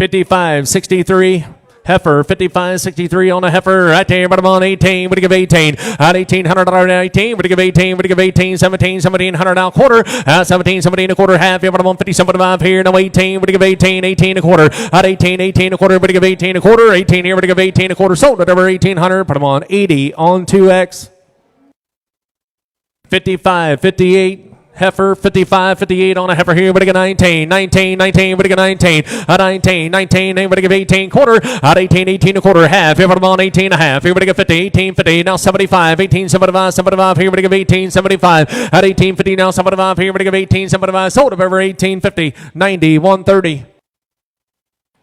55.63. Heifer, 55.63 on a heifer, right there, bottom on 18, would give 18, at $1,800, 18, would give 18, would give 18, 17, 1,700 out quarter, 17, 17 a quarter, half, bottom on 50, 75 here, no 18, would give 18, 18 a quarter, at 18, 18 a quarter, would give 18 a quarter, 18 here, would give 18 a quarter, sold at over 1,800, put them on 80 on 2X, 55.58. Heifer, 55.58 on a heifer here, would get 19, 19, 19, would get 19, at 19, 19, would give 18 quarter, at 18, 18 a quarter, half, here, on 18 and a half, here, would get 50, 18, 50, now 75, 18, 75, 75, here, would give 18, 75, at 18, 50, now 75, here, would give 18, 75, sold over 18, 50, 90, 130,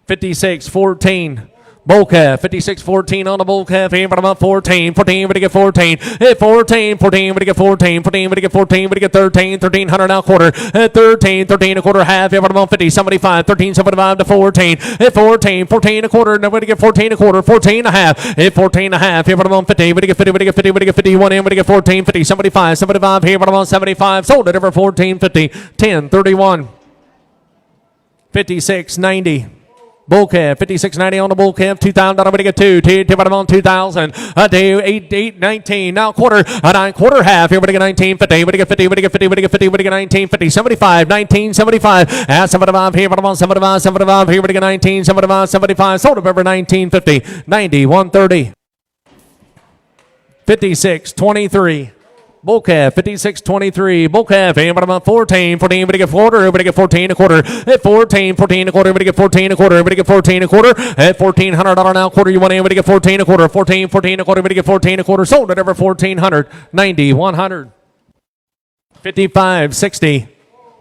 56, 14. Bull calf, 56.14 on the bull calf. Here, but about 14. 14, would get 14. 14, 14, would get 14. 14, would get 14, would get 13. 1,300 now quarter. 13, 13 a quarter half. Here, but about 50. 75. 13, 75 to 14. 14, 14 a quarter. Now, would get 14 a quarter. 14 and a half. 14 and a half. Here, but about 50. Would get 50, would get 50, would get 51 in. Would get 14, 50. 75, 75. Here, but about 75. Sold it over 14, 50. 10, 31. 56.90. Bull calf, 56.90 on the bull calf, $2,000, we get two, tip on 2,000, a day, 8.19, now quarter, a 9 quarter half, here we get 19.50, we get 50, we get 50, we get 50, we get 19.50, 75, 19.75, at 75 here, but I'm on 75, 75, here we get 19, 75, 75, sold over 19.50, 90, 130, 56.23. Bull calf, 56.23. Bull calf, and what about 14? 14, but get 4, but get 14 a quarter. At 14, 14 a quarter, but get 14 a quarter, but get 14 a quarter. At $1,400 now quarter, you want in, but get 14 a quarter. 14, 14 a quarter, but get 14 a quarter. Sold at over 1,400. 90, 100. 55.60.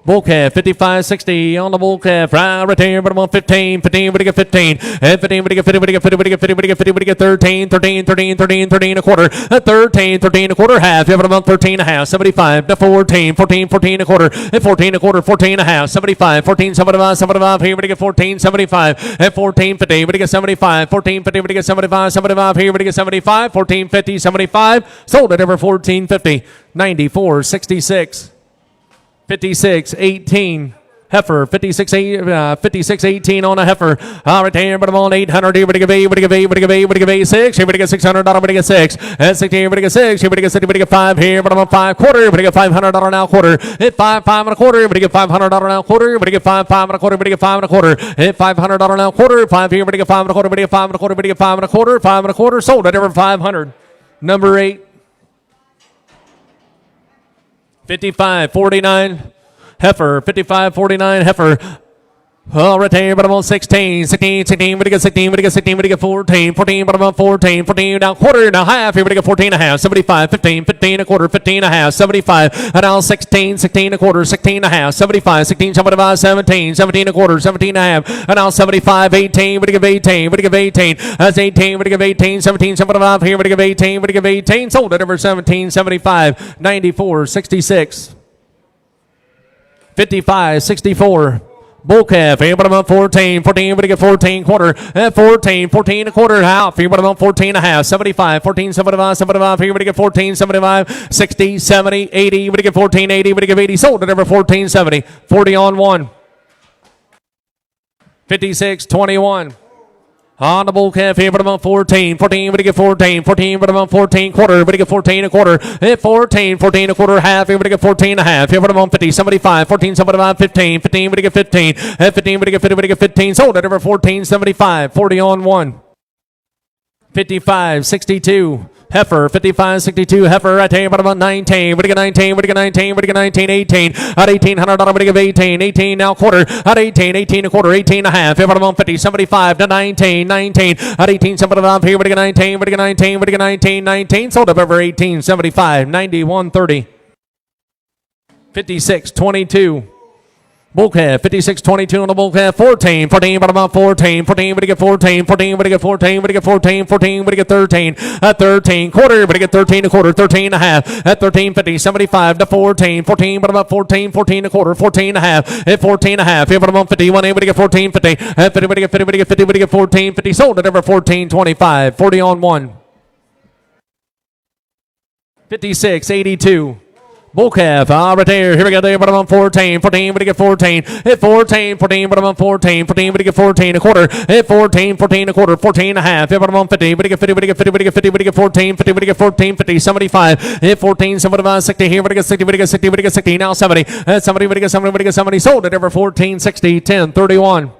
Bull calf, 55.60 on the bull calf, right there, but I'm on 15, 15, but get 15, 15, but get 50, but get 50, but get 50, but get 50, but get 13, 13, 13, 13, 13 a quarter, 13, 13 a quarter half, but I'm on 13 and a half, 75 to 14, 14, 14 a quarter, 14 a quarter, 14 and a half, 75, 14, 75, 75, here, but get 14, 75, at 14, 50, but get 75, 14, 50, but get 75, 75, here, but get 75, 14, 50, 75, sold at over 14.50, 94.66. 56.18. Heifer, 56.18 on a heifer. All right, there, but I'm on 800. Here, but give 8, but give 8, but give 8, but give 8, 6. Here, but get $600, but get 6. At 60, here, but get 6. Here, but get 60, but get 5. Here, but I'm on 5 quarter. But get $500 now quarter. Hit 5, 5 and a quarter. But get $500 now quarter. But get 5, 5 and a quarter. But get 5 and a quarter. Hit $500 now quarter. 5 here, but get 5 and a quarter. But get 5 and a quarter. But get 5 and a quarter. 5 and a quarter. Sold at over 500. Number 8. 55.49. Heifer, 55.49 heifer. Oh, right there, but I'm on 16, 16, 16, but I get 16, but I get 16, but I get 14, 14, but I'm on 14, 14, now quarter, now half, here, but I get 14 and a half, 75, 15, 15 a quarter, 15 and a half, 75, and now 16, 16 a quarter, 16 and a half, 75, 16, 75, 17, 17 a quarter, 17 and a half, and now 75, 18, but I give 18, but I give 18, that's 18, but I give 18, 17, 75, here, but I give 18, but I give 18, sold at over 17, 75, 94, 66. 55.64. Bull calf, here, but I'm on 14, 14, but I get 14 quarter, 14, 14 a quarter, half, here, but I'm on 14 and a half, 75, 14, 75, 75, here, but I get 14, 75, 60, 70, 80, but I get 14, 80, but I get 80, sold at over 14, 70, 40 on 1. 56.21. On the bull calf here, but I'm on 14, 14, but I get 14, 14, but I'm on 14 quarter, but I get 14 a quarter, 14, 14 a quarter, half, here, but I get 14 and a half, here, but I'm on 50, 75, 14, 75, 15, 15, but I get 15, 15, but I get 50, but I get 15, sold at over 14, 75, 40 on 1. 55.62. Heifer, 55.62. Heifer right there, but about 19. But I get 19, but I get 19, but I get 19, 18. At $1,800, but I give 18, 18 now quarter. At 18, 18 a quarter, 18 and a half. Here, but I'm on 50, 75 to 19, 19. At 18, 75 here, but I get 19, but I get 19, but I get 19, 19. Sold up over 18, 75, 91, 30. 56.22. Bull calf, 56.22 on the bull calf, 14, 14, but I'm on 14, 14, but I get 14, 14, but I get 14, but I get 14, 14, but I get 13, at 13, quarter, but I get 13 a quarter, 13 and a half, at 13, 50, 75 to 14, 14, but I'm on 14, 14 a quarter, 14 and a half, at 14 and a half, here, but I'm on 51, but I get 14, 50, at 50, but I get 50, but I get 50, but I get 14, 50, sold at over 14, 25, 40 on 1. 56.82. Bull calf, right there. Here we go. There, but I'm on 14. 14, but I get 14. Hit 14. 14, but I'm on 14. 14, but I get 14 a quarter. Hit 14. 14 a quarter. 14 and a half. Hit, but I'm on 50. But I get 50. But I get 50. But I get 50. But I get 14. 50. But I get 14. 50. 75. Hit 14. 75. 60. Here, but I get 60. But I get 60. But I get 60. Now 70. 70. But I get 70. But I get 70. Sold it over 14. 60. 10. 31.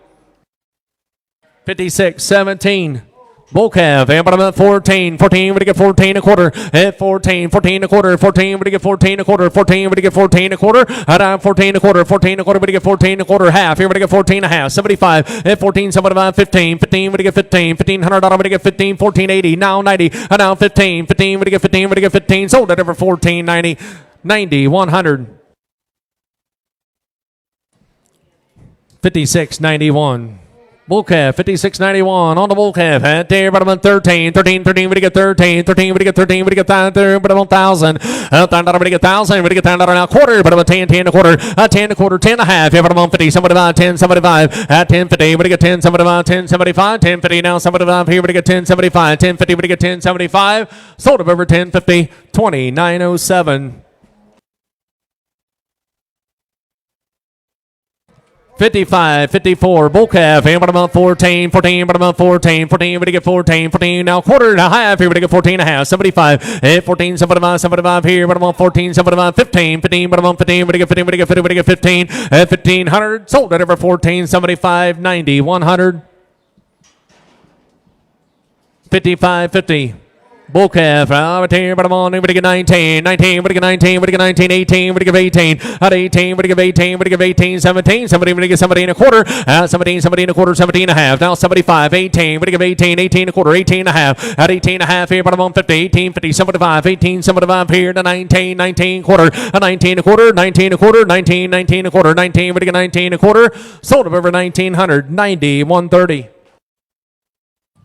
56. 17. Bull calf, and bottom at 14. 14, would get 14 a quarter. At 14, 14 a quarter. 14, would get 14 a quarter. 14, would get 14 a quarter. At 14 a quarter. 14 a quarter, would get 14 a quarter. Half, here would get 14 a half. 75. At 14, somebody about 15. 15, would get 15. $1,500, would get 15. 1480. Now 90. Now 15. 15, would get 15. Would get 15. Sold it over 1490. 90. 100. 56.91. Bull calf, 56.91 on the bull calf. At there, but I'm on 13. 13, 13, we get 13. 13, we get 13, we get 13, but I'm on 1,000. $1,000, we get 1,000, we get $10 now quarter, but I'm on 10, 10 a quarter. 10 a quarter, 10 and a half. Yeah, but I'm on 50. Somebody buy 10, somebody buy. At 10.50, we get 10, somebody buy 10, 75. 10.50 now, somebody buy here, we get 10, 75. 10.50, we get 10, 75. Sold up over 10.50. 29.07. 55, 54, bull calf, and but I'm on 14, 14, but I'm on 14, 14, but I get 14, 14, now quarter, now half, here, but I get 14 and a half, 75, 14, 75, 75 here, but I'm on 14, 75, 15, 15, but I'm on 15, but I get 15, but I get 15, but I get 15, 1,500, sold it over 14, 75, 90, 100, 55, 50. Bull calf, right here, but I'm on, but I get 19, 19, but I get 19, but I get 19, 18, but I get 18, at 18, but I get 18, but I get 18, 17, somebody, but I get 17 and a quarter, 17, 17 and a quarter, 17 and a half, now 75, 18, but I get 18, 18 and a quarter, 18 and a half, at 18 and a half here, but I'm on 50, 18, 50, 75, 18, 75 here, to 19, 19 quarter, 19 a quarter, 19 a quarter, 19, 19 a quarter, 19, but I get 19 a quarter, sold up over 1,900, 90, 130,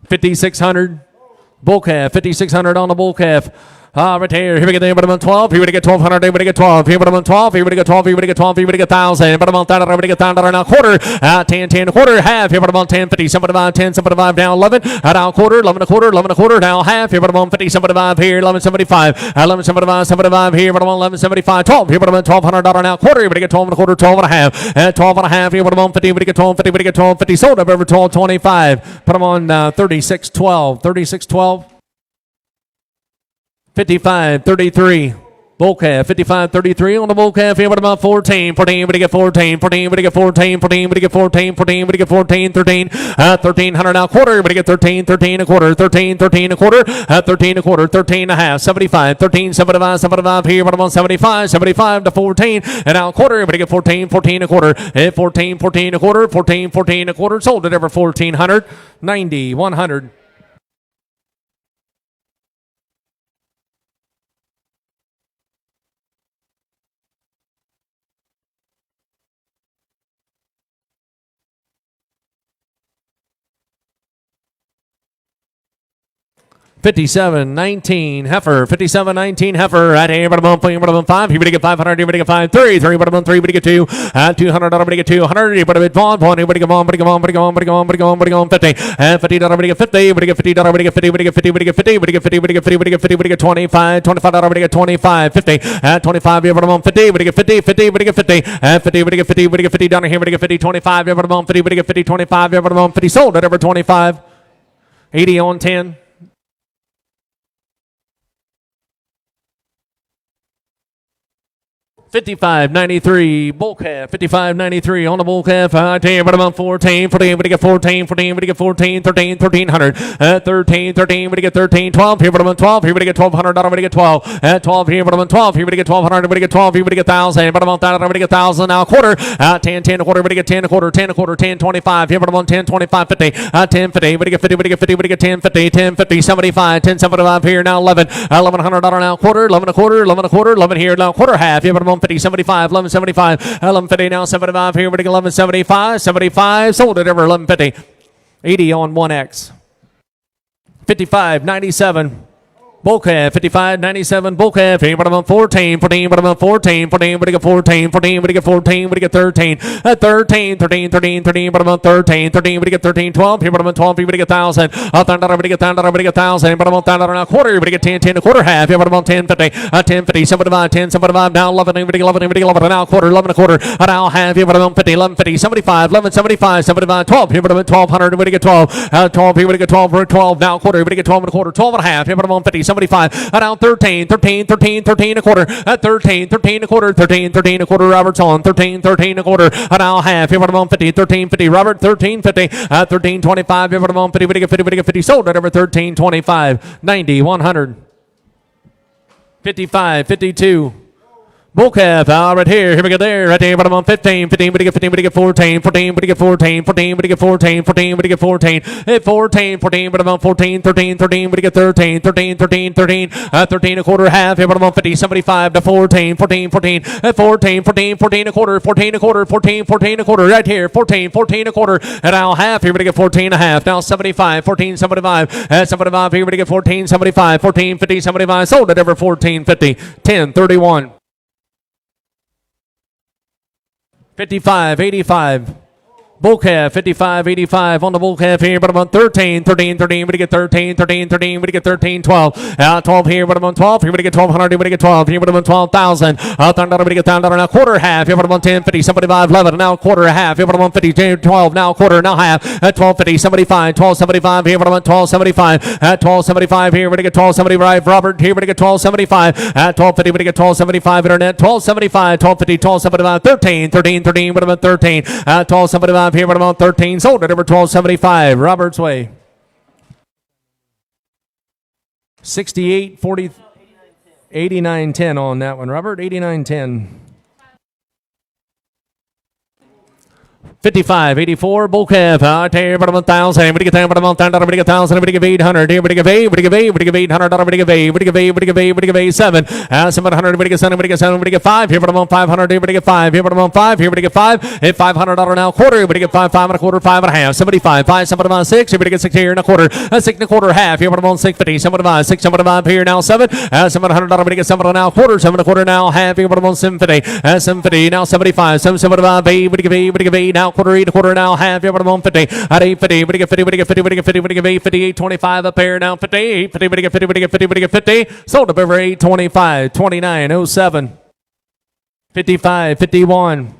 5,600. Bull calf, 5,600 on the bull calf. Right here. Here we get there, but I'm on 12. Here we get 1,200. Here we get 12. Here, but I'm on 12. Here we get 12. Here we get 12. Here we get 1,000. But I'm on 1,000. Here we get 1,000 now quarter. 10, 10 a quarter. Half. Here, but I'm on 10, 50. Somebody buy 10. Somebody buy down 11. Down quarter. 11 a quarter. 11 a quarter. Now half. Here, but I'm on 50. Somebody buy here. 11.75. 11 somebody buy here, but I'm on 11.75. 12. Here, but I'm on $1,200 now quarter. Here we get 12 and a quarter. 12 and a half. 12 and a half. Here, but I'm on 50. We get 12. 50. We get 12. 50. Sold up over 12.25. Put them on 36.12. 36.12. 55.33. Bull calf, 55.33 on the bull calf. Here, what about 14? 14, but he get 14. 14, but he get 14. 14, but he get 14. 14, but he get 14. 13. 1,300 now quarter, but he get 13. 13 a quarter. 13. 13 a quarter. 13 a quarter. 13 and a half. 75. 13. 75. 75 here, but I'm on 75. 75 to 14. And now quarter, but he get 14. 14 a quarter. 14. 14 a quarter. 14. 14 a quarter. Sold it over 1,400. 90. 100. 57.19 heifer, 57.19 heifer. Right here, but I'm on 5. Here we get 500. Here we get 5. 3, but I'm on 3. But get 2. $200. But get 200. But it's on. But get on. But get on. But get on. But get on. But get on. But get on. 50. $50. But get 50. But get $50. But get 50. But get 50. But get 50. But get 50. But get 50. But get 50. But get 25. $25. But get 25. 50. 25. But I'm on 50. But get 50. 50. But get 50. 50. But get 50. But get 50 down here. But get 50. 25. But I'm on 50. But get 50. 25. But I'm on 50. Sold it over 25. 80 on 10. 55.93 bull calf, 55.93 on the bull calf. I tell you, but I'm on 14, 14, but I get 14, 14, but I get 14, 13, 1,300, 13, 13, but I get 13, 12, here, but I'm on 12, here, but I get $1,200, but I get 12, 12, here, but I'm on 12, here, but I get 1,200, but I get 12, here, but I get 1,000, but I'm on 1,000, but I get 1,000, now quarter, 10, 10 a quarter, but I get 10 a quarter, 10 a quarter, 10, 25, here, but I'm on 10, 25, 50, 10, 50, but I get 50, but I get 50, but I get 10, 50, 10, 50, 75, 10, 75 here, now 11, $1,100 now quarter, 11 a quarter, 11 a quarter, 11 here, now quarter half, here, but I'm on 50, 75, 11.75, 11.50 now 75 here, but 11.75, 75, sold it over 11.50, 80 on 1X, 55.97. Bull calf, 55.97. Bull calf, anybody on 14, 14, but I'm 14, 14, but I get 14, 14, but I get 14, but I get 13, 13, 13, 13, 13, but I'm on 13, 13, but I get 13, 12, here, but I'm on 12, here, but I get 1,000, $1,000, but I get 1,000, but I get 1,000, but I'm on 1,000 and a quarter, but I get 10, 10 and a quarter, half, here, but I'm on 10, 50, 10, 50, 75, 10, 75, now 11, 11, 11, 11, now quarter, 11 and a quarter, now half, here, but I'm on 50, 11, 50, 75, 11, 75, 75, 12, here, but I'm at 1,200, but I get 12, 12, here, but I get 12, 12, now quarter, but I get 12 and a quarter, 12 and a half, here, but I'm on 50, 75, now 13, 13, 13, 13 and a quarter, 13, 13 and a quarter, 13, 13 and a quarter, Robert's on, 13, 13 and a quarter, now half, here, but I'm on 50, 13, 50, Robert, 13, 50, 13, 25, here, but I'm on 50, but I get 50, but I get 50, sold at over 13, 25, 90, 100, 55, 52. Bull calf, right here, we go there, right there, but I'm on 15, 15, but I get 15, but I get 14, 14, but I get 14, 14, but I get 14, 14, but I get 14, 14, 14, but I'm on 14, 13, 13, but I get 13, 13, 13, 13, 13 a quarter, half, here, but I'm on 50, 75 to 14, 14, 14, 14, 14, 14 a quarter, 14 a quarter, 14, 14 a quarter, right here, 14, 14 a quarter, and now half, here, but I get 14 and a half, now 75, 14, 75, 75, here, but I get 14, 75, 14, 50, 75, sold at over 14, 50, 10, 31. 55, 85. Bull calf, 55, 85 on the bull calf here, but I'm on 13, 13, 13, but I get 13, 13, 13, but I get 13, 12. 12 here, but I'm on 12, here, but I get 1,200, here, but I get 12, here, but I'm on 12,000. $1,000, but I get $1,000, now quarter, half, here, but I'm on 10, 50, 75, 11, now quarter, half, here, but I'm on 50, 12, now quarter, now half, 12, 50, 75, 12, 75, here, but I'm on 12, 75, 12, 75, here, but I get 12, 75, Robert, here, but I get 12, 75, 12, 50, but I get 12, 75, internet, 12, 75, 12, 50, 12, 75, 13, 13, 13, but I'm on 13, 12, 75, here, but I'm on 13, sold at over 12.75, Robert's way. 68, 40, 89.10 on that one, Robert, 89.10. 55, 84, bull calf, here, but I'm 1,000, but I get 10, but I'm 1,000, but I get 1,000, but I get 800, here, but I get 8, but I get 8, but I get 800, but I get 8, but I get 8, but I get 8, but I get 8, 7, 700, but I get 7, but I get 7, but I get 5, here, but I'm on 500, here, but I get 5, here, but I'm on 5, here, but I get 5, $500 now quarter, but I get 5, 5 and a quarter, 5 and a half, 75, 5, 75, 6, here, but I get 6 here and a quarter, 6 and a quarter, half, here, but I'm on 650, 75, 6, 75, here, now 7, $700, but I get 7 now quarter, 7 and a quarter, now half, here, but I'm on 750, 750, now 75, 775, 8, but I get 8, but I get 8, now quarter, 8 a quarter, now half, here, but I'm on 50, at 850, but I get 50, but I get 50, but I get 50, but I get 8, 58, 25 up here, now 58, 50, but I get 50, but I get 50, but I get 50, sold up over 825, 2907, 55, 51.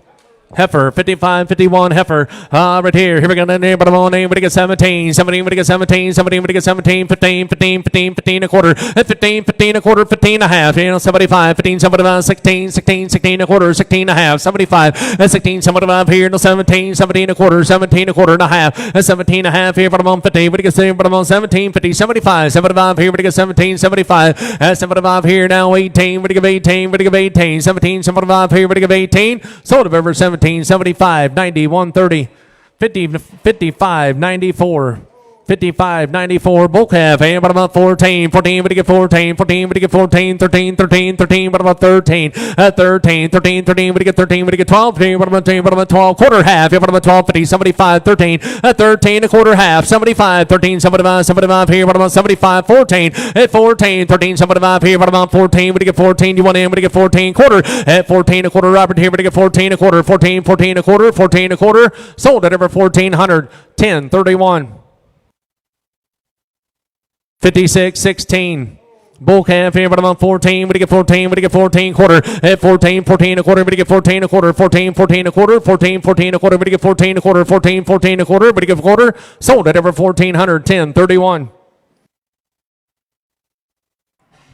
Heifer, 55, 51, heifer, right here, we go, but I'm on 8, but I get 17, 17, but I get 17, 17, but I get 17, 15, 15, 15, 15 a quarter, 15, 15 a quarter, 15 and a half, 75, 15, 75, 16, 16, 16 a quarter, 16 and a half, 75, 16, 75 here, 17, 17 a quarter, 17 a quarter and a half, 17 and a half here, but I'm on 50, but I get 7, but I'm on 17, 50, 75, 75 here, but I get 17, 75, 75 here, now 18, but I get 18, but I get 18, 17, 75 here, but I get 18, sold of over 17. 75, 90, 130, 50, 55, 94, 55, 94, bull calf, and but about 14, 14, but I get 14, 14, but I get 14, 13, 13, 13, but about 13, 13, 13, 13, but I get 13, but I get 12, 13, but about 13, but about 12, quarter, half, but about 12, 50, 75, 13, 13, a quarter, half, 75, 13, 75, 75 here, but about 75, 14, 14, 13, 75 here, but about 14, but I get 14, you want in, but I get 14, quarter, 14, a quarter, Robert here, but I get 14, a quarter, 14, 14, a quarter, 14, a quarter, sold at over 1,400, 10, 31. 56, 16. Bull calf here, but I'm on 14, but I get 14, but I get 14, quarter, 14, 14 a quarter, but I get 14 a quarter, 14, 14 a quarter, 14, 14 a quarter, but I get 14 a quarter, 14, 14 a quarter, but I get a quarter, sold at over 1,400, 10, 31.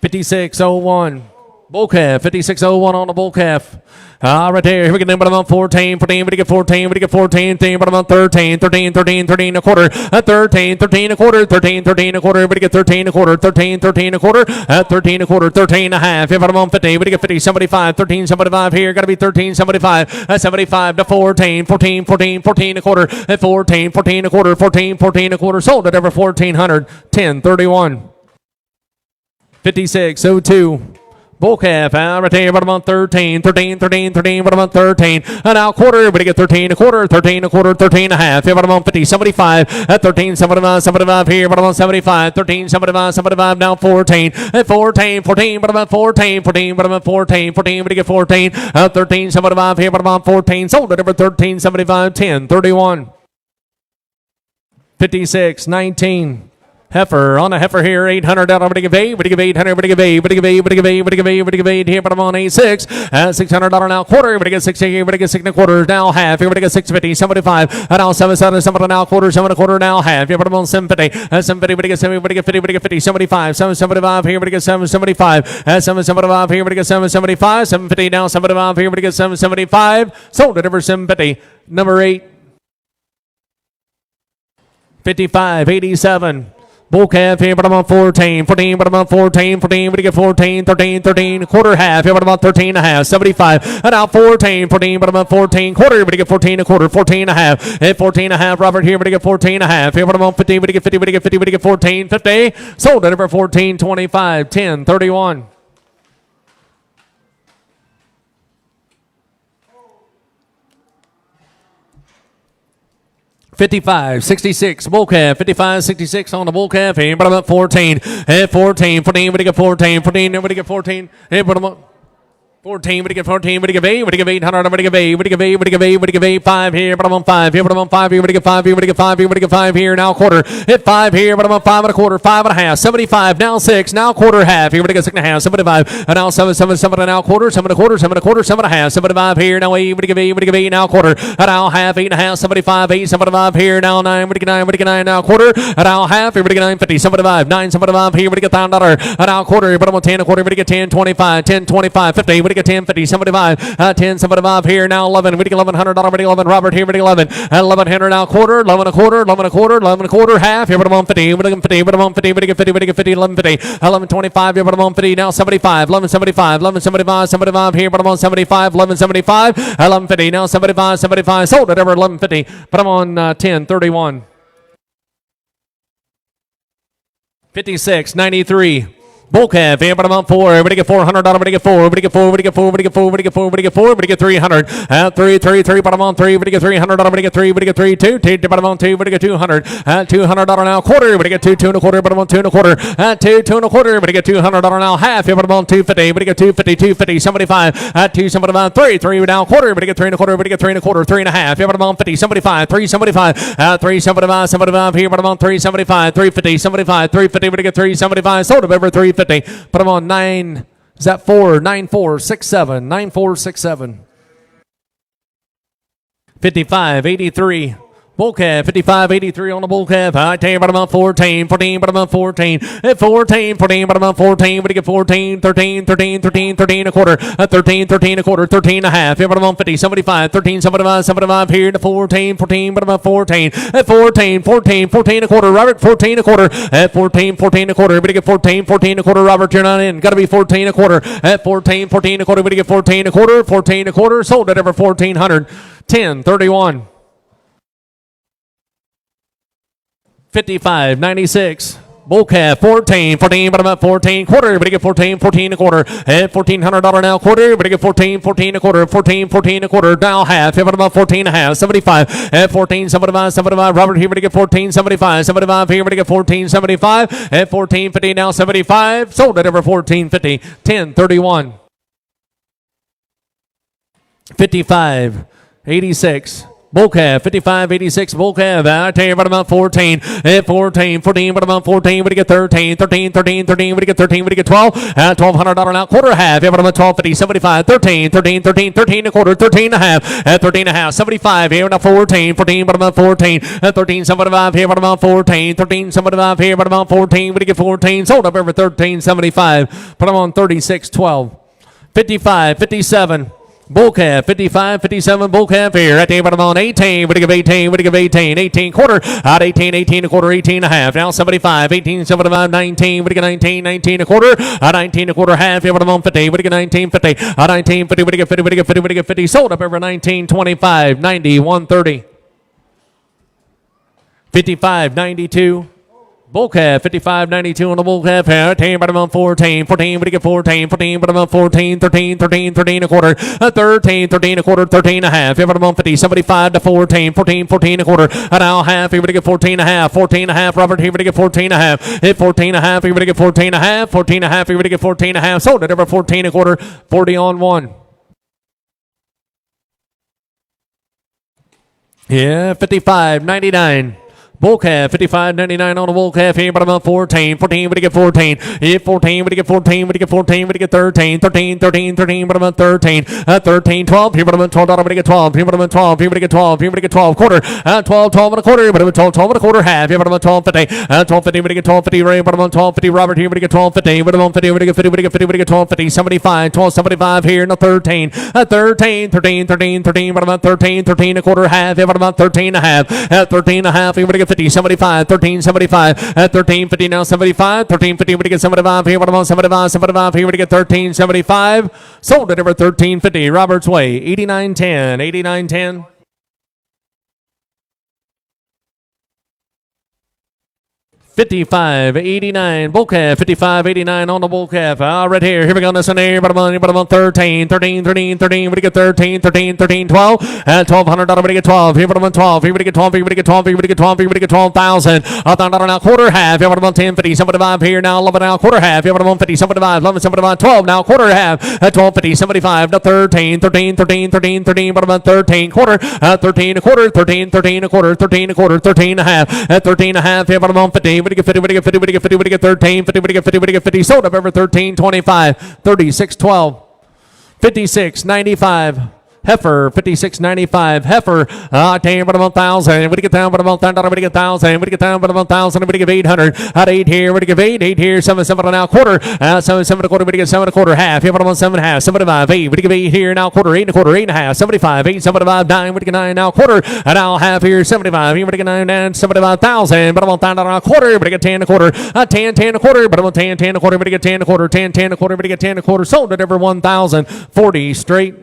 5601. Bull calf, 5601 on the bull calf. Right there, here we go, but I'm on 14, 14, but I get 14, but I get 14, but I'm on 13, 13, 13, 13 a quarter, 13, 13 a quarter, 13, 13 a quarter, but I get 13 a quarter, 13, 13 a quarter, 13 a quarter, 13 and a half, but I'm on 50, but I get 50, 75, 13, 75 here, gotta be 13, 75, 75 to 14, 14, 14, 14 a quarter, 14, 14 a quarter, 14, 14 a quarter, sold at over 1,400, 10, 31. 5602. Bull calf out right there, but I'm on 13, 13, 13, 13, but I'm on 13. And now quarter, but I get 13 a quarter, 13 a quarter, 13 and a half. Here, but I'm on 50, 75, at 13, 75, 75 here, but I'm on 75, 13, 75, 75, now 14, at 14, 14, but I'm on 14, 14, but I'm on 14, 14, but I get 14, at 13, 75 here, but I'm on 14, sold at number 13, 75, 10, 31, 56, 19. Heifer on a heifer here, 800 out. I'm going to give 8, but to give 800, but to give 8, but to give 8, but to give 8, but to give 8, but to give 8 here, but I'm on 86, $600 now quarter, but to get 60 here, but to get 6 and a quarter now half here, but to get 650, 75, and now 7, 7 now quarter, 7 and a quarter now half here, but I'm on 750, 750, but to get 70, but to get 50, but to get 50, 75, 775 here, but to get 775, 775 here, but to get 775, 750 now 75 here, but to get 775, sold at number 750, number 8, 55, 87. Bull calf here, but I'm on 14, 14, but I'm on 14, 14, but to get 14, 13, 13, quarter half here, but I'm on 13 and a half, 75, and now 14, 14, but I'm on 14, quarter, but to get 14 a quarter, 14 and a half, and 14 and a half, Robert here, but to get 14 and a half, here, but I'm on 50, but to get 50, but to get 50, but to get 14, 50, sold at number 14, 25, 10, 31. 55, 66, bull calf, 55, 66 on the bull calf here, but I'm at 14, at 14, 14, but to get 14, 14, but to get 14, but I'm up. 14, but to get 14, but to give 8, but to give 800, but to give 8, but to give 8, but to give 8, but to give 8, 5 here, but I'm on 5 here, but I'm on 5 here, but to get 5 here, but to get 5 here, but to get 5 here, now quarter, hit 5 here, but I'm on 5 and a quarter, 5 and a half, 75, now 6, now quarter half here, but to get 6 and a half, 75, and now 7, 7, 7, and now quarter, 7 and a quarter, 7 and a quarter, 7 and a half, 75 here, now 8, but to give 8, but to give 8, now quarter, and now half, 8 and a half, 75, 8, 75 here, now 9, but to get 9, but to get 9, now quarter, and now half here, but to get 9, 50, 75, 9, 75 here, but to get $1,000, and now quarter, but I'm on 10 a quarter, but to get 10, 25, 10, 25, 50, but to get 10, 50, 75, 10, 75 here, now 11, we get $1,100, but 11, Robert here, but 11, 1100 now quarter, 11 a quarter, 11 a quarter, 11 a quarter, half here, but I'm on 50, but I'm 50, but I'm on 50, but I get 50, but I get 50, 1150, 1125 here, but I'm on 50, now 75, 1175, 1175, 75 here, but I'm on 75, 1175, 1150, now 75, 75, sold at over 1150, but I'm on 1031, 56, 93. Bull calf here, but I'm on 4, but to get $400, but to get 4, but to get 4, but to get 4, but to get 4, but to get 4, but to get 4, but to get 300, 3, but I'm on 3, but to get $300, but to get 3, but to get 3, 2, but I'm on 2, but to get $200, $200 now quarter, but to get 2, 2 and a quarter, but I'm on 2 and a quarter, 2, 2 and a quarter, but to get $200 now half here, but I'm on 250, but to get 250, 250, 75, 275, 3 now quarter, but to get 3 and a quarter, but to get 3 and a quarter, 3 and a half here, but I'm on 50, 75, 375, 375, 75 here, but I'm on 375, 350, 75, 350, but to get 375, sold up over 350. But I'm on 9, is that 4, 9, 4, 6, 7, 9, 4, 6, 7. 55, 83. Bull calf, 55, 83 on the bull calf. I tell you, but I'm on 14, 14, but I'm on 14. At 14, 14, but I'm on 14, but to get 14, 13, 13, 13, 13 a quarter. 13, 13 a quarter, 13 and a half. Here, but I'm on 50, 75, 13, 75, 75 here to 14, 14, but I'm on 14. At 14, 14, 14 a quarter, Robert, 14 a quarter. At 14, 14 a quarter, but to get 14, 14 a quarter, Robert, you're not in. Got to be 14 a quarter. At 14, 14 a quarter, but to get 14 a quarter, 14 a quarter, sold at over 1400. 10, 31. 55, 96. Bull calf, 14, 14, but I'm at 14, quarter, but I get 14, 14 a quarter, at $1,400 now quarter, but I get 14, 14 a quarter, 14, 14 a quarter, now half, here, but I'm at 14 and a half, 75, at 14, 75, 75, Robert here, but I get 14, 75, 75 here, but I get 14, 75, at 14, 50 now 75, sold at over 14, 50, 10, 31, 55, 86. Bull calf, 55, 86, bull calf. I tell you, but I'm on 14, at 14, 14, but I'm on 14, but you get 13, 13, 13, 13, but you get 13, but you get 12, at $1,200 now, quarter half, yeah, but I'm on 12, 50, 75, 13, 13, 13, 13 a quarter, 13 and a half, at 13 and a half, 75 here, now 14, 14, but I'm on 14, at 13, 75 here, but I'm on 14, 13, 75 here, but I'm on 14, but you get 14, sold up over 13, 75, but I'm on 36, 12, 55, 57. Bull calf, 55, 57, bull calf here. At the bottom on 18, but to give 18, but to give 18, 18 quarter, out 18, 18 a quarter, 18 and a half. Now 75, 18, 75, 19, but to get 19, 19 a quarter, out 19 a quarter, half, here, but I'm on 50, but to get 19, 50, out 19, 50, but to get 50, but to get 50, but to get 50, sold up over 19, 25, 90, 130. 55, 92. Bull calf, 55.92 on the bull calf. 10, but I'm 14. 14, but you get 14. 14, but I'm 14. 13, 13, 13 a quarter. 13, 13 a quarter. 13 and a half. Here, but I'm 50. 75 to 14. 14, 14 a quarter. And now half. Here, but you get 14 and a half. 14 and a half. Robert, here, but you get 14 and a half. Hit 14 and a half. Here, but you get 14 and a half. 14 and a half. Here, but you get 14 and a half. Sold it over 14 a quarter. 40 on one. Yeah, 55.99. Bull calf, 55.99 on the bull calf here, but I'm 14. 14, but you get 14. Hit 14, but you get 14, but you get 14, but you get 13. 13, 13, 13, but I'm 13. 13, 12, here, but I'm 12, but you get 12. Here, but I'm 12, here, but you get 12. Here, but you get 12. Quarter, 12, 12 and a quarter, but I'm 12, 12 and a quarter. Half, here, but I'm 12.50. 12.50, but you get 12.50. Ray, but I'm 12.50. Robert, here, but you get 12.50. But I'm 50, but you get 50, but you get 50, but you get 12.50. 75, 12.75 here, no 13. 13, 13, 13, 13, but I'm 13. 13 a quarter. Half, here, but I'm 13 and a half. 13 and a half, here, but you get 50, 75, 13, 75, at 13, 50, now 75, 13, 50, we get 75, here, what about 75, 75, here, we get 13, 75, sold it over 13, 50, Robert's Way, 89, 10, 89, 10. 55.89 bull calf, 55.89 on the bull calf. Right here we go. This one here, but I'm on 13, 13, 13, 13. We get 13, 13, 13, 12. $1,200. We get 12. Here, but I'm on 12. Here, we get 12. Here, we get 12. Here, we get 12. Here, we get 12,000. $1,000 now, quarter half. Here, but I'm on 10, 50, 75 here now. 11 now, quarter half. Here, but I'm on 50, 75, 11, 75, 12 now, quarter half. At 12, 50, 75 to 13, 13, 13, 13, 13. But I'm on 13, quarter. 13 a quarter, 13, 13 a quarter, 13 a quarter, 13 and a half. At 13 and a half. Here, but I'm on 50. What do you get 50? What do you get 50? What do you get 50? What do you get 13? 50? What do you get 50? What do you get 50? Sold up over 13, 25, 36, 12, 56, 95. Heifer, 56.95. Heifer, damn, but I'm 1,000. What do you get down? But I'm 1,000. What do you get 1,000? What do you get down? But I'm 1,000. What do you give 800? At 8 here. What do you give 8? 8 here. 7, 7 now, quarter. 7, 7 and a quarter. What do you get 7 and a quarter? Half. Here, but I'm on 7 and a half. 75. 8. What do you give 8 here? Now, quarter. 8 and a quarter. 8 and a half. 75. 8, 75, 9. What do you get 9 now? Quarter. And now, half here. 75. Here, what do you get 9 and 75,000. But I'm on 1,000 now, quarter. What do you get 10 and a quarter? 10, 10 and a quarter. But I'm on 10, 10 and a quarter. What do you get 10 and a quarter? 10, 10 and a quarter. What do you get 10 and a quarter? Sold it over 1,000. 40 straight.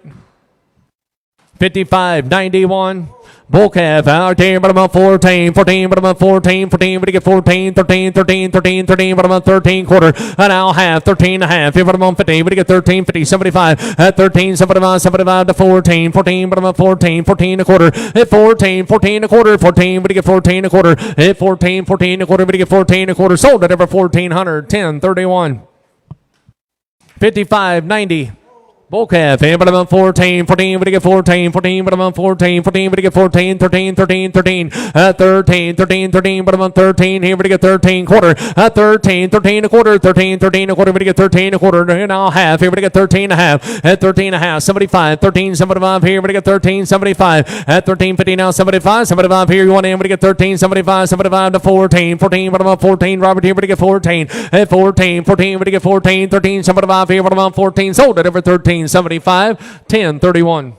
55.91. Bull calf, out there, but I'm on 14, 14, but I'm on 14, 14, but you get 14, 13, 13, 13, 13, but I'm on 13, quarter, and now half, 13 and a half, here, but I'm on 15, but you get 13, 50, 75, at 13, 75, 75 to 14, 14, but I'm on 14, 14 a quarter, at 14, 14 a quarter, 14, but you get 14 a quarter, at 14, 14 a quarter, but you get 14 a quarter, sold it over 1,400, 10, 31, 55.90. Bull calf, here, but I'm on 14, 14, but you get 14, 14, but I'm on 14, 14, but you get 14, 13, 13, 13, 13, 13, 13, but I'm on 13, here, but you get 13, quarter, 13, 13 a quarter, 13, 13 a quarter, but you get 13 a quarter, and now half, here, but you get 13 and a half, at 13 and a half, 75, 13, 75, here, but you get 13, 75, at 13, 50 now, 75, 75, here, you want in, but you get 13, 75, 75 to 14, 14, but I'm on 14, Robert, here, but you get 14, at 14, 14, but you get 14, 13, 75, here, but I'm on 14, sold it over 13. 75, 10, 31.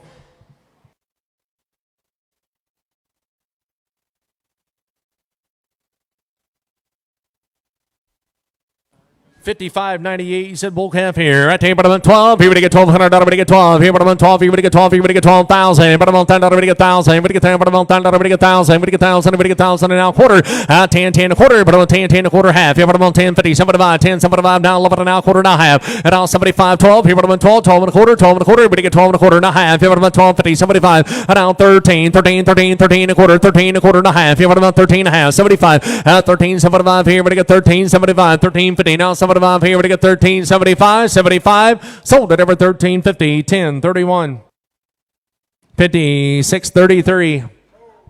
55.98. You said bull calf here. Right here, but I'm on 12. Here we get $1,200. But get 12. Here, but I'm on 12. Here we get 12. Here we get 12,000. But I'm on $10. But get 1,000. But get 10. But I'm on $10. But get 1,000. But get 1,000. But get 1,000 and now quarter. 10, 10 a quarter. But I'm on 10, 10 a quarter half. Here, but I'm on 10, 50, 75, 10, 75 now 11 and now quarter now half. And now 75, 12. Here, but I'm on 12, 12 and a quarter, 12 and a quarter. But get 12 and a quarter now half. Here, but I'm on 12, 50, 75. And now 13, 13, 13, 13 a quarter, 13 a quarter now half. Here, but I'm on 13 and a half. 75. 13, 75 here. But get 13, 75. 13, 50 now 75 here. But get 13, 75, 75. Sold it over 13, 50, 10, 31. 56, 33.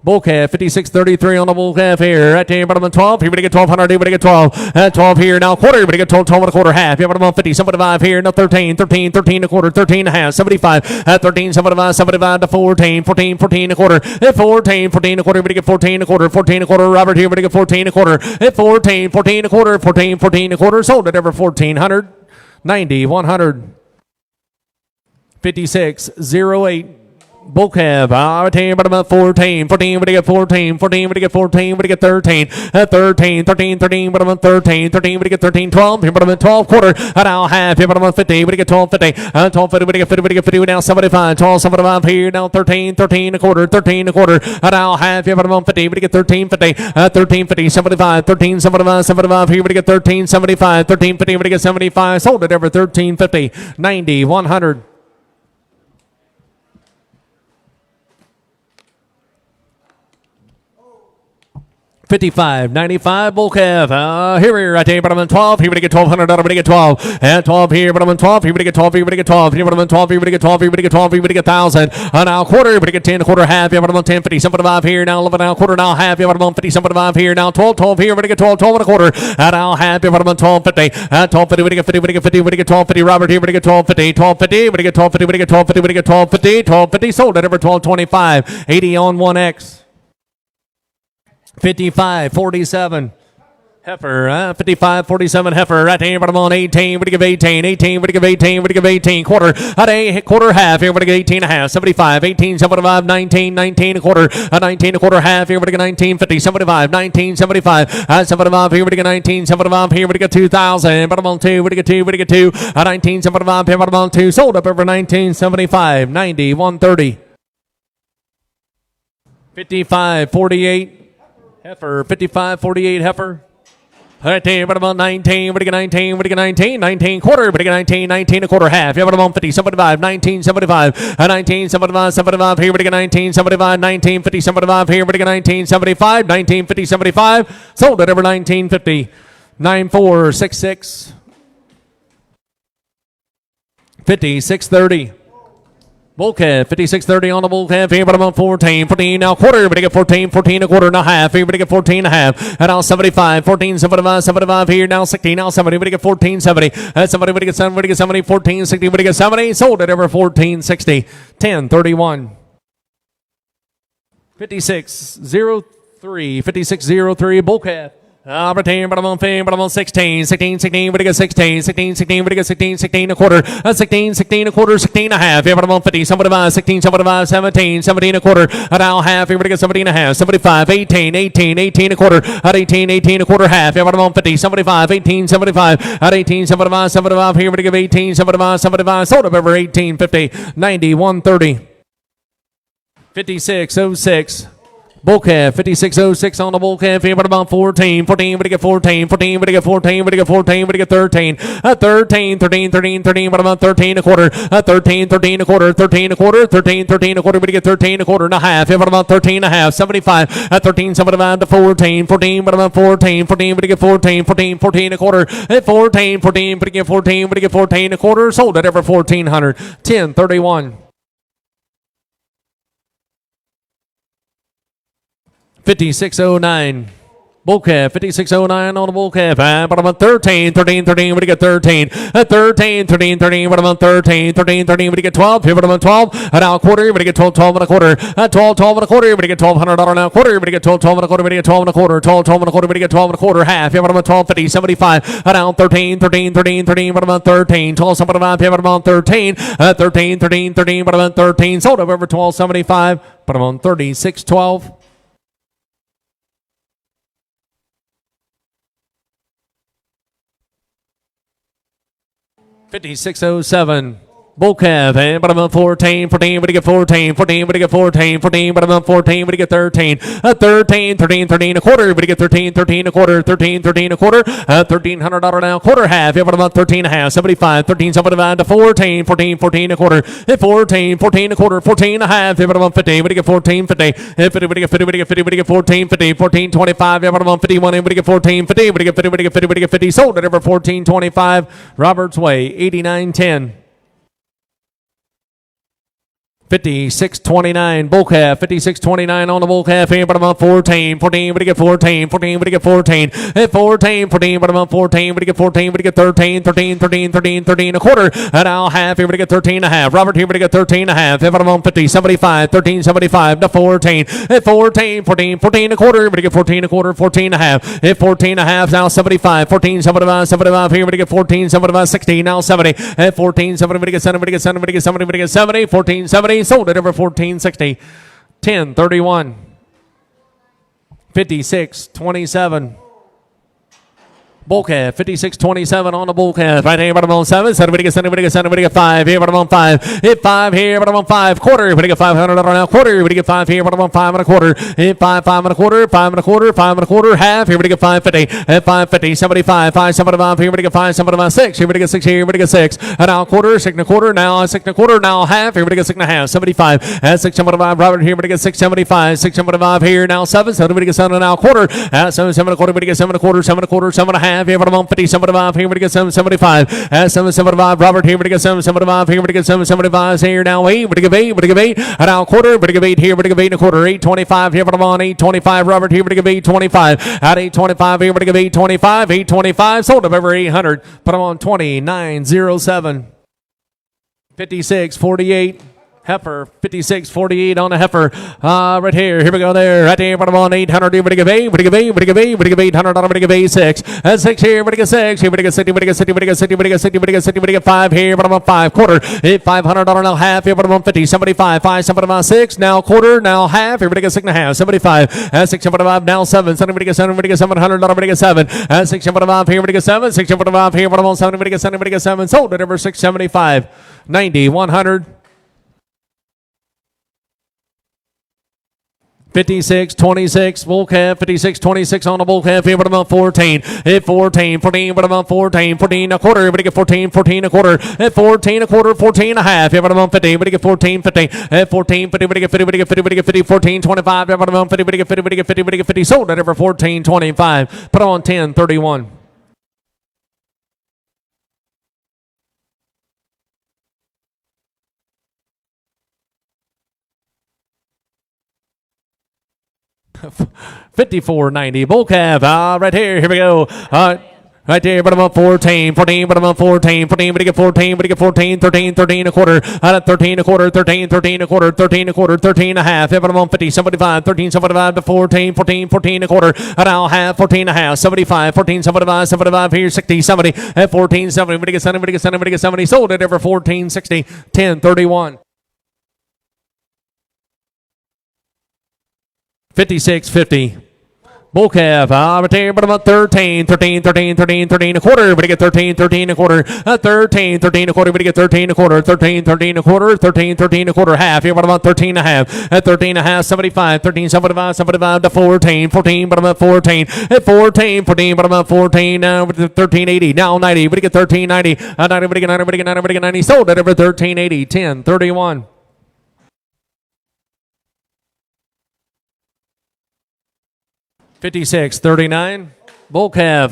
Bull calf, 56.33 on the bull calf here. Right there, bottom of 12. Here we get 1,200. Here we get 12. 12 here now. Quarter. Here we get 12, 12 and a quarter half. Here, bottom of 50. 75 here. Now 13, 13, 13 and a quarter. 13 and a half. 75. 13, 75, 75 to 14. 14, 14 and a quarter. 14, 14 and a quarter. We get 14 and a quarter. 14 and a quarter. Robert here. We get 14 and a quarter. 14, 14 and a quarter. 14, 14 and a quarter. Sold it over 1,400. 90, 100. 56, 08. Bull calf, 14, but about 14, 14, but to get 14, 14, but to get 14, but to get 13, 13, 13, 13, but about 13, 13, but to get 13, 12, here, but about 12, quarter, now half, here, but about 50, but to get 12, 50, 12, 50, but to get 50, but to get 50, now 75, 12, 75, here, now 13, 13, a quarter, 13, a quarter, now half, here, but about 50, but to get 13, 50, 13, 50, 75, 13, 75, 75, here, but to get 13, 75, 13, 50, but to get 75, sold it ever 13, 50, 90, 100. 55, 95, bull calf. Here we are right there, but I'm on 12. Here we get 1200, I'm going to get 12. And 12 here, but I'm on 12. Here we get 12, here we get 12. Here, but I'm on 12. Here we get 12, here we get 12. Here we get 1,000. Now quarter, here we get 10, a quarter, half. Here, but I'm on 10, 50, 75 here. Now 11, now quarter, now half. Here, but I'm on 50, 75 here. Now 12, 12 here. We get 12, 12 and a quarter. Now half. Here, but I'm on 12, 50. 12, 50, we get 50, we get 50, we get 12, 50. Robert here, we get 12, 50, 12, 50. We get 12, 50, we get 12, 50, we get 12, 50, 12, 50. Sold at over 12, 25. 80 on 1X. 55, 47. Heifer, 55, 47 heifer, right here, but I'm on 18, we give 18, 18, we give 18, we give 18, quarter, quarter, half, here, we give 18 and a half, 75, 18, 75, 19, 19, a quarter, 19, a quarter, half, here, we give 19, 50, 75, 19, 75, 75, here, we give 19, 75, here, we give 2,000, but I'm on 2, we give 2, we give 2, 19, 75, here, but I'm on 2, sold up over 19, 75, 90, 130. 55, 48. Heifer, 55, 48 heifer. Right there, but I'm on 19, but I get 19, but I get 19, 19 quarter, but I get 19, 19 a quarter, half. Yeah, but I'm on 50, 75, 19, 75, 19, 75, 75, here, but I get 19, 75, 19, 50, 75, here, but I get 19, 75, 19, 50, 75, sold at over 19, 50, 9, 4, 6, 6, 50, 6, 30. Bull calf, 56.30 on the bull calf. Here, but I'm on 14. 14 now quarter, but I get 14. 14 a quarter, now half. Here, but I get 14 and a half. And now 75. 14, 75, 75. Here, now 60. Now 70. But I get 14, 70. 70, but I get 70. But I get 70. 14, 60. But I get 70. Sold at over 14, 60. 10, 31. 56, 03. 56, 03. Bull calf. But I'm on 15, but I'm on 16, 16, 16, but I get 16, 16, 16, but I get 16, 16 a quarter, 16, 16 a quarter, 16 and a half, yeah, but I'm on 50, 75, 16, 75, 17, 17 a quarter, now half, here, but I get 17 and a half, 75, 18, 18, 18 a quarter, 18, 18 a quarter, half, yeah, but I'm on 50, 75, 18, 75, 18, 75, 75, here, but I give 18, 75, 75, sold up over 18, 50, 90, 130, 56, 06. Bull calf, 56.06 on the bull calf. Here, but about 14. 14, but I get 14. 14, but I get 14. But I get 14. But I get 13. 13, 13, 13, 13. But about 13 a quarter. 13, 13 a quarter. 13 a quarter. 13, 13 a quarter. But I get 13 a quarter and a half. Here, but about 13 and a half. 75. 13, 75 to 14. 14, but about 14. 14, but I get 14. 14, 14 a quarter. 14, 14, but I get 14. But I get 14 a quarter. Sold at over 1,400. 10, 31. 56.09. Bull calf, 56.09 on the bull calf. But I'm on 13, 13, 13, but I get 13. 13, 13, 13, but I'm on 13. 13, 13, but I get 12. Here, but I'm on 12. Now a quarter, but I get 12, 12 and a quarter. 12, 12 and a quarter, but I get $1,200 now a quarter, but I get 12, 12 and a quarter, but I get 12 and a quarter. 12, 12 and a quarter, but I get 12 and a quarter. Half, here, but I'm on 12, 50, 75. Now 13, 13, 13, 13, but I'm on 13. 12, 75, here, but I'm on 13. 13, 13, 13, but I'm on 13. Sold up over 12.75, but I'm on 36, 12. 56.07. Bull calf, but I'm on 14, 14, but I get 14, 14, but I get 14, 14, but I'm on 14, but I get 13, 13, 13, 13 a quarter, but I get 13, 13 a quarter, 13, 13 a quarter, $1,300 now, quarter half, yeah, but I'm on 13 and a half, 75, 13, 75 to 14, 14, 14 a quarter, 14, 14 a quarter, 14 and a half, yeah, but I'm on 50, but I get 14, 50, 50, but I get 50, but I get 50, but I get 14, 50, 14, 25, yeah, but I'm on 51, but I get 14, 50, but I get 50, but I get 50, but I get 50, sold at over 14, 25, Robert's Way, 89.10. 56.29 bull calf, 56.29 on the bull calf here, but I'm on 14, 14, but I get 14, 14, but I get 14, 14, 14, but I'm on 14, but I get 14, but I get 13, 13, 13, 13, 13 a quarter, and now half here, but I get 13 and a half, Robert here, but I get 13 and a half, but I'm on 50, 75, 13, 75 to 14, 14, 14, 14 a quarter, but I get 14 a quarter, 14 and a half, 14 and a half, now 75, 14, 75, 75 here, but I get 14, 75, 60, now 70, 14, 70, but I get 70, but I get 70, but I get 70, but I get 70, 14, 70, 20. Sold at over 1460. 1031. 5627. Bull calf, 5627 on the bull calf. Right here, bottom on 7. Center, we get 5. Here, bottom on 5. Hit 5 here, bottom on 5. Quarter, we get $500 now. Quarter, we get 5 here, bottom on 5 and a quarter. Hit 5, 5 and a quarter, 5 and a quarter, 5 and a quarter. Half, here, we get 550. At 550, 75, 5, 75. Here, we get 5, 75, 6. Here, we get 6 here, we get 6. And now quarter, 6 and a quarter, now 6 and a quarter, now half. Here, we get 6 and a half, 75. At 675, Robert, here, we get 675. 675 here, now 7. 7, we get 7 and now quarter. At 7, 7 and a quarter, we get 7 and a quarter, 7 and a quarter, 7 and a half. Here, bottom on 50, 75. Here, we get 775. At 775, Robert, here, we get 775. Here, we get 775. Here, now 8. We get 8. We get 8. And now quarter, we get 8 here, we get 8 and a quarter. 825. Here, bottom on 825. Robert, here, we get 825. At 825, here, we get 825. 825. Sold up over 800. Put them on 2907. 5648. Heifer, 5648 on the heifer. Right here. Here we go there. Right there. Bottom on 800. Here we give 8. We give 8. We give 8. We give $800. We give 8. 6. At 6 here. We give 6. Here we give 60. We give 60. We give 60. We give 60. We give 60. We give 5 here. Bottom on 5. Quarter. Hit $500 now. Half. Here. Bottom on 50. 75. 5. 75. 6. Now quarter. Now half. Here we give 6 and a half. 75. At 6. 75. Now 7. 7. We give 7. We give $700. We give 7. At 6. 75. Here we give 7. 6. 75. Here. Bottom on 7. We give 7. We give 7. Sold at over 675. 90. 100. 5626 bull calf, 5626 on the bull calf. Here, but about 14. Hit 14, 14, but about 14, 14 a quarter. Everybody get 14, 14 a quarter. Hit 14 a quarter, 14 and a half. Here, but about 50. Everybody get 14, 50. Hit 14, 50. Everybody get 50. Everybody get 50. Everybody get 50. 14, 25. Here, but about 50. Everybody get 50. Everybody get 50. Everybody get 50. Sold at over 14, 25. Put on 10, 31. 5490 bull calf. Right here. Here we go. Right there, but I'm up 14, 14, but I'm up 14, 14, but you get 14, but you get 14, 13, 13 a quarter, 13 a quarter, 13, 13 a quarter, 13 a quarter, 13 and a half, but I'm on 50, 75, 13, 75 to 14, 14, 14 a quarter, and I'll have 14 and a half, 75, 14, 75, 75 here, 60, 70, at 14, 70, but you get 70, but you get 70, but you get 70, sold it over 14, 60, 10, 31. 5650. Bull calf, right there, but about 13, 13, 13, 13, 13 a quarter, but you get 13, 13 a quarter, 13, 13 a quarter, but you get 13 a quarter, 13, 13 a quarter, 13, 13 a quarter, half, here, but about 13 and a half, at 13 and a half, 75, 13, 75, 75 to 14, 14, but about 14, at 14, 14, but about 14, now with 1380, now 90, but you get 1390, 90, but you get 90, but you get 90, but you get 90, sold at over 1380, 10, 31. 5639. Bull calf,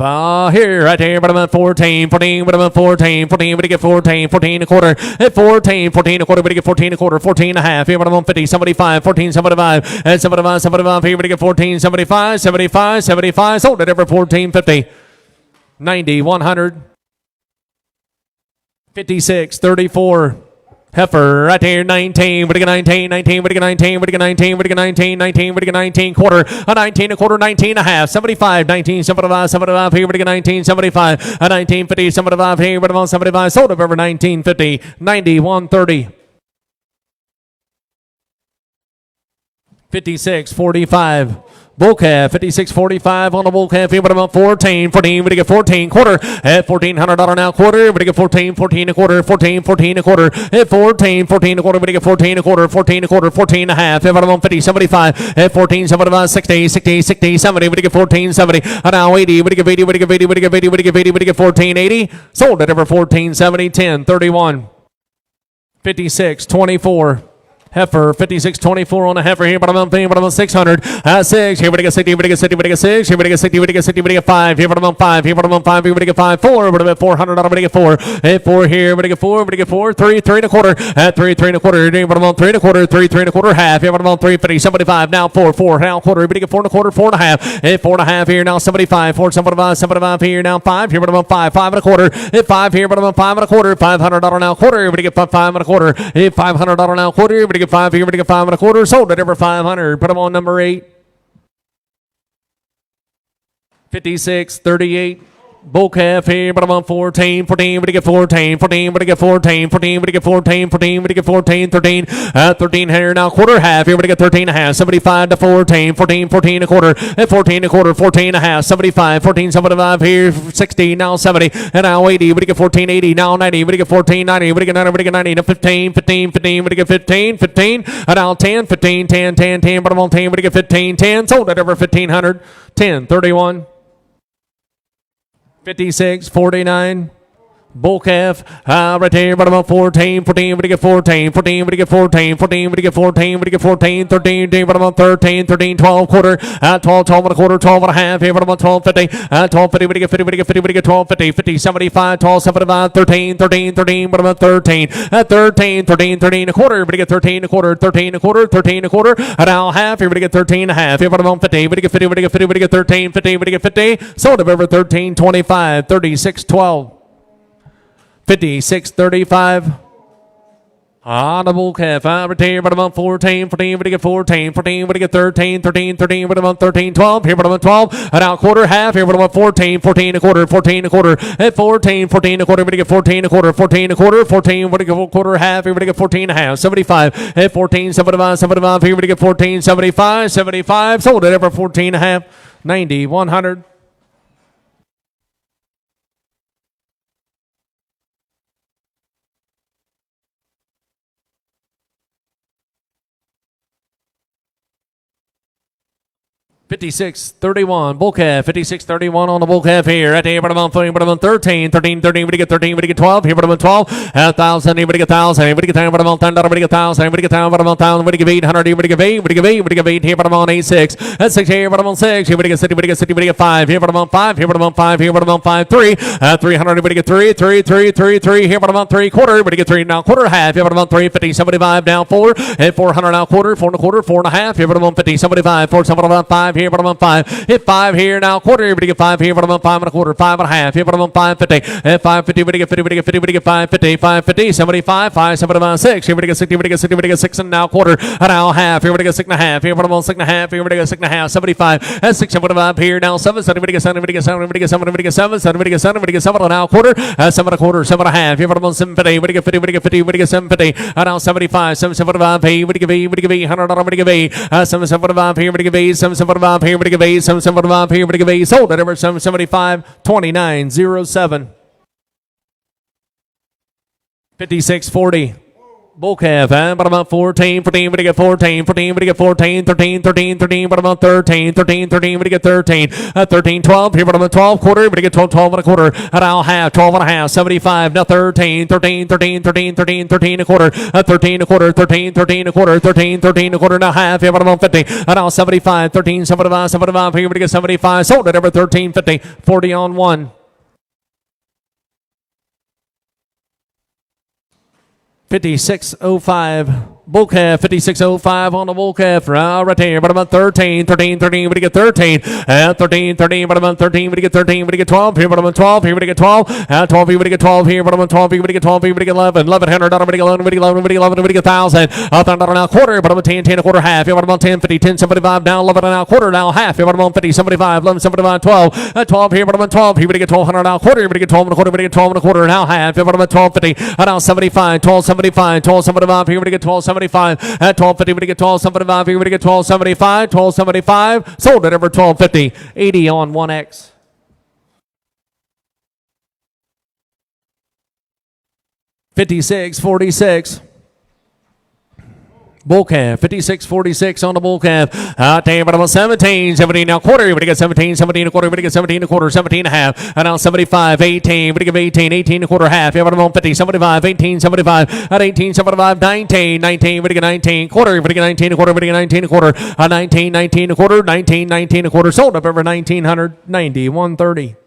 here, right here, but I'm at 14, 14, but I'm at 14, 14, but you get 14, 14 a quarter, at 14, 14 a quarter, but you get 14 a quarter, 14 and a half, here, but I'm on 50, 75, 14, 75, and 75, 75, here, but you get 14, 75, 75, 75, sold it over 14, 50, 90, 100, 56, 34. Heifer, right here, 19, but you get 19, 19, but you get 19, but you get 19, but you get 19, 19, but you get 19, quarter, a 19, a quarter, 19 and a half, 75, 19, 75, 75, here, but you get 19, 75, a 19, 50, 75, here, but about 75, sold up over 19, 50, 90, 130. 56, 45. Bull calf, 56.45 on the bull calf. Here, but about 14, 14, but you get 14 quarter at $1,400 now quarter, but you get 14, 14 a quarter, 14, 14 a quarter at 14, 14 a quarter, but you get 14 a quarter, 14 a quarter, 14 and a half. Here, but about 50, 75 at 14, 75, 60, 60, 60, 70, but you get 14, 70, and now 80, but you get 80, but you get 80, but you get 80, but you get 80, but you get 14, 80. Sold at over 14, 70, 10, 31. 56, 24. Heifer, 56.24 on the heifer here, but I'm on 600. 6, here we get 60, we get 60, we get 6, here we get 60, we get 60, we get 5, here but I'm on 5, here but I'm on 5, here we get 5, 4, but I'm at $400, we get 4, at 4 here, we get 4, we get 4, 3, 3 and a quarter, at 3, 3 and a quarter, here but I'm on 3 and a quarter, 3, 3 and a quarter, half, here but I'm on 3, 50, 75, now 4, 4, now quarter, we get 4 and a quarter, 4 and a half, at 4 and a half here, now 75, 4, 75, 75 here, now 5, here but I'm on 5, 5 and a quarter, at 5 here, but I'm on 5 and a quarter, $500 now quarter, we get 5 and a quarter, at $500 now quarter, we get 5 here, we get 5 and a quarter, sold at over 500. Put them on number 8. 56.38. Bull calf here, but I'm on 14, 14, we get 14, 14, we get 14, 14, we get 14, 14, we get 14, 13, 13 here now, quarter half, here we get 13 and a half, 75 to 14, 14, 14 a quarter, and 14 a quarter, 14 and a half, 75, 14, 75 here, 60, now 70, and now 80, we get 14, 80, now 90, we get 14, 90, we get 90, we get 90, to 15, 15, 15, we get 15, 15, and now 10, 15, 10, 10, 10, but I'm on 10, we get 15, 10, sold at over 1500, 10, 31. 56, 49, bull calf, right there, but about 14, 14, we get 14, 14, we get 14, 14, we get 14, we get 14, 13, but about 13, 13, 12, quarter, 12, 12 and a quarter, 12 and a half, here, but about 12, 50, 12, 50, we get 50, we get 50, we get 12, 50, 50, 75, 12, 75, 13, 13, 13, but about 13, 13, 13, 13 a quarter, we get 13 a quarter, 13 a quarter, 13 a quarter, and now half, here, we get 13 and a half, here, but about 50, we get 50, we get 50, we get 13, 50, we get 50, sold of over 13, 25, 36, 12. 56, 35. On the bull calf, right here, but about 14, 14, we get 14, 14, we get 13, 13, 13, but about 13, 12, here, but about 12, and now quarter half, here, but about 14, 14 a quarter, 14 a quarter, and 14, 14 a quarter, we get 14 a quarter, 14 a quarter, 14, we get quarter half, here, we get 14 and a half, 75, and 14, 75, 75, here, we get 14, 75, 75, sold it over 14 and a half, 90, 100. 56, 31, bull calf, 56, 31 on the bull calf here. At the here, but I'm on 13, 13, 13, we get 13, we get 12, here, but I'm on 12, 1,000, here, we get 1,000, we get 10, but I'm on 10, we get 1,000, we get 10, but I'm on 1,000, we get 800, here, we get 8, we get 8, we get 8, here, but I'm on 8, 6, that's 6, here, but I'm on 6, here, we get 60, we get 60, we get 5, here, but I'm on 5, here, but I'm on 5, here, but I'm on 5, 3, 300, we get 3, 3, 3, 3, 3, here, but I'm on 3, quarter, we get 3, now quarter half, here, but I'm on 3, 50, 75, down 4, and 400 now quarter, 4 and a quarter, 4 and a half, here, but I'm on 50, 75, 4, 5, here, but I'm on 5, hit 5 here now, quarter, everybody get 5 here, but I'm on 5 and a quarter, 5 and a half, here, but I'm on 550, and 550, everybody get 50, everybody get 50, everybody get 550, 550, 75, 5, 75, 6, everybody get 60, everybody get 60, everybody get 6 and now quarter, and now half, everybody get 6 and a half, here, but I'm on 6 and a half, everybody get 6 and a half, 75, and 6, 75 here now, 7, 7, everybody get 7, everybody get 7, everybody get 7, everybody get 7, 7, everybody get 7, everybody get 7, and now quarter, 7 and a quarter, 7 and a half, here, but I'm on 750, everybody get 50, everybody get 50, everybody get 750, and now 75, 7, 75, hey, everybody give 8, everybody give 800, everybody give 8, 7, 75 here, everybody give 8, 7, 75 here, everybody give 8, 7, 75 here, everybody give 8, sold at over 775, 2907. 56, 40. Bull calf, but about 14, 14, we get 14, 14, we get 14, 13, 13, 13, but about 13, 13, 13, we get 13, 13, 12, here, but about 12, quarter, we get 12, 12 and a quarter, and I'll have 12 and a half, 75, now 13, 13, 13, 13, 13, 13 a quarter, 13 a quarter, 13, 13 a quarter, 13, 13 a quarter, now half, here, but about 50, and now 75, 13, 75, 75, here, we get 75, sold at over 13, 50, 40 on 1. 5605, bull calf, 5605 on the bull calf, right there, but about 13, 13, 13, we get 13, 13, 13, but about 13, we get 13, we get 12, here, but about 12, here, we get 12, 12, here, we get 12, here, but about 12, here, we get 12, here, we get 11, 1100, we get 11, we get 11, we get 11, we get 1,000, $1,000 now quarter, but about 10, 10 a quarter half, here, but about 10, 50, 10, 75, down 11 now quarter, now half, here, but about 50, 75, 11, 75, 12, 12, here, but about 12, here, we get 1200 now quarter, here, we get 12 and a quarter, we get 12 and a quarter, now half, here, but about 12, 50, now 75, 12, 75, 12, 75, here, we get 12, 75, 12, 50, we get 12, 75, here, we get 12, 75, 12, 75, sold at over 12, 50, 80 on 1X. 56, 46. Bull calf, 56, 46 on the bull calf. Damn, but about 17, 17 now quarter. We get 17, 17 a quarter. We get 17 a quarter, 17 and a half. And now 75, 18. We get 18, 18 a quarter half. Yeah, but about 50, 75, 18, 75. At 18, 75, 19, 19. We get 19 quarter. We get 19 a quarter. We get 19 a quarter. 19, 19 a quarter. 19, 19 a quarter. Sold up over 1990, 130.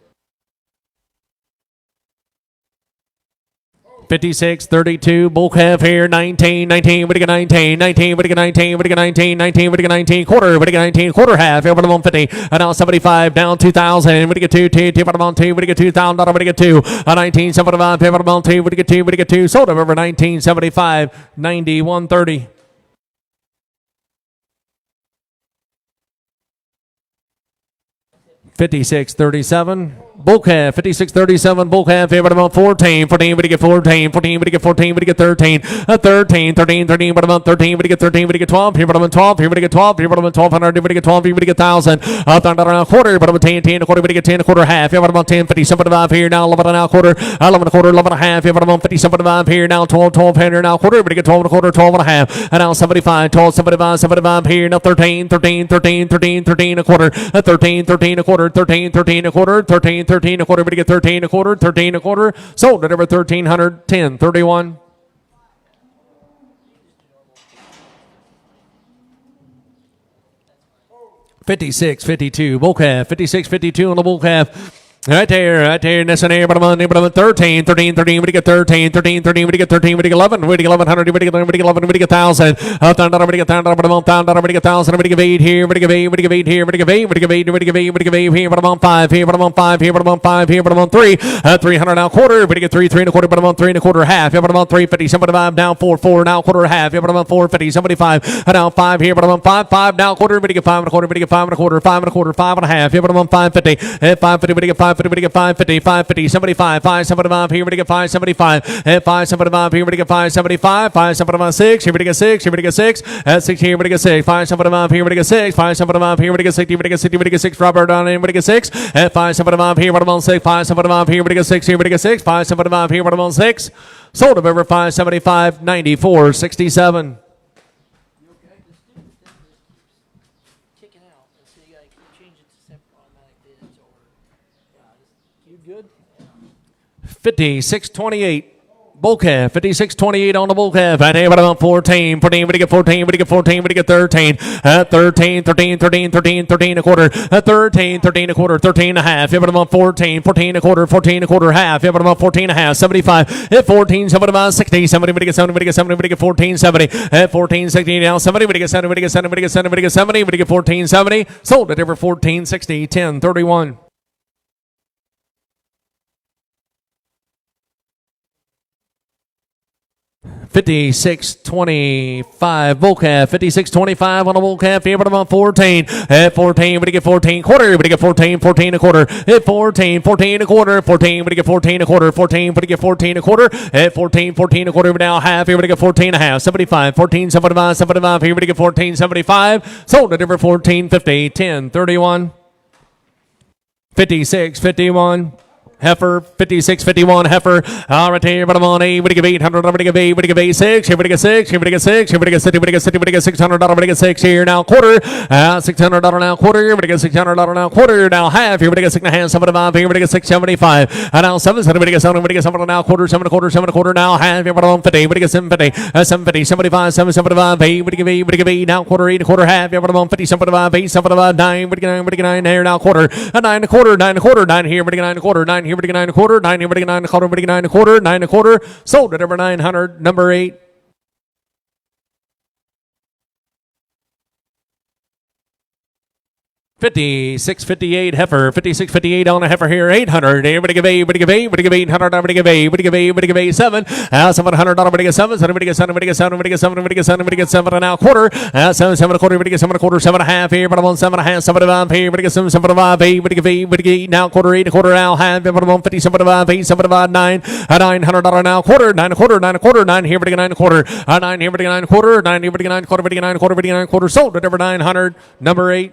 56, 32, bull calf here, 19, 19, we get 19, 19, we get 19, we get 19, 19, we get 19, quarter, we get 19, quarter half, over the 150, and now 75, down 2,000, we get 2, 2, 2, bottom on 2, we get 2,000, we get 2, 19, 75, bottom on 2, we get 2, we get 2, sold over 1975, 90, 130. 56, 37. Bull calf, 56.37. Bull calf, here, but about 14. 14, but you get 14. 14, but you get 14, but you get 13. 13, 13, 13, but about 13, but you get 13, but you get 12. Here, but about 12. Here, but you get 12. Here, but about 1200. But you get 12. Here, but you get 1,000. $1,000 quarter, but about 10, 10 a quarter, but you get 10 a quarter half. Here, but about 10, 50, 75 here now. 11 and a quarter. 11 a quarter, 11 and a half. Here, but about 50, 75 here now. 12, 12 here now. Quarter, but you get 12 and a quarter, 12 and a half. And now 75, 12, 75, 75 here now. 13, 13, 13, 13, 13 a quarter. 13, 13 a quarter, 13, 13 a quarter, 13, 13 a quarter, but you get 13 a quarter, 13 a quarter. Sold at over 1,300, 10, 31. $56.52 bull calf, $56.52 on the bull calf. Right there, that's an air, but I'm on 13, 13, 13, we get 13, 13, 13, we get 13, we get 11, we get 1100, we get 11, we get 11, we get 1,000, $1,000, we get 1,000, but I'm on 1,000, we get 1,000, we get 8 here, we get 8, we get 8 here, we get 8, we get 8, we get 8, we get 8 here, but I'm on 5 here, but I'm on 5 here, but I'm on 5 here, but I'm on 3, 300 now quarter, we get 3, 3 and a quarter, but I'm on 3 and a quarter half, yeah, but I'm on 350, 75 now 4, 4 now quarter half, yeah, but I'm on 450, 75 now 5 here, but I'm on 5, 5 now quarter, we get 5 and a quarter, we get 5 and a quarter, 5 and a quarter, 5 and a half, yeah, but I'm on 550, 550, we get 550, we get 550. 550, 75, 575, here we get 575, 575, here we get 575, 575, 6, here we get 6, here we get 6, 6, here we get 6, 575, here we get 6, 575, here we get 60, we get 60, we get 6, Robert on in, we get 6, 575, here we get 6, 575, here we get 6, here we get 6, 575, here we get 6, sold of over 575, 94, 67. Good. 56.28 bull calf, 56.28 on the bull calf. Right here, but about 14, 14, we get 14, we get 14, we get 13, 13, 13, 13, 13, 13 a quarter, 13, 13 a quarter, 13 and a half. Here, but about 14, 14 a quarter, 14 a quarter half. Here, but about 14 and a half, 75, 14, 75, 60, 70, we get 70, we get 70, we get 14, 70, 14, 60 now, 70, we get 70, we get 70, we get 70, we get 70, we get 14, 70. Sold at over 14, 60, 10, 31. $56.25 bull calf, $56.25 on a bull calf. Here, but I'm on 14. At 14, we get 14 quarter. We get 14, 14 a quarter. At 14, 14 a quarter. 14, we get 14 a quarter. 14, we get 14 a quarter. At 14, 14 a quarter. We now half. Here, we get 14 and a half. 75, 14, 75, 75. Here, we get 14, 75. Sold at over 14, 50, 10, 31. 56, 51. Heifer, 56, 51, heifer. All right here, but I'm on 8. We give 800, we give 8, we give 8, 6. Here we get 6, here we get 6, here we get 60, we get 60, we get $600, we get 6 here now quarter. $600 now quarter. Here we get $600 now quarter. Now half. Here we get 6 and a half, 75. Here we get 675. Now 7, we get 7, we get 7 now quarter, 7 a quarter, 7 a quarter. Now half. Here we get 50, we get 750, 750, 75, 775, 8. We give 8, we give 8 now quarter, 8 a quarter half. Here we get 50, 75, 8, 75, 9. We get 9, we get 9 here now quarter, 9 a quarter, 9 a quarter, 9 here. We get 9 a quarter, 9 here. We get 9 a quarter, 9 here, we get 9 a quarter, we get 9 a quarter, 9 a quarter. Sold at over 900, number 8. $56.58 heifer, $56.58 on a heifer here, 800. Everybody give 8, everybody give 8, everybody give 800, everybody give 8, everybody give 8, everybody give 8, 7. $700, everybody get 7, everybody get 7, everybody get 7, everybody get 7, everybody get 7, everybody get 7 and now quarter. 7, 7 a quarter, everybody get 7 a quarter, 7 and a half here, but I'm on 7 and a half, 75 here, everybody get 7, 75, 8, everybody give 8, everybody get 8 now quarter, 8 a quarter now half, but I'm on 50, 75, 8, 75, 9, $900 now quarter, 9 a quarter, 9 a quarter, 9 here, everybody get 9 a quarter, 9 here, everybody get 9 a quarter, 9 here, everybody get 9 a quarter, everybody get 9 a quarter, everybody get 9 a quarter, sold at over 900, number 8.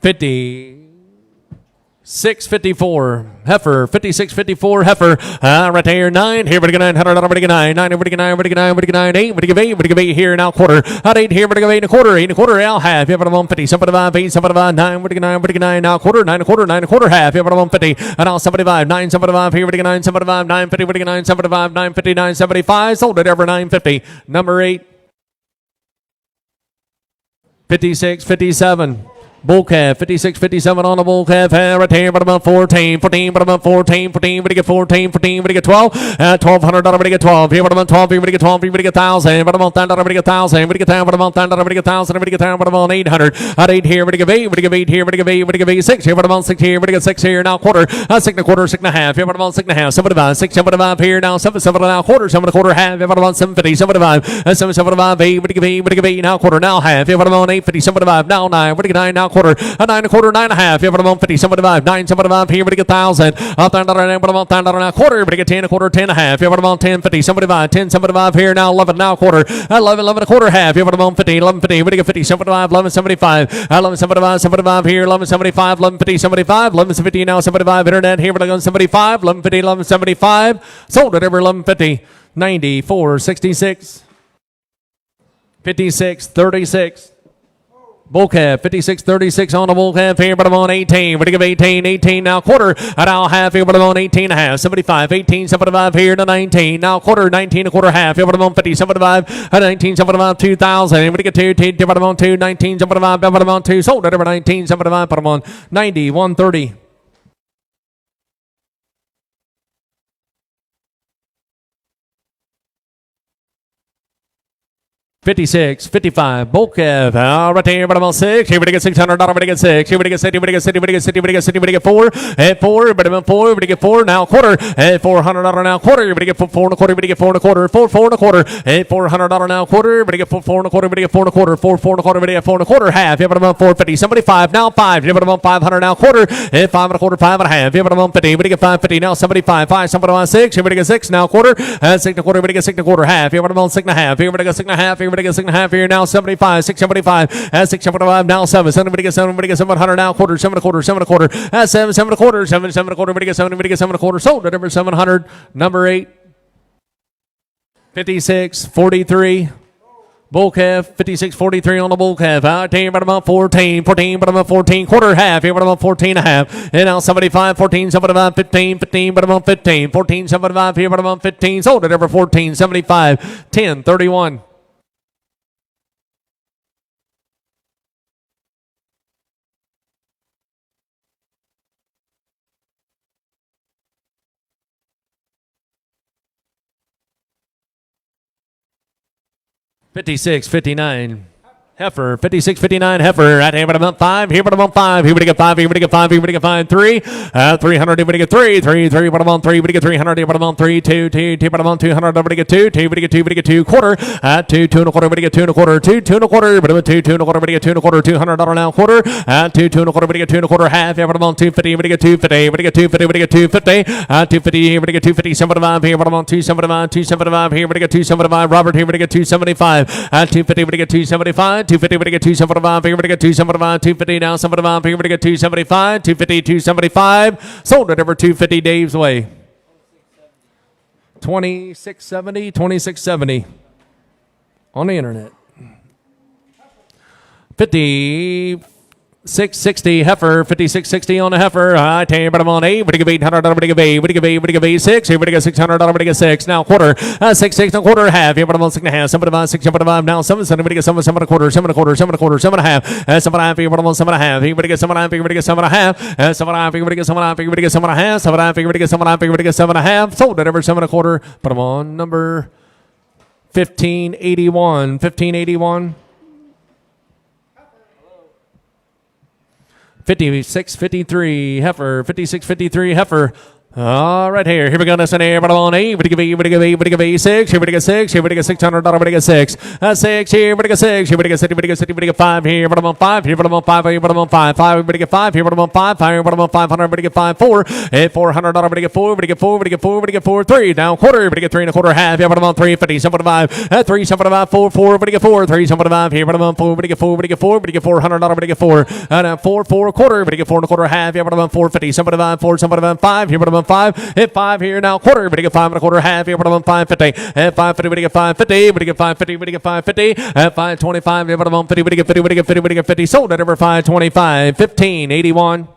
56.54 heifer, 56.54 heifer. Right there, 9. Here we get 900. Everybody get 9. 9. Everybody get 9. Everybody get 9. Everybody get 9. 8. Everybody give 8. Everybody give 8 here now quarter. At 8 here. Everybody give 8 and a quarter. 8 and a quarter. Now half. Here, but I'm on 50. 75. 8. 75. 9. Everybody get 9. Everybody get 9 now quarter. 9 and a quarter. 9 and a quarter half. Here, but I'm on 50. And now 75. 9. 75. Here. Everybody get 9. 75. 9. 50. Everybody get 9. 75. 9. 50. 9. 75. Sold it ever 950. Number 8. 56.57. Bull calf, 56, 57 on the bull calf. Right here, but about 14, 14, but about 14, 14, but you get 14, 14, but you get 12, $1,200, but you get 12. Here, but about 12, here, but you get 12, here, but you get 1,000, but about $10, but you get 1,000, but you get 10, but about $10, but you get 1,000, but you get 10, but about 800. At 8 here, but you give 8, but you give 8 here, but you give 8, but you give 8, 6 here, but about 6 here, but you get 6 here, now quarter, 6 and a quarter, 6 and a half, here, but about 6 and a half, 75, 6, 75 here, now 7, 7 and a quarter, 7 and a quarter, half, here, but about 750, 75, 7, 75, 8, but you give 8, but you give 8, now quarter, now half, here, but about 850, 75, now 9, but you get 9, now quarter, a 9 a quarter, 9 and a half. Everybody on 50, 75, 975 here, everybody get 1,000. Up there, everybody on 10 and a quarter, everybody get 10 a quarter, 10 and a half. Everybody on 10, 50, 75, 10, 75 here now, 11 now quarter, 11, 11 a quarter, half. Everybody on 50, 11, 50, everybody get 50, 75, 11, 75, 11, 75, 75 here, 11, 75, 11, 50, 75, 11, 50 now, 75, internet here, we're going 75, 11, 50, 11, 75, sold at every 11, 50, 94, 66, 56, 36. Bull calf, 56, 36 on the bull calf here, but I'm on 18. We're going to give 18, 18 now quarter, now half here, but I'm on 18 and a half, 75, 18, 75 here to 19. Now quarter, 19 a quarter half, here, but I'm on 50, 75, 19, 75, 2,000. We're going to get 2, but I'm on 2, 19, 75, but I'm on 2, sold at over 19, 75, but I'm on 90, 130. 56, 55, bull calf, right here, but I'm on 6. Here we get $600, we get 6. Here we get 60, we get 60, we get 60, we get 60, we get 4. At 4, but I'm on 4, we get 4 now quarter. At $400 now quarter, we get 4 and a quarter, we get 4 and a quarter, 4 and a quarter. At $400 now quarter, we get 4 and a quarter, we get 4 and a quarter, 4 and a quarter, we get 4 and a quarter, half. Here but I'm on 450, 75 now 5. Here but I'm on 500 now quarter. At 5 and a quarter, 5 and a half. Here but I'm on 50, we get 550 now 75, 5, somebody on 6. Here we get 6 now quarter. At 6 and a quarter, we get 6 and a quarter, half. Here but I'm on 6 and a half. Here we get 6 and a half. Here we get 6 and a half. Here now 75, 675, 675 now 7, 7, get 7, get 700 now quarter, 7 and a quarter, 7 and a quarter, 7, 7 and a quarter, 7, 7 and a quarter, get 7, get 7 and a quarter, sold at number 700, number 8, 56, 43. Bull calf, 56, 43 on the bull calf. Out here, but I'm on 14, 14, but I'm on 14, quarter half. Here, but I'm on 14 and a half. And now 75, 14, 75, 15, 15, but I'm on 15, 14, 75 here, but I'm on 15. Sold at number 14, 75, 10, 31. 56, 59. Heifer, 56, 59, heifer, right here, but I'm on 5, here, but I'm on 5, here, we get 5, here, we get 5, here, we get 5, 3, 300, here, we get 3, 3, 3, but I'm on 3, we get 300, here, but I'm on 3, 2, 2, 2, but I'm on 200, we get 2, 2, we get 2, we get 2, quarter, 2, 2 and a quarter, we get 2 and a quarter, 2, 2 and a quarter, but I'm on 2, 2 and a quarter, we get 2 and a quarter, $200 now, quarter, 2, 2 and a quarter, we get 2 and a quarter, half, here, but I'm on 250, we get 250, we get 250, we get 250, 250, here, we get 250, 75, here, but I'm on 275, 275, here, we get 275, Robert, here, we get 275, 250, we get 275, 250, we get 275, here we get 275, 250 now, 75, here we get 275, 250, 275, sold at over 250 Dave's way. 2670, 2670 on the internet. 5660 heifer, 5660 on the heifer. I tell you, but I'm on 8. What do you give $800? What do you give 8? What do you give 8? What do you give 6? Here, what do you get $600? What do you get 6? Now quarter, 6, 6 and a quarter, half. Here, but I'm on 6 and a half. 75, 6, 75. Now 7, 7. What do you get 7, 7 and a quarter, 7 and a quarter, 7 and a quarter, 7 and a half. 7 and a half. Here, but I'm on 7 and a half. Here, what do you get 7 and a half? Here, what do you get 7 and a half? 7 and a half. Here, what do you get 7 and a half? Here, what do you get 7 and a half? 7 and a half. Here, what do you get 7 and a half? Here, what do you get 7 and a half? Sold at over 7 and a quarter. But I'm on number 1581. 1581. 56, 53, heifer, 56, 53, heifer. Right here. Here we go. This in here. But I'm on 8. What do you give 8? What do you give 8? What do you give 6? Here we get 6. Here we get $600. What do you get 6? 6 here. What do you get 6? Here we get 60. What do you get 60? What do you get 5 here? But I'm on 5. Here but I'm on 5. Here but I'm on 5. 5. What do you get 5? Here but I'm on 5. 5 here but I'm on 500. What do you get 5? 4. $400. What do you get 4? What do you get 4? What do you get 4? What do you get 4? 3. Now quarter. What do you get 3 and a quarter, half? Here but I'm on 350. 75. 3, 75, 4, 4. What do you get 4? 3, 75. Here but I'm on 4. What do you get 4? What do you get 4? What do you get $400? What do you get 4? 4, 4 a quarter. What do you get 4 and a quarter, half? Here but I'm on 450. 75, 4, 75, 5. Here but I'm on 5. 5 here now quarter. What do you get 5 and a quarter, half? Here but I'm on 550. 550. What do you get 550? What do you get 550? What do you get 550? 525. Here but I'm on 50. What do you get 50? What do you get 50? What do you get 50? Sold at over 525. 1581.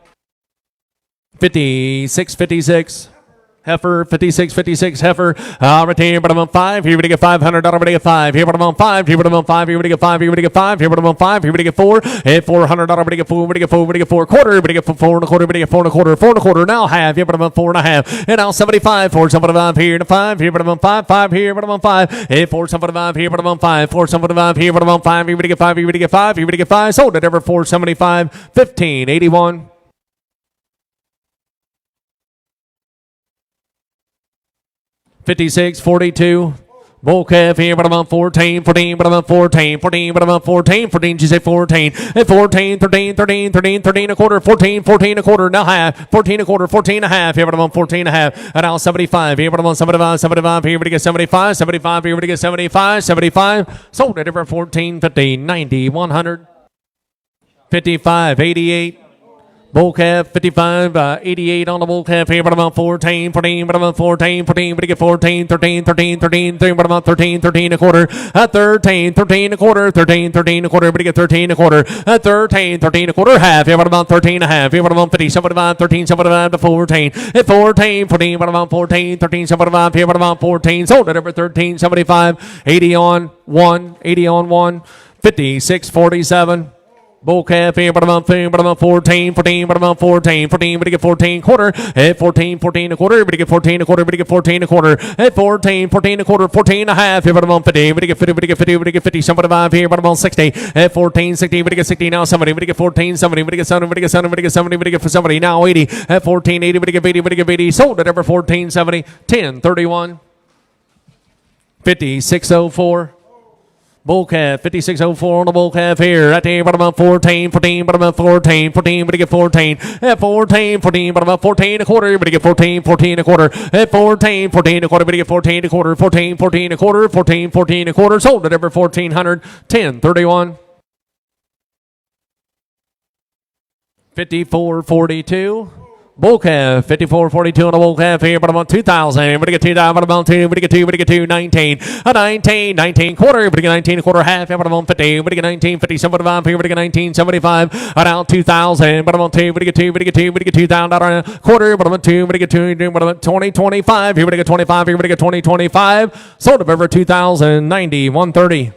56, 56. Heifer, 56, 56, heifer. Right here, but I'm on 5. Here, we get $500. What do you get 5? Here, but I'm on 5. Here, but I'm on 5. Here, we get 5. Here, we get 5. Here, but I'm on 5. Here, we get 4. $400. What do you get 4? What do you get 4? What do you get 4? Quarter. What do you get 4 and a quarter? What do you get 4 and a quarter? 4 and a quarter. Now half. Here, but I'm on 4 and a half. And now 75. 4, 75 here to 5. Here, but I'm on 5. 5 here, but I'm on 5. 4, 75 here, but I'm on 5. 4, 75 here, but I'm on 5. Here, we get 5. Here, we get 5. Here, we get 5. Sold at ever 475. 1581. 56, 42. Bull calf here, but about 14, 14, but about 14, 14, but about 14, 14, she said 14, at 14, 13, 13, 13, 13 a quarter, 14, 14 a quarter, now half, 14 a quarter, 14 a half, here, but about 14 a half, and now 75, here, but about 75, 75, here, but to get 75, 75, here, but to get 75, 75, sold it over 14, 50, 90, 100, 55, 88, bull calf, 55, 88 on the bull calf here, but about 14, 14, but about 14, 14, but to get 14, 13, 13, 13, 13, but about 13, 13 a quarter, 13, 13 a quarter, 13, 13 a quarter, but to get 13 a quarter, 13, 13 a quarter, half, here, but about 13 a half, here, but about 50, 75, 13, 75 to 14, at 14, 14, but about 14, 13, 75, here, but about 14, sold it over 13, 75, 80 on 1, 80 on 1, 56, 47, bull calf here, but about 14, 14, but about 14, 14, but to get 14 quarter, at 14, 14 a quarter, but to get 14 a quarter, but to get 14 a quarter, at 14, 14 a quarter, 14 a half, here, but about 50, but to get 50, but to get 50, but to get 50, 75 here, but about 60, at 14, 60, but to get 60, now 70, but to get 14, 70, but to get 70, but to get 70, but to get 70, but to get 70, now 80, at 14, 80, but to get 80, but to get 80, sold it over 14, 70, 10, 31, 5604. Bull calf, 5604 on the bull calf here. Right there, but about 14, 14, but about 14, 14, but to get 14. At 14, 14, but about 14 a quarter, but to get 14, 14 a quarter. At 14, 14 a quarter, but to get 14 a quarter, 14, 14 a quarter, 14, 14 a quarter. Sold it over 1400, 10, 31. 5442. Bull calf, 54.42 on the bull calf here, but about 2,000. But to get 2,000, but about 2, but to get 2, but to get 2, 19. A 19, 19 quarter, but to get 19 quarter half, but about 50, but to get 19, 50, 75 here, but to get 19, 75. Around 2,000, but about 2, but to get 2, but to get 2, but to get 2,000 quarter, but about 2, but to get 2, but about 20, 25 here, but to get 25 here, but to get 20, 25. Sold up over 2,000, 90, 130.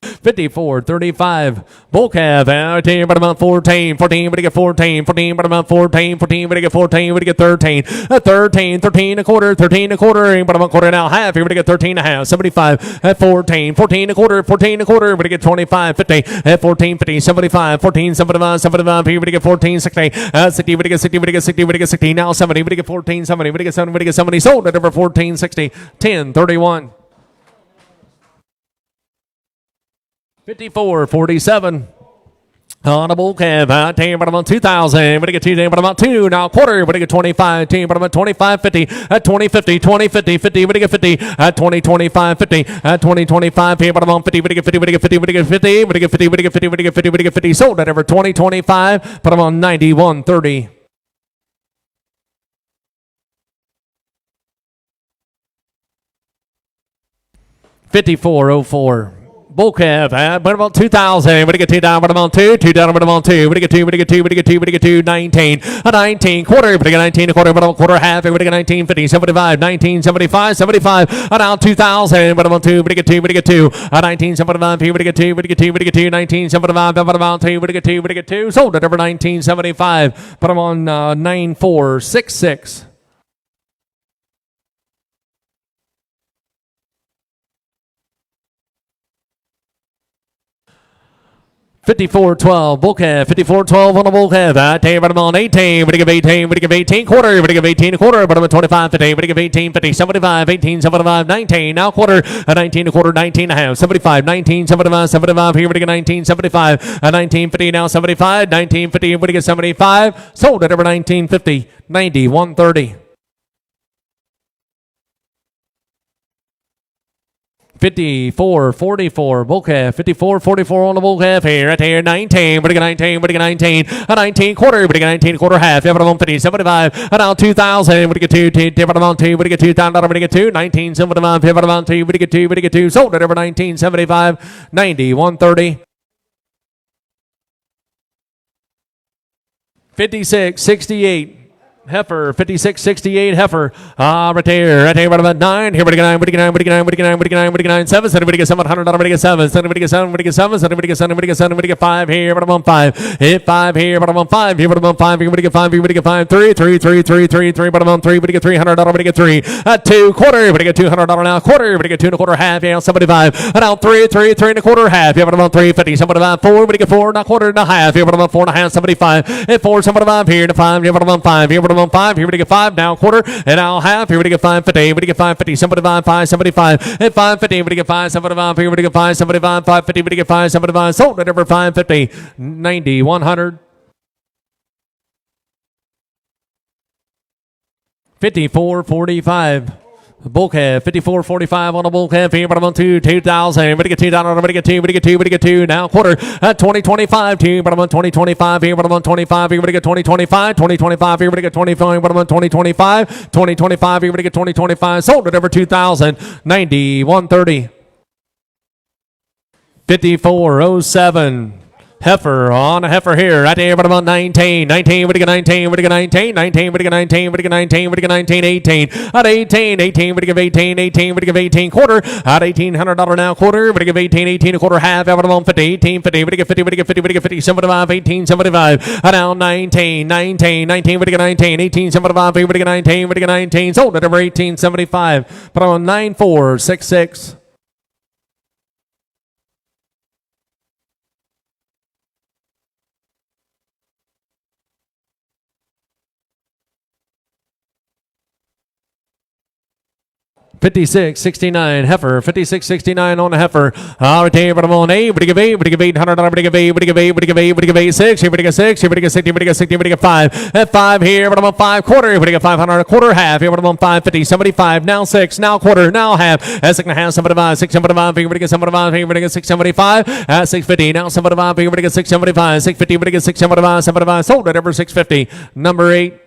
54.35. Bull calf out here, but about 14, 14, but to get 14, 14, but about 14, 14, but to get 14, but to get 13, 13, 13 a quarter, 13 a quarter, but about quarter now half here, but to get 13 a half, 75 at 14, 14 a quarter, 14 a quarter, but to get 25, 50 at 14, 50, 75, 14, 75, 75 here, but to get 14, 60, 60, but to get 60, but to get 60, but to get 60, now 70, but to get 14, 70, but to get 70, but to get 70, sold at over 14, 60, 10, 31. 54.47. On a bull calf, out here, but about 2,000, but to get 2, but about 2, now quarter, but to get 25, team, but about 25, 50, at 20, 50, 20, 50, 50, but to get 50, at 20, 25, 50, at 20, 25, here, but about 50, but to get 50, but to get 50, but to get 50, but to get 50, but to get 50, but to get 50, but to get 50, sold at over 20, 25, but about 91, 30. 54.04. Bull calf, but about 2,000, but to get 2 down, but about 2, 2 down, but about 2, but to get 2, but to get 2, but to get 2, but to get 2, 19, a 19 quarter, but to get 19 a quarter, but about quarter half, but to get 19, 50, 75, 19, 75, 75, around 2,000, but about 2, but to get 2, but to get 2, a 19, 75, but to get 2, but to get 2, but to get 2, 19, 75, but about 2, but to get 2, but to get 2, sold at over 1975, but I'm on 9466. 54.12, bull calf, 54.12 on the bull calf. I tell you, but I'm on 18, but to give 18, but to give 18 quarter, but to give 18 a quarter, but I'm at 25, 50, but to give 18, 50, 75, 18, 75, 19, now quarter, a 19 a quarter, 19 a half, 75, 19, 75, 75, here, but to get 19, 75, a 19, 50, now 75, 19, 50, but to get 75, sold at over 19, 50, 90, 130. 54.44, bull calf, 54.44 on the bull calf here, right here, 19, but to get 19, but to get 19, a 19 quarter, but to get 19 quarter half, yeah, but I'm on 50, 75, and now 2,000, but to get 2, but I'm on 2, but to get 2,000, but to get 2, 19, 75, yeah, but I'm on 2, but to get 2, but to get 2, sold at over 19, 75, 90, 130. 56.68. Heifer, 56.68 heifer. Right there, right about 9. Here, but 9, but 9, but 9, but 9, but 9, but 9, 7, somebody get 700, somebody get 7, somebody get 7, somebody get 7, somebody get 7, somebody get 7, somebody get 5 here, but I'm on 5. Hit 5 here, but I'm on 5 here, but I'm on 5 here, but get 5 here, but get 5, 3, 3, 3, 3, 3, 3, but I'm on 3, but get 300, but get 3. At 2 quarter, but get $200 now, quarter, but get 2 and a quarter half, yeah, 75. And now 3, 3, 3 and a quarter half, yeah, but I'm on 350, somebody 4, but get 4 and a quarter and a half, yeah, but I'm on 4 and a half, 75. At 4, somebody 5 here, to 5, yeah, but I'm on 5 here, but but I'm on 5. Here we get 5. Now quarter. And now half. Here we get 5.50. Here we get 5.50. 75, 575. At 5.50. Here we get 575. Here we get 575. 5.50. We get 575. Sold at over 5.50. 90, 100. 54.45. Bull calf, 54.45 on the bull calf here, but I'm on 2,000. Everybody get 2 down, everybody get 2, everybody get 2, everybody get 2. Now quarter at 20.25, 2, but I'm on 20.25 here, but I'm on 25, everybody get 20.25, 20.25, everybody get 25, but I'm on 20.25, 20.25, everybody get 20.25. Sold it over 2,000, 90, 130. 54.07. Heifer on a heifer here. Right there, but I'm on 19. 19, we get 19, we get 19, 19, we get 19, we get 19, we get 19, 18. At 18, 18, we get 18, 18, we get 18 quarter. At $1,800 now quarter, we get 18, 18 a quarter half. Out of on 50, 18, 50, we get 50, we get 50, we get 50, 75, 18, 75. And now 19, 19, 19, we get 19, 18, 75, we get 19, we get 19. Sold at over 1875. But I'm on 9466. $56.69 heifer, $56.69 on the heifer. All right, there, but I'm on 8. What do you give 8? What do you give $800? What do you give 8? What do you give 8? What do you give 8? What do you give 8? 6. Here, what do you get 6? Here, what do you get 60? What do you get 60? What do you get 5? At 5 here, but I'm on 5 quarter. What do you get 500? A quarter half. Here, but I'm on 550. 75. Now 6. Now quarter. Now half. At 6 and a half. 75. 675. Here, what do you get 75? Here, what do you get 675? At 650. Now 75. Here, what do you get 675? 650. What do you get 675? 75. Sold at over 650. Number 8.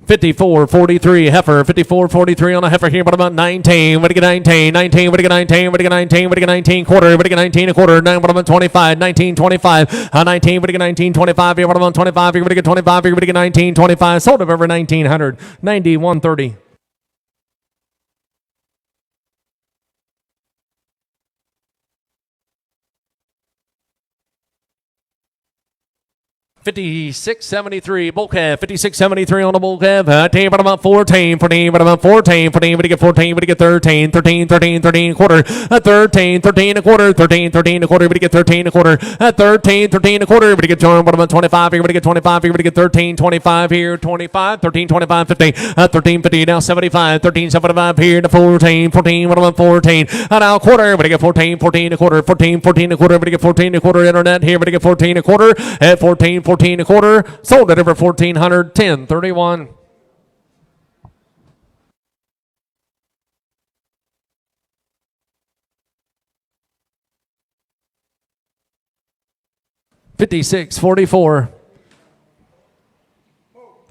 54.43 heifer, 54.43 on a heifer here, but about 19. What do you get 19? 19, what do you get 19? What do you get 19? What do you get 19 quarter? What do you get 19 a quarter? 9, what about 25? 19, 25. 19, what do you get 19? 25 here, what about 25? Here, what do you get 25? Here, what do you get 19? 25. Sold of over 1,900. 90, 130. 56.73 bull calf, 56.73 on the bull calf. 10, but about 14, 14, but about 14, 14, but you get 14, but you get 13, 13, 13, 13 a quarter. 13, 13 a quarter, 13, 13 a quarter, but you get 13 a quarter. 13, 13 a quarter, but you get 2, but about 25 here, but you get 25 here, but you get 13, 25 here, 25, 13, 25, 50, 13, 50, now 75, 13, 75 here to 14, 14, what about 14? Now quarter, but you get 14, 14 a quarter, 14, 14 a quarter, but you get 14 a quarter. Internet here, but you get 14 a quarter. At 14, 14 a quarter, sold at over 1,400, 10.31. 56.44.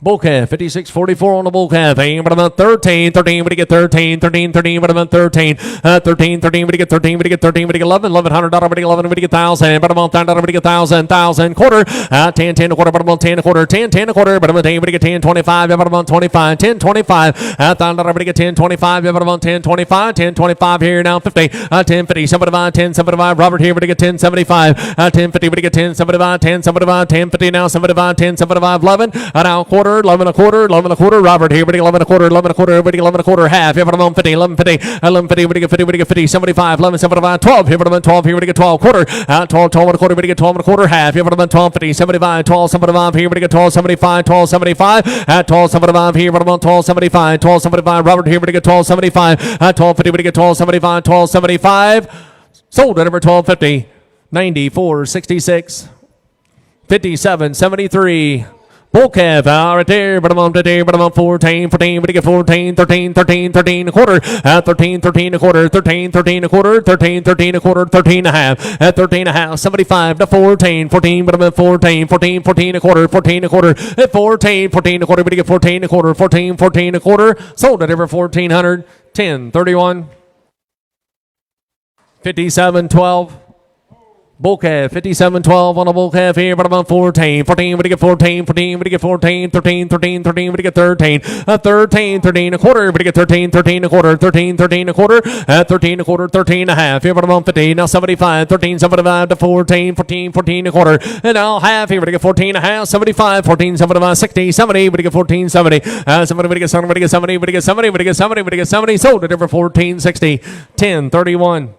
Bull calf, 56.44 on the bull calf. But about 13, 13, what do you get 13, 13, 13, but about 13, 13, 13, what do you get 13, what do you get 13, what do you get 11, $1,100, what do you get 11, what do you get 1,000, but about $10, what do you get 1,000, 1,000, quarter, 10, 10 a quarter, but about 10 a quarter, 10, 10 a quarter, but about 10, what do you get 10, 25, but about 25, 10, 25, $1,000, what do you get 10, 25, but about 10, 25, 10, 25 here now 50, 10, 50, 75, 10, 75, Robert here, what do you get 10, 75, 10, 50, what do you get 10, 75, 10, 75, 10, 50 now 75, 10, 75, 11, now quarter. 11 a quarter, 11 a quarter, Robert here, 11 a quarter, 11 a quarter, everybody 11 a quarter, half, here, 11 50, 11 50, 11 50, everybody get 50, everybody get 50, 75, 11, 75, 12, here, 12, here, everybody get 12, quarter, 12, 12 and a quarter, everybody get 12 and a quarter, half, here, 12 50, 75, 12, 75, here, everybody get 12, 75, 12, 75, 12, 75, here, 12, 75, 12, 75, Robert here, everybody get 12, 75, 12 50, everybody get 12, 75, 12, 75, sold at over 12 50, 94, 66, 57, 73, bull calf, right there, but I'm on today, but I'm on 14, 14, but you get 14, 13, 13, 13 a quarter, 13, 13 a quarter, 13, 13 a quarter, 13, 13 a quarter, 13 and a half, at 13 and a half, 75 to 14, 14, but I'm at 14, 14, 14 a quarter, 14 a quarter, at 14, 14 a quarter, but you get 14 a quarter, 14, 14 a quarter, sold at over 1,400, 10, 31, 57, 12. Bull calf, 57.12 on a bull calf here, but about 14. 14, what do you get 14? 14, what do you get 14? 13, 13, 13, what do you get 13? 13, 13 a quarter, what do you get 13? 13 a quarter, 13, 13 a quarter, 13 a quarter, 13 and a half. Here, but about 50, now 75, 13, 75 to 14, 14, 14 a quarter, and now half here, what do you get 14 and a half, 75, 14, 75, 60, 70, what do you get 14, 70, 70, what do you get 70, what do you get 70, what do you get 70, what do you get 70, what do you get 70, sold at over 14, 60, 10, 31.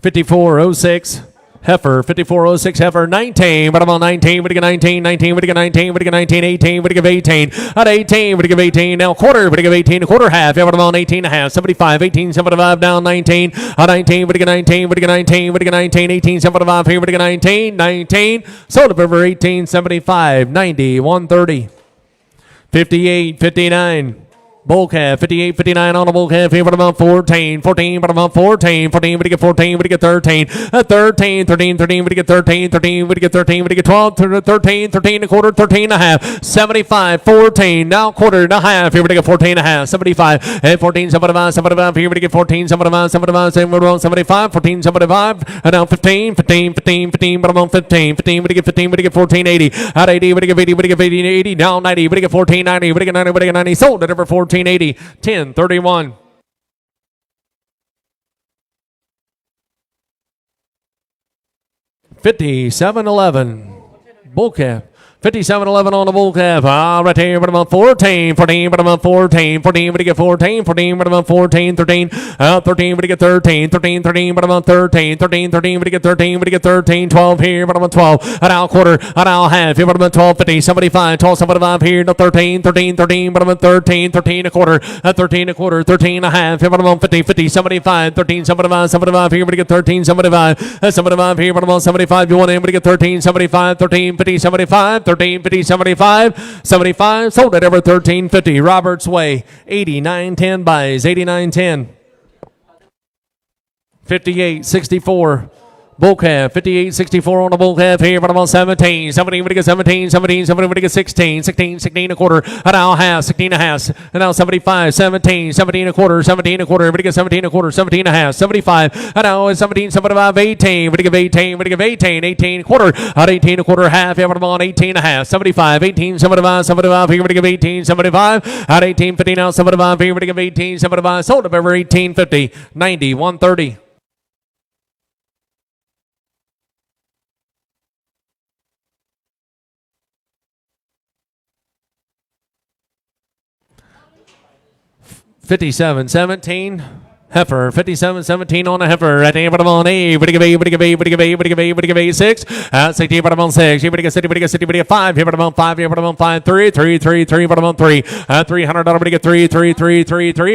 5406 heifer, 5406 heifer, 19, but I'm on 19, we get 19, 19, we get 19, we get 19, 18, we give 18, at 18, we give 18, now quarter, we give 18, a quarter half, yeah, but I'm on 18 and a half, 75, 18, 75, down 19, at 19, we get 19, we get 19, we get 19, 18, 75, here, we get 19, 19, sold up over 18, 75, 90, 130, 58, 59. Bull calf, 58, 59 on the bull calf, here, but about 14, 14, but about 14, 14, we get 14, we get 13, 13, 13, 13, we get 13, 13, we get 13, we get 12, 13, 13 and a quarter, 13 and a half, 75, 14, now quarter and a half, here we get 14 and a half, 75, 14, 75, 75, here we get 14, 75, 75, 75, 14, 75, and now 15, 15, 15, 15, but about 15, 15, we get 14, 80, at 80, we get 80, we get 80, 80, now 90, we get 14, 90, we get 90, we get 90, sold at over 14, 80, 10, 31. 5711. Bull calf. 5711 on the bull calf. Right here, but about 14, 14, but about 14, 14, but you get 14, 14, but about 14, 13, 13, but you get 13, 13, 13, but about 13, 13, 13, but you get 13, but you get 13, 12 here, but about 12, an hour quarter, an hour half, here, but about 12, 50, 75, 12, 75 here, no 13, 13, 13, but about 13, 13 a quarter, 13 a quarter, 13 a half, here, but about 50, 50, 75, 13, 75, 75 here, but you get 13, 75, 75 here, but about 75, you want in, but you get 13, 75, 13, 50, 75, 13, 50, 75, 75, sold at ever 1350. Roberts Way, 8910 buys, 8910. 5864. Bull calf, 58.64 on the bull calf here, but I'm on 17. 17, we get 17, 17, 17, we get 16, 16, 16 a quarter, an hour half, 16 and a half, and now 75, 17, 17 a quarter, 17 a quarter, we get 17 a quarter, 17 and a half, 75, and now 17, 75, 18, we get 18, we get 18, 18 a quarter, at 18 a quarter half, yeah, but I'm on 18 and a half, 75, 18, 75, 75, here we get 18, 75, at 18, 50 now, 75, here we get 18, 75, sold up over 1850, 90, 130. $57, 17. Heifer, 57-17 on the heifer. At the end, but I'm on A. Would give A, 6. 60, but I'm on 6. Here, but I get 5. Here, but I'm on 5. Here, but I'm on 5. 3, but I'm on 3. $300, but I get 3.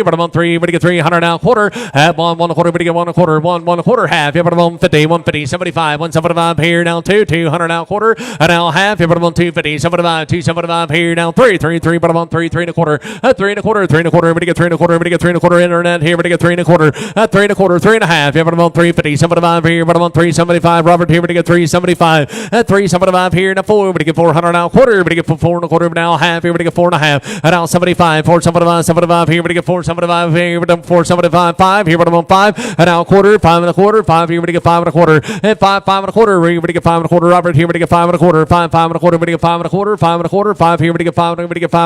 But I'm on 3. But I get 300 now. Quarter. At 1 quarter, but I get 1 a quarter. 1 quarter half. Here, but I'm on 50. 150, 75. 175 here now. 200 now. Quarter. And now half. Here, but I'm on 250. 75. 275 here now. 3, but I'm on 3 and a quarter. 3 and a quarter. But I get 3 and a quarter. But I get 3 and a quarter. Internet here, but I get 3 and a quarter, 3 and a quarter, 3 and a half. Yeah, but I'm on 350, 75 here, but I'm on 375. Robert here, but I get 375. 375 here, now 4, but I get 400 now, quarter, but I get 4 and a quarter, but now half here, but I get 4 and a half. And now 75, 475, 75 here, but I get 475 here, but I'm 475, 5 here, but I'm on 5. And now quarter, 5 and a quarter, 5 here, but I get 5 and a quarter. And 5 and a quarter, but I get 5 and a quarter. Robert here, but I get 5 and a quarter. 5 and a quarter, but I get 5 and a quarter. 5 and a quarter, 5 here, but I get 5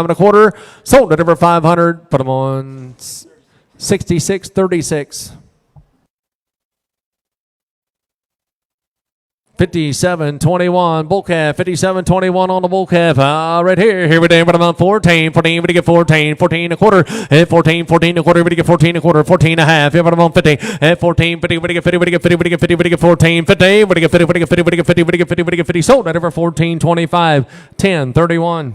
and a quarter. Sold at over 500. Put them on 66.36. 57.21 bull calf, 57.21 on the bull calf. Right here we go, but I'm on 14, but I get 14 a quarter, 14 a quarter, but I get 14 a quarter, 14 and a half, yeah, but I'm on 50, 14, but I get 50, but I get 50, but I get 50, but I get 14, 50, but I get 50, but I get 50, but I get 50, but I get 50, but I get 50, sold at over 14.25, 10.31.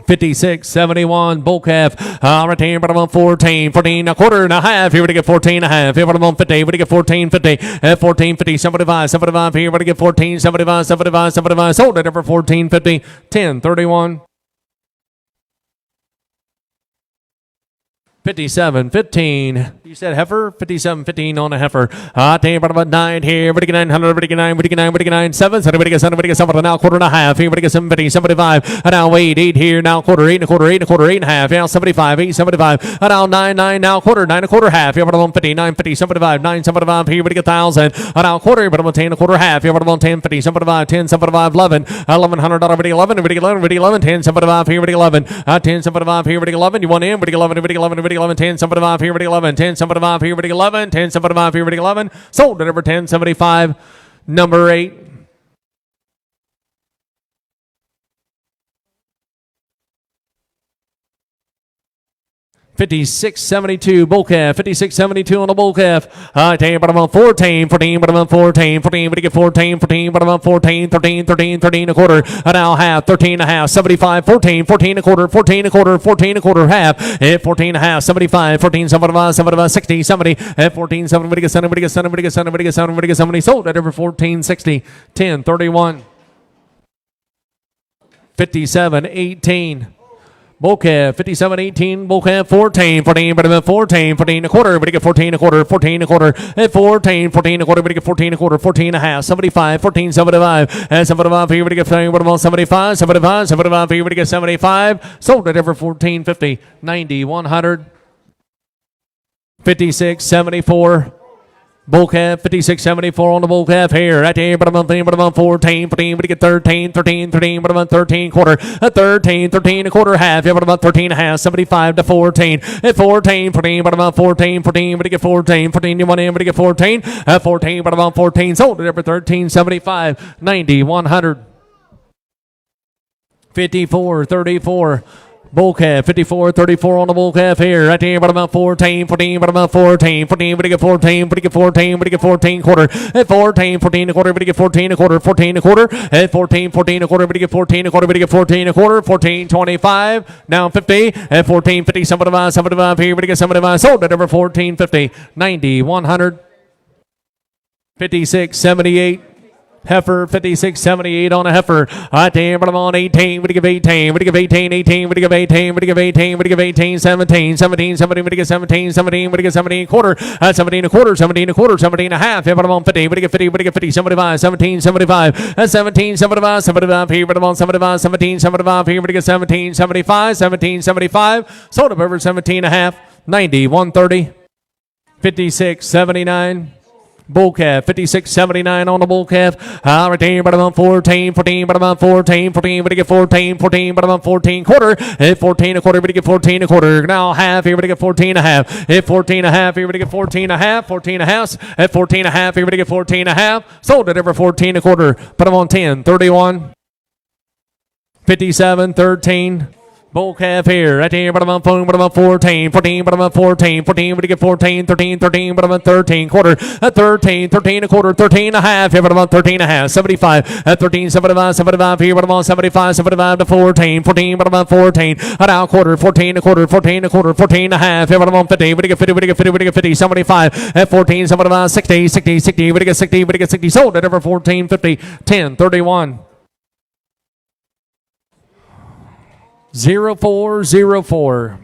56.71 bull calf. Right here, but I'm on 14 a quarter and a half. Here we get 14 and a half. Here, but I'm on 50. We get 14.50. 14.50. 75 here. But I get 14.75. 75. Sold it over 14.50. 10.31. 57.15. You said heifer? 57.15 on a heifer. Damn, about 9 here. But 900, but 9, 7. So we get 7 now, quarter and a half. Here, but 70, 75. And now 8 here. Now quarter, 8 and a quarter, 8 and a half. Now 75, 8.75. And now 9 now, quarter, 9 and a quarter half. Here, but I'm on 50, 9.50, 75, 9.75. Here, but 1,000. And now quarter, but I'm on 10 and a quarter half. Here, but I'm on 10.50, 75, 10.75, 11. $1,100, but 11, but 11, 10.75 here, but 11. 10.75 here, but 11. You want in, but 11, but 11, 10, 75 here, but 11, 10, 75 here, but 11, 10, 75 here, but 11, sold at over 10.75, number 8. 56.72 bull calf, 56.72 on the bull calf. 10, but I'm on 14, 14, but I'm on 14, 14, but I get 14, 14, but I'm on 14, 13, 13, 13 a quarter. Now half, 13 and a half, 75, 14, 14 a quarter, 14 a quarter, 14 a quarter, half. 14 and a half, 75, 14, 75, 75, 60, 70, 14, 70, 70, 70, 70, 70, 70, sold at over 14, 60, 10, 31. 57.18. Bull calf, 57.18, bull calf, 14, 14, but about 14, 14 a quarter, but you get 14 a quarter, 14 a quarter, at 14, 14 a quarter, but you get 14 a quarter, 14 and a half, 75, 14, 75, and 75, here, but you get 75, 75, 75, here, but you get 75, sold at ever 14, 50, 90, 100, 56, 74. Bull calf, 56.74 on the bull calf here. Right there, but I'm on 14, 14, but you get 13, 13, 13, but I'm on 13 quarter. 13, 13 a quarter half. Yeah, but I'm on 13 and a half, 75 to 14. At 14, 14, but I'm on 14, 14, but you get 14, 14, you want in, but you get 14. At 14, but I'm on 14, sold it over 13, 75, 90, 100. 54, 34. Bull calf, 54, 34 on the bull calf here. Right there, but about 14, 14, but about 14, 14, but you get 14, but you get 14, but you get 14 quarter. At 14, 14 a quarter, but you get 14 a quarter, 14 a quarter. At 14, 14 a quarter, but you get 14 a quarter, but you get 14 a quarter, 14, 25. Now 50. At 14, 50, 75, 75 here, but you get 75. Sold at over 14, 50, 90, 100. 56, 78. Heifer, 56.78 on a heifer. Right there, but I'm on 18. What do you give 18? What do you give 18? 18. What do you give 18? What do you give 18? What do you give 18? 17. 17. 17. What do you give 17? 17. What do you give 17 quarter? 17 a quarter. 17 a quarter. 17 and a half. Yeah, but I'm on 50. What do you give 50? What do you give 50? 75. 17. 75. 17. 75. 75 here, but I'm on 75. 17. 75 here. What do you give 17? 75. 17. 75. Sold up over 17 and a half. 90. 130. 56.79. Bull calf, 56.79 on the bull calf. Right there, but I'm on 14, 14, but I'm on 14, 14, but you get 14, 14, but I'm on 14 quarter. At 14 a quarter, but you get 14 a quarter. Now half here, but you get 14 and a half. At 14 and a half here, but you get 14 and a half. 14 and a half. At 14 and a half here, but you get 14 and a half. Sold it over 14 a quarter. But I'm on 10, 31. 57, 13. Bull calf here, right there, but I'm on 14, but I'm on 14, 14, but I'm on 14, 14, but you get 14, 13, 13, but I'm on 13, quarter, at 13, 13 a quarter, 13 and a half, here, but I'm on 13 and a half, 75, at 13, 75, 75, here, but I'm on 75, 75 to 14, 14, but I'm on 14, at out quarter, 14 a quarter, 14 a quarter, 14 and a half, here, but I'm on 50, but you get 50, but you get 50, but you get 50, 75, at 14, 75, 60, 60, 60, but you get 60, but you get 60, sold at over 14, 50, 10, 31. 0404.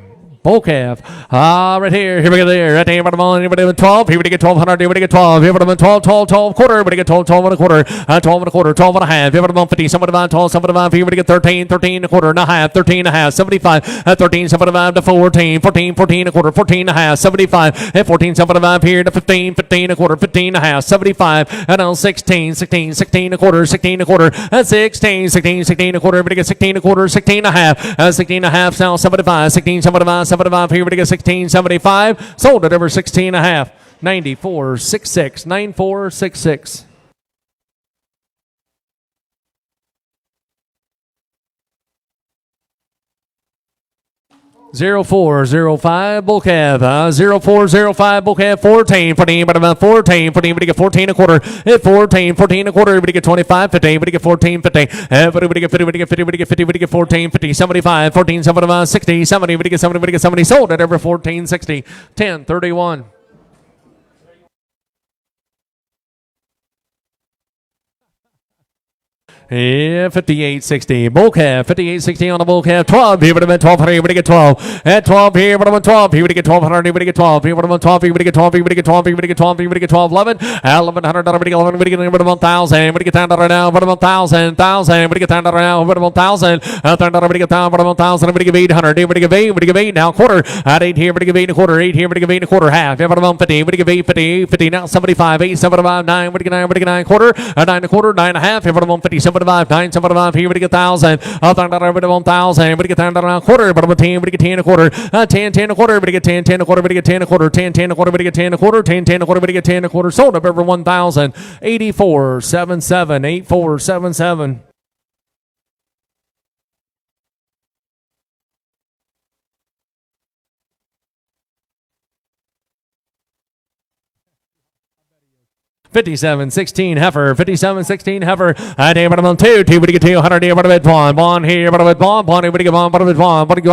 Bull calf. Right here. Here we go there. Right there. Bottom on. Anybody with 12? Here we get 1200. Here we get 12. Here we get 12, 12, 12 quarter. Here we get 12, 12 and a quarter. 12 and a quarter. 12 and a half. Here we get 50. Somebody 12, 75. Here we get 13, 13 and a quarter and a half. 13 and a half. 75. 13, 75 to 14. 14, 14 and a quarter. 14 and a half. 75. At 14, 75 here to 15, 15 and a quarter. 15 and a half. 75. And now 16, 16, 16 and a quarter. 16 and a quarter. At 16, 16, 16 and a quarter. Here we get 16 and a quarter. 16 and a half. 16 and a half. Now 75. 16, 75. 75 here, we get 1675. Sold at over 16 and a half. 9466. 9466. 0405 bull calf. 0405 bull calf. 14, 14, but about 14, 14, but you get 14 a quarter. At 14, 14 a quarter, but you get 25, 15, but you get 14, 50. But you get 50, but you get 50, but you get 50, but you get 14, 50, 75, 14, 75, 60, 70, but you get 70, but you get 70. Sold at over 14, 60, 10, 31. Yeah, 58.60. Bull calf, 58.60 on the bull calf. 12 here, but I'm at 1200. Here, but I get 12. At 12 here, but I'm at 12. Here, but I get 1200. Here, but I get 12. Here, but I'm at 12. Here, but I get 12. Here, but I get 12. Here, but I get 12. Here, but I get 12. 11. 1100. But I get 11. But I get 1,000. But I get 10 now. But I'm 1,000. 1,000. But I get 10 now. But I'm 1,000. 10 but I get 1,000. But I'm 1,000. But I give 800. Here, but I give 8. But I give 8 now. Quarter. At 8 here, but I give 8 and a quarter. 8 here, but I give 8 and a quarter. Half. Yeah, but I'm 50. But I give 8, 50, 50 now. 75. 8, 75, 9. But I get 9. But I get 9 quarter. 9 and a quarter. 9 and a half. Here, but I'm 50. 75. 9, 75. Here, but you get 1,000. I'll turn that over to 1,000. But you get 10 a quarter. But I'm a 10. But you get 10 a quarter. 10, 10 a quarter. But you get 10, 10 a quarter. But you get 10 a quarter. 10, 10 a quarter. But you get 10 a quarter. 10, 10 a quarter. But you get 10 a quarter. Sold up over 1,000. 8477. 8477. 57-16 heifer, 57-16 heifer. I day bottom on 2, 2 would get 200 here, bottom at Bond here, bottom at Bond would get on, bottom at Bond, would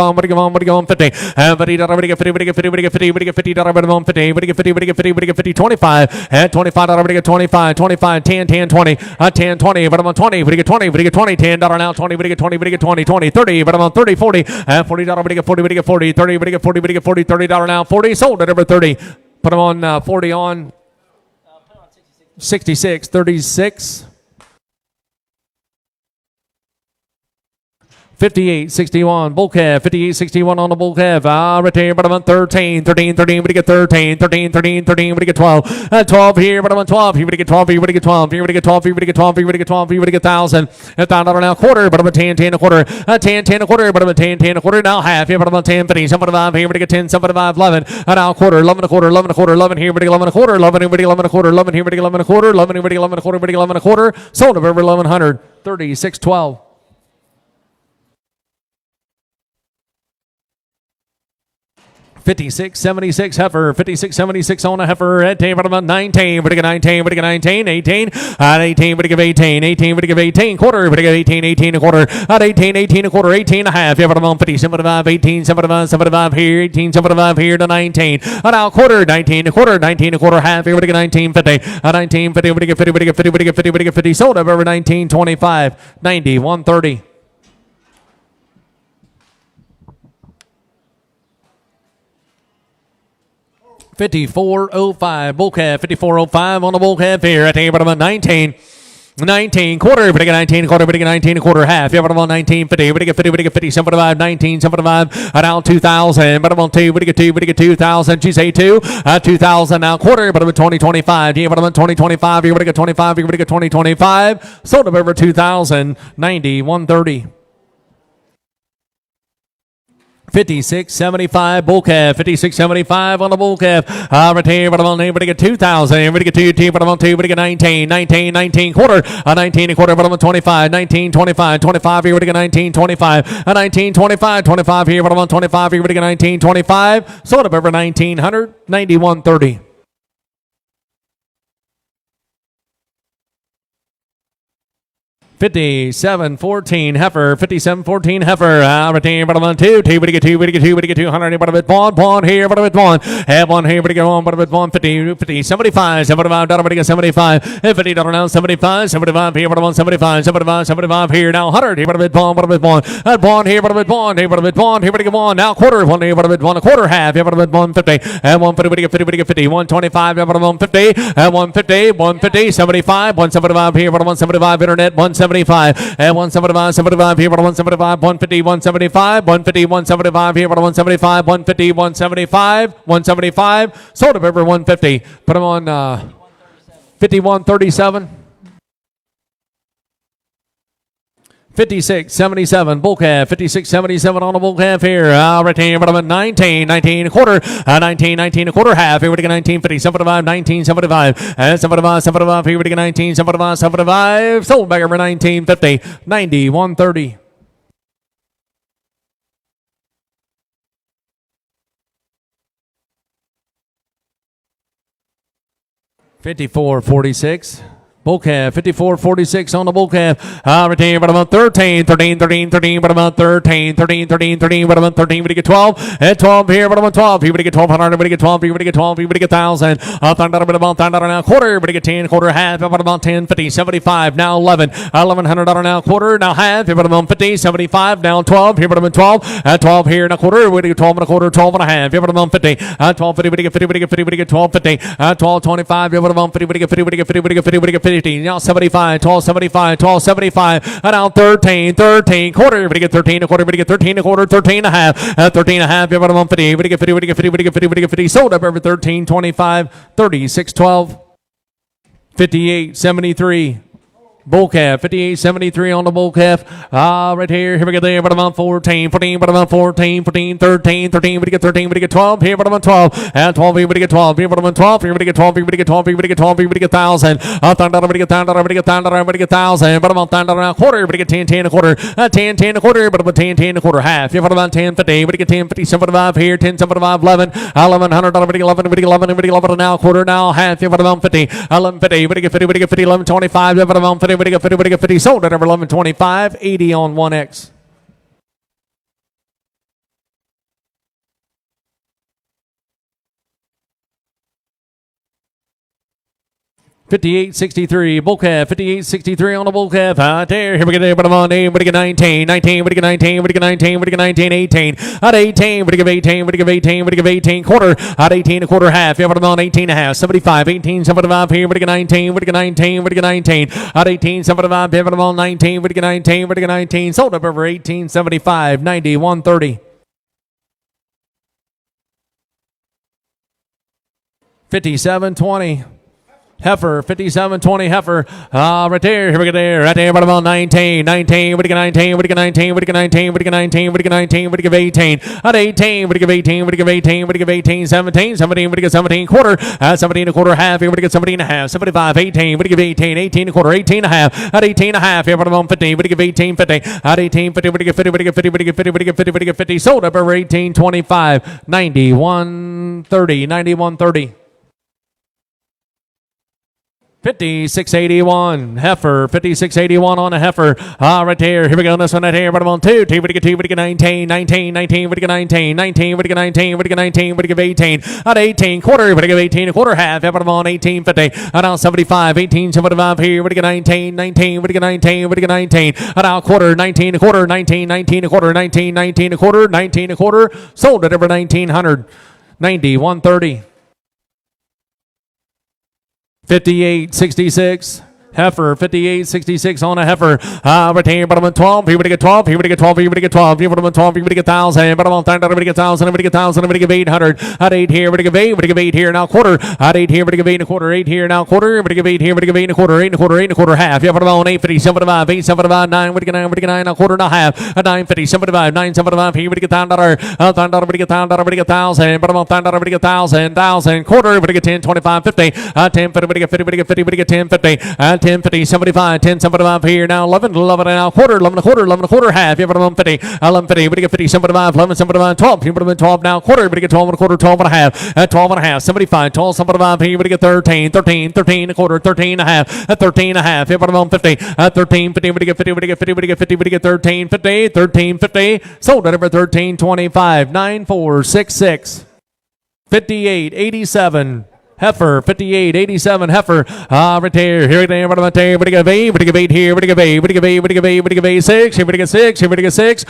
go on 50. And but he would get 50, would get 50, would get 50, would get 50 bottom on 50, would get 50, would get 50, would get 50, 25. At 25 would get 25, 25, 10, 10, 20, 10, 20, bottom on 20, would get 20, would get 20, $10 now, 20, would get 20, would get 20, 20, 30, bottom on 30, 40, $40 would get 40, would get 40, 30 would get 40, would get 40, $30 now, 40, sold at over 30. Put them on 40 on 66, 36. 58-61 bull calf, 58-61 on the bull calf. Right here, but I'm on 13, would get 13, would get 12. 12 here, but I'm on 12. He would get 12, he would get 12, he would get 12, he would get 12, he would get 12, he would get 1,000. $1,000 now quarter, but I'm a 10, a quarter. 10 a quarter, but I'm a 10 a quarter. Now half here, but I'm on 10, 50, 75 here, would get 10, 75, 11. Now quarter, 11 a quarter, 11 a quarter, 11 here, would get 11 a quarter, 11 here, would get 11 a quarter, 11 here, would get 11 a quarter, 11 here, would get 11 a quarter, would get 11 a quarter. Sold over 1,100, 36-12. 56-76 heifer, 56-76 on a heifer at table about 19, would get 19, would get 19, 18, at 18, would give 18, 18, would give 18, quarter, would give 18, 18 a quarter, at 18, 18 a quarter, 18 and a half, yeah, but I'm on 50, 75, 18, 75, 75 here, 18, 75 here to 19, now quarter, 19 a quarter, 19 a quarter, half, here, would get 19, 50, 19, 50, would get 50, would get 50, would get 50, would get 50, sold up over 19, 25, 90, 130. 54.05 bull calf, 54.05 on the bull calf here at the bottom of 19 quarter, but I get 19 quarter, but I get 19 a quarter half. Yeah, but I'm on 19, 50, but I get 50, but I get 50, 75, 19, 75, now 2,000, but I'm on 2, but I get 2, but I get 2,000. You say 2, 2,000 now quarter, but I'm at 2025. Yeah, but I'm at 2025. Here, but I get 25, here, but I get 2025. Sold up over 2,000, 90, 130. 56-75 bull calf, 56-75 on the bull calf. Right here, but I'm on name, but I get 2,000. But I get 2, but I'm on 2, but I get 19, 19 quarter, 19 a quarter, but I'm on 25, 19, 25 here, but I get 19, 25, 19, 25 here, but I'm on 25 here, but I get 19, 25. Sold up over 1,900, 91, 30. 57-14 heifer, 57-14 heifer. Right here, but I'm on 2, but I get 2, but I get 2, but I get 200. But I'm at Bond here, but I'm at Bond. Have one here, but I get 1, but I'm at Bond. 50, 75, $75, but I get 75. $50 now, 75 here, but I'm on 75 here now, 100 here, but I'm at Bond, but I'm at Bond. At Bond here, but I'm at Bond here, but I'm at Bond here, but I get 1 now, quarter, 1 here, but I'm at 1 a quarter, half here, but I'm at 150. And 150, but I get 50, but I get 50. 125, but I'm on 50. And 150, 75, 175 here, but I'm on 75 internet, 175 and 175 here, but 175, 150, 175, 150, 175 here, but 175, 150, 175, sold up over 150. Put them on 51-37. 56-77 bull calf, 56-77 on the bull calf here. Right here, but I'm at 19 a quarter, 19 a quarter half. Here we get 19, 50, 75, 19, 75, and 75 here we get 19, 75. Sold back over 19, 50, 90, 130. 54-46. Bull calf, 54-46 on the bull calf. Right here, but I'm on 13, but I'm on 13, but I'm on 13, but you get 12. At 12 here, but I'm on 12. Here, but you get 1,200, but you get 12, here, but you get 12, here, but you get 1,000. $1,000 now, quarter, but you get 10, quarter, half, but I'm on 10, 50, 75, now 11. $1,100 now, quarter, now half, here, but I'm on 50, 75, now 12, here, but I'm on 12. At 12 here, now quarter, but you get 12 and a quarter, 12 and a half, here, but I'm on 50. At 12, 50, but you get 50, but you get 50, but you get 12, 50. At 12, 25, here, but I'm on 50, but you get 50, but you get 50, but you get 50, but you get 50. Now 75, 12, 75, and now 13, quarter, but you get 13 a quarter, but you get 13 a quarter, 13 and a half, 13 and a half, but I'm on 50, but you get 50, but you get 50, but you get 50, but you get 50, sold up over 13, 25, 36, 12, 58, 73. Bull calf, 58.73 on the bull calf. Right here we go there, but I'm on 14, but I'm on 14, 13, we get 13, we get 12, here, but I'm on 12, and 12, here, we get 12, here, but I'm on 12, here, we get 12, here, we get 12, here, we get 12, here, we get 1,000, $1,000, we get 1,000, we get 1,000, we get 1,000, but I'm on 1,000 and a quarter, we get 10, 10 and a quarter, 10, 10 and a quarter, but I'm on 10, 10 and a quarter, half, here, but I'm on 10, 50, we get 10, 50, 75 here, 10, 75, 11, 1,100, we get 11, we get 11, we get 11 now, quarter now, half, here, but I'm on 50, 11, 50, we get 50, we get 50, 11, 25, but I'm on 50, we get 50, we get 50, sold at number 1125, 80 on 1X. $58.63 bull calf, $58.63 on the bull calf. Out there, here we go. But I'm on 8. We get 19, 19. We get 19. We get 19. We get 19. 18. At 18. We get 18. We get 18. We get 18 quarter. At 18 a quarter half. Yeah, but I'm on 18 and a half. 75. 18. 75 here. We get 19. We get 19. We get 19. At 18. 75. Yeah, but I'm on 19. We get 19. We get 19. Sold up over 18.75. 90. 130. 57.20. Heifer, 57.20 heifer. Right there. Here we go there. Right there. But I'm on 19. 19. We get 19. We get 19. We get 19. We get 19. We get 19. We get 18. At 18. We get 18. We get 18. We get 18. 17. 17. We get 17 quarter. 17 a quarter half. Here we get 17 and a half. 75. 18. We get 18. 18 a quarter. 18 and a half. At 18 and a half. Here but I'm on 50. We get 18. 50. At 18. 50. We get 50. We get 50. We get 50. We get 50. We get 50. Sold up over 18.25. 91.30. 91.30. 56.81 heifer, 56.81 on a heifer. Right there. Here we go on this one right here. But I'm on 2. 2, we get 2, we get 19, 19, 19, we get 19, 19, we get 19, we get 19, we get 18. At 18 quarter, we get 18 a quarter half. But I'm on 18.50. At now 75, 18, 75 here. We get 19, 19, we get 19, we get 19. At now quarter, 19 a quarter, 19, 19 a quarter, 19, 19 a quarter, 19 a quarter. Sold at over 1900. 90, 130. 58.66 heifer, 58.66 on a heifer. Right here, but I'm on 12. Here we get 12. Here we get 12. Here we get 12. Here I'm on 12. Here we get 1,000. But I'm on 1,000. We get 1,000. We get 1,000. We get 800. At 8 here. We get 8. We get 8 here now quarter. At 8 here. We get 8 and a quarter. 8 here now quarter. We get 8 here. We get 8 and a quarter. 8 and a quarter. 8 and a quarter half. Yeah, but I'm on 8.50. 75. 8.75. 9. We get 9. We get 9 now quarter and a half. At 9.50. 75. 9.75. Here we get $1,000. $1,000. We get $1,000. We get 1,000. But I'm on 1,000. We get 1,000. 1,000 quarter. We get 10. 25. 50. 10. 50. We get 50. We get 50. We get 10. 50. 10. 50. 75. 10, 75 here now, 11, 11 and now quarter, 11 and a quarter, 11 and a quarter half. Yeah, but I'm on 50, 11, 50, we get 50, 75, 11, 75, 12. Here, but I'm 12 now, quarter, we get 12 and a quarter, 12 and a half, 12 and a half, 75, 12, 75 here, we get 13, 13, 13 and a quarter, 13 and a half, 13 and a half. Yeah, but I'm on 50, 13, 50, we get 50, we get 50, we get 50, we get 13, 50, 13, 50. Sold at over 13.25, 9466, 58.87. Heifer, 58.87 heifer. Right there. Here we go. Right there. We get 8. We get 8 here. We get 8. We get 8. We get 8. We get 8. 6. Here we get 6. Here we get 6.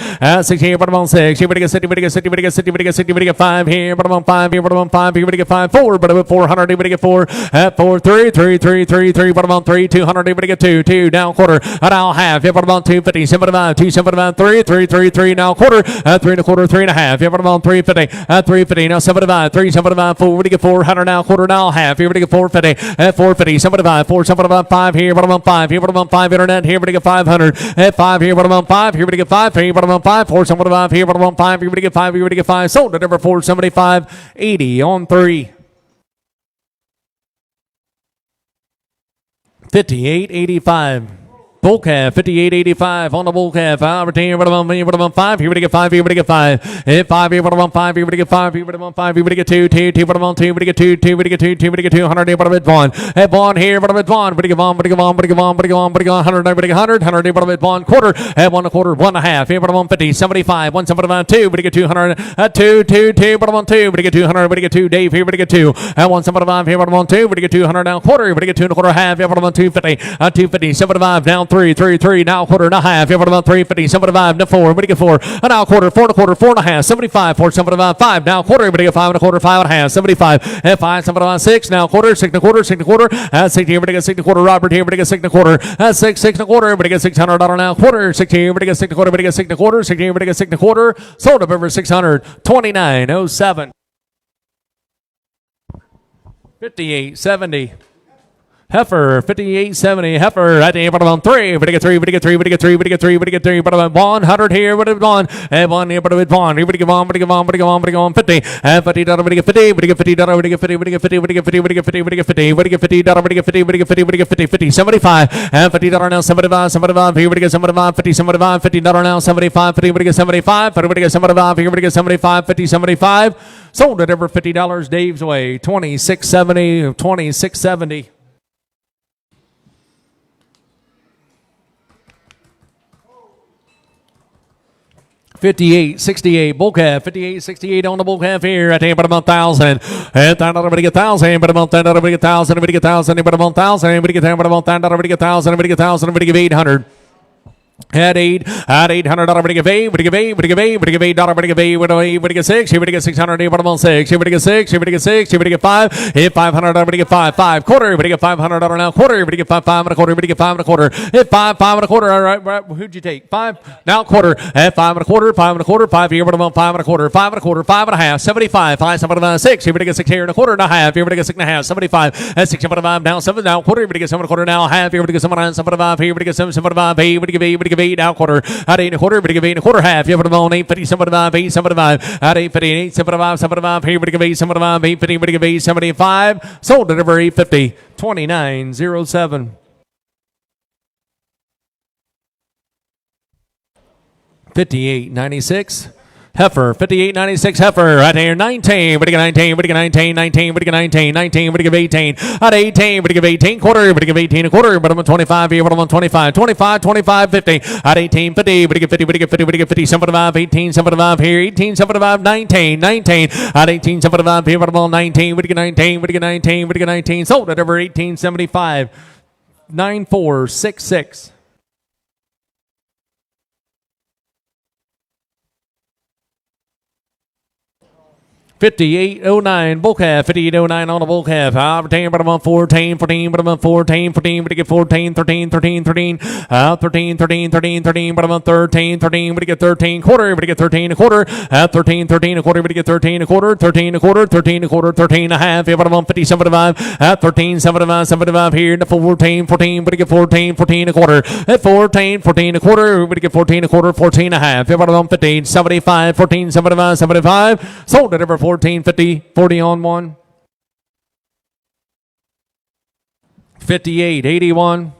6 here. But I'm on 6. Here we get 60. We get 60. We get 60. We get 60. We get 5 here. But I'm on 5 here. But I'm on 5 here. We get 5. 4. But I'm at 400. Here we get 4. At 4. 3. 3. 3. 3. 3. But I'm on 3. 200. Here we get 2. 2. Down quarter. Now half. Here. But I'm on 250. 75. 275. 3. 3. 3. 3. Now quarter. 3 and a quarter. 3 and a half. Here. But I'm on 350. 350. Now 75. 3. 75. 4. We get 400. Now quarter. Now half. Here we get 450 at 450, 75, 475, 5 here, but I'm on 5 here, but I'm on 5 internet here, but I get 500 at 5 here, but I'm on 5 here, but I get 5 here, but I'm on 5, 475 here, but I'm on 5 here, but I get 5 here, but I get 5, sold at number 475, 80 on 3. 58.85. Bull calf, 58.85 on the bull calf. Right here, but I'm on 5. Here we get 5. Here we get 5. At 5 here, but I'm on 5. Here we get 5. Here but I'm on 5. Here we get 2. 2. But I'm on 2. We get 2. 2. We get 2. 2. We get 200 here, but I'm at Vaughn. At Vaughn here, but I'm at Vaughn. But I get Vaughn. But I get Vaughn. But I get Vaughn. But I get Vaughn. But I get 100. But I get 100. 100 here, but I'm at Vaughn. Quarter. At 1 a quarter. 1 and a half. Here, but I'm on 50. 75. 175. 2. But I get 200. At 2. 2. 2. But I'm on 2. But I get 200. But I get 2. Dave here, but I get 2. At 175 here, but I'm on 2. But I get 200 now. Quarter. But I get 2 and a quarter half. Here, but I'm on 250. At 250. 75 down 3. 3. 3 now. Quarter and a half. Here, but I'm on 350. 75 now 4. But I get 4. And now quarter. 4 and a quarter. 4 and a half. 75. 4. 75. 5 now quarter. But I get 5 and a quarter. 5 and a half. 75. At 5. 75. 6 now quarter. 6 and a quarter. 6 and a quarter. At 6 here, but I get 6 and a quarter. Robert here, but I get 6 and a quarter. At 6. 6 and a quarter. But I get $600 now quarter. 6 here, but I get 6 and a quarter. But I get 6 and a quarter. 6 here, but I get 6 and a quarter. Sold up over 600. 29.07. 58.70. Heifer, 58.70. Heifer, at the bottom on 3. We get 3, we get 3, we get 3, we get 3, we get 3. Bottom 100 here, what have gone? And 1 here, but it's 1. Here, we get 1, we get 1, we get 1, we get 1, 50. And $50, we get 50, we get $50, we get 50, we get 50, we get 50, we get 50, we get 50, we get $50, we get 50, we get 50, we get 50, 50, 75. And $50 now, 75, 75. Here, we get 75, 50, 75, $50 now, 75, 50, we get 75, 50, we get 75. Here, we get 75, 50, 75. Sold at over $50 Dave's way. 26.70, 26.70. 58.68 bull calf, 58.68 on the bull calf here. I think about 1,000. And everybody get 1,000, but about 10, everybody get 1,000, everybody get 1,000, but about 1,000, everybody get 10, but about 10, everybody get 1,000, everybody get 1,000, everybody give 800. At $800, everybody give 8, everybody give 8, everybody give 8, everybody give $8, everybody give 8, everybody get 6, everybody get 600, everybody on 6, everybody get 6, everybody get 6, everybody get 5, hit 500, everybody get 5, 5 quarter, everybody get $500 now, quarter, everybody get 5, 5 and a quarter, everybody get 5 and a quarter, hit 5, 5 and a quarter, all right, who'd you take? 5, now quarter, at 5 and a quarter, 5 and a quarter, 5 here, everybody on 5 and a quarter, 5 and a quarter, 5 and a half, 75, 5, 7, 6, everybody get 6 here and a quarter and a half, everybody get 6 and a half, 75, at 6, 75, now 7, now quarter, everybody get 7 and a quarter, now half, everybody get 7 and 75, here, everybody get 7, 75, 8, everybody give 8, now quarter, at 8 and a quarter, everybody give 8 and a quarter, half. You have it on 850, 75, 875. At 850, 875, 75. Here, everybody give 875, 850, everybody give 875. Sold at over 850, 29.07. 58.96. Heifer, 58.96 heifer, right here, 19, what do you get 19, what do you get 19, 19, what do you get 19, 19, what do you give 18, at 18, what do you give 18, quarter, what do you give 18, a quarter, but I'm on 25 here, but I'm on 25, 25, 25, 50, at 18, 50, what do you get 50, what do you get 50, what do you get 50, 75, 18, 75 here, 18, 75, 19, 19, at 18, 75 here, but I'm on 19, what do you get 19, what do you get 19, what do you get 19, sold at over 18.75, 9466. 58.09 bull calf, 58.09 on the bull calf. 10, but I'm on 14, 14, but I'm on 14, 14, but you get 14, 13, 13, 13, 13, 13, 13, 13, but I'm on 13, 13, but you get 13, quarter, but you get 13, a quarter, 13, 13, a quarter, but you get 13, a quarter, 13, a quarter, 13, a quarter, 13 and a half, but I'm on 50, 75, 13, 75, 75 here, in the 14, 14, but you get 14, 14 a quarter, at 14, 14 a quarter, but you get 14 a quarter, 14 and a half, but I'm on 15, 75, 14, 75, 75, sold at over 14, 50, 40 on one. 58.81.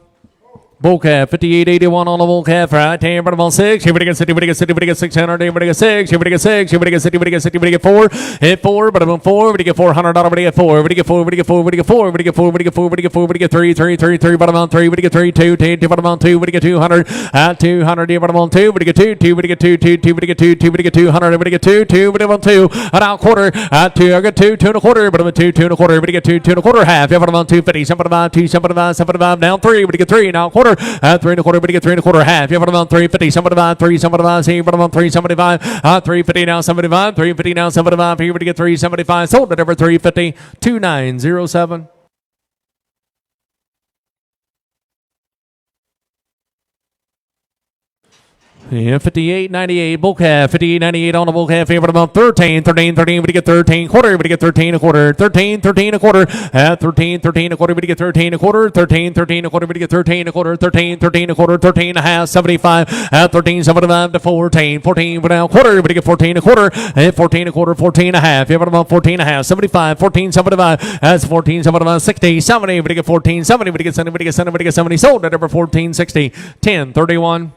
Bull calf, 58.81 on the bull calf, right here, but I'm on 6, here we get 60, we get 60, we get 600, here we get 6, here we get 6, here we get 60, we get 60, we get 4, hit 4, but I'm on 4, we get $400, we get 4, we get 4, we get 4, we get 4, we get 4, we get 4, we get 4, we get 3, 3, 3, 3, but I'm on 3, we get 3, 2, 2, but I'm on 2, we get 200, at 200, here, but I'm on 2, we get 2, 2, we get 2, 2, 2, we get 2, 2, we get 200, we get 2, 2, but I'm on 2, at out quarter, at 2, I get 2, 2 and a quarter, but I'm on 2, 2 and a quarter, we get 2, 2 and a quarter, half, here, but I'm on 250, 75, 2, 75, 75, down 3, we get 3, now quarter, at 3 and a quarter, but you get 3 and a quarter, half. You have it on 350, 75, 3, 75, here, but I'm on 375, 350 now, 75, 350 now, 75, here, but you get 375, sold at over 350, 2907. Yeah, 58.98 bull calf, 58.98 on the bull calf. Here, but I'm on 13, 13, 13. But you get 13 quarter, but you get 13 a quarter, 13, 13 a quarter, 13, 13 a quarter. But you get 13 a quarter, 13, 13 a quarter. But you get 13 a quarter, 13, 13 a quarter, 13 and a half, 75, 13, 75 to 14, 14 but now quarter. But you get 14 a quarter, 14 a quarter, 14 and a half. Yeah, but I'm on 14 and a half, 75, 14, 75. That's 14, 75, 60, 70. But you get 14, 70. But you get 70, but you get 70, but you get 70. Sold at over 14, 60, 10, 31.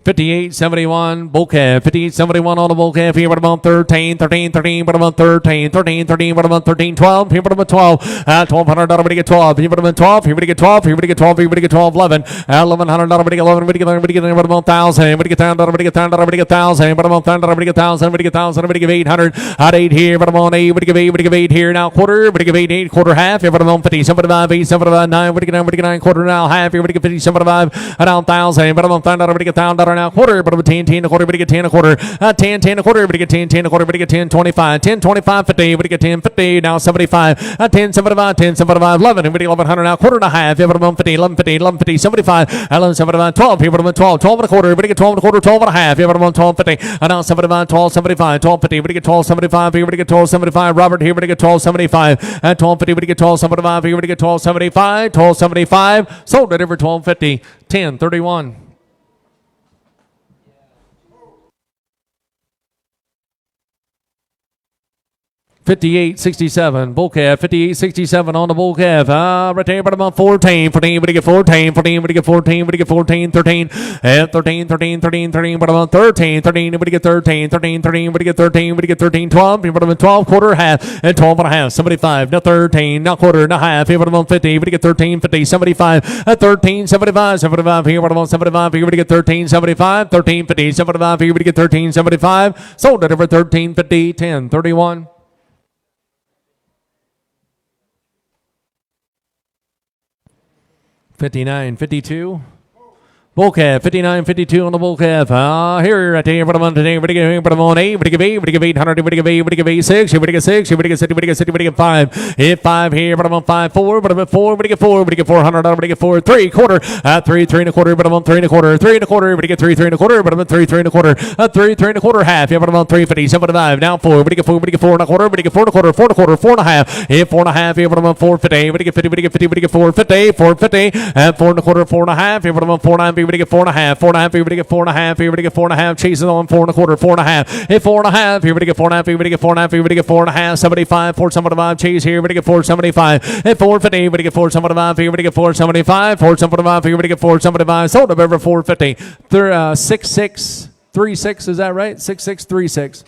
58.71 bull calf, 58.71 on the bull calf. Here, but I'm on 13, 13, 13, but I'm on 13, 13, 13, but I'm on 13, 12. Here, but I'm on 12, $1,200, but I get 12. Here, but I'm on 12. Here, but I get 12. Here, but I get 12. Here, but I get 12, 11, $1,100, but I get 11. But I get 11, but I get 11, but I'm on 1,000. But I get 1,000, but I get 1,000, but I get 1,000. But I'm on 1,000, but I get 1,000. But I get 1,000, but I get 800. At 8 here, but I'm on 8. But I get 8, but I get 8 here now quarter. But I get 8, 8 quarter half. Here, but I'm on 50, 75, 8, 75, 9. But I get 9, but I get 9 quarter now half. Here, but I get 50, 75, around 1,000. But I'm on 1,000, but I get 1,000. now, quarter, but 10, 10 a quarter, but get 10 a quarter, 10, 10 a quarter, but get 10, 10 a quarter, but get 10, 25, 10, 25, 50, but get 10, 50, now 75, 10, 75, 10, 75, 11, and 1100 now, quarter and a half, 50, 11, 50, 11, 50, 75, 11, 75, 12, here, 12, 12 and a quarter, but get 12 and a quarter, 12 and a half, here, 12, 50, and now 75, 12, 75, 12, 50, but get 12, 75, here, but get 12, 75, Robert, here, but get 12, 75, 12, 50, but get 12, 75, here, but get 12, 75, 12, 75, sold it over 12, 50, 10, 31. 58.67 bull calf, 58.67 on the bull calf. Right there, but about 14, 14, but you get 14, 14, but you get 14, but you get 14, 13, 13, 13, 13, 13, but about 13, 13, but you get 13, 13, 13, but you get 13, but you get 13, 12, but about 12, quarter, half, and 12 and a half, 75, now 13, now quarter, now half, here, but about 50, but you get 13, 50, 75, 13, 75, 75, here, but about 75, here, but you get 13, 75, 13, 50, 75, here, but you get 13, 75, sold it over 13, 50, 10, 31. 59, 52. Bull calf, 59, 52 on the bull calf. Here, right there, but I'm on today, but I'm on 8, but I give 8, but I give 800, but I give 8, but I give 8, 6, but I give 6, but I give 60, but I give 60, but I give 5. Hit 5 here, but I'm on 5, 4, but I'm at 4, but I give 4, but I give 400, but I give 4, 3 quarter, 3, 3 and a quarter, but I'm on 3 and a quarter, 3 and a quarter, but I get 3, 3 and a quarter, but I'm at 3, 3 and a quarter, 3, 3 and a quarter, half, yeah, but I'm on 3, 50, 75, now 4, but I get 4, but I get 4 and a quarter, but I get 4 and a quarter, 4 and a quarter, 4 and a half, hit 4 and a half, here, but I'm on 4, 50, but I get 50, but I get 50, but I get 4, 50, 4, 50, 4 and a quarter, 4 and a half, here, but I'm on 4, 9, but I get 4 and a half, 4 and a half, here we get 4 and a half, here we get 4 and a half, chasing on 4 and a quarter, 4 and a half, hit 4 and a half, here we get 4 and a half, here we get 4 and a half, here we get 4 and a half, 75, 475, chase here, we get 475, hit 450, we get 475, here we get 475, 475, here we get 475, sold up over 450, 6636, is that right? 6636.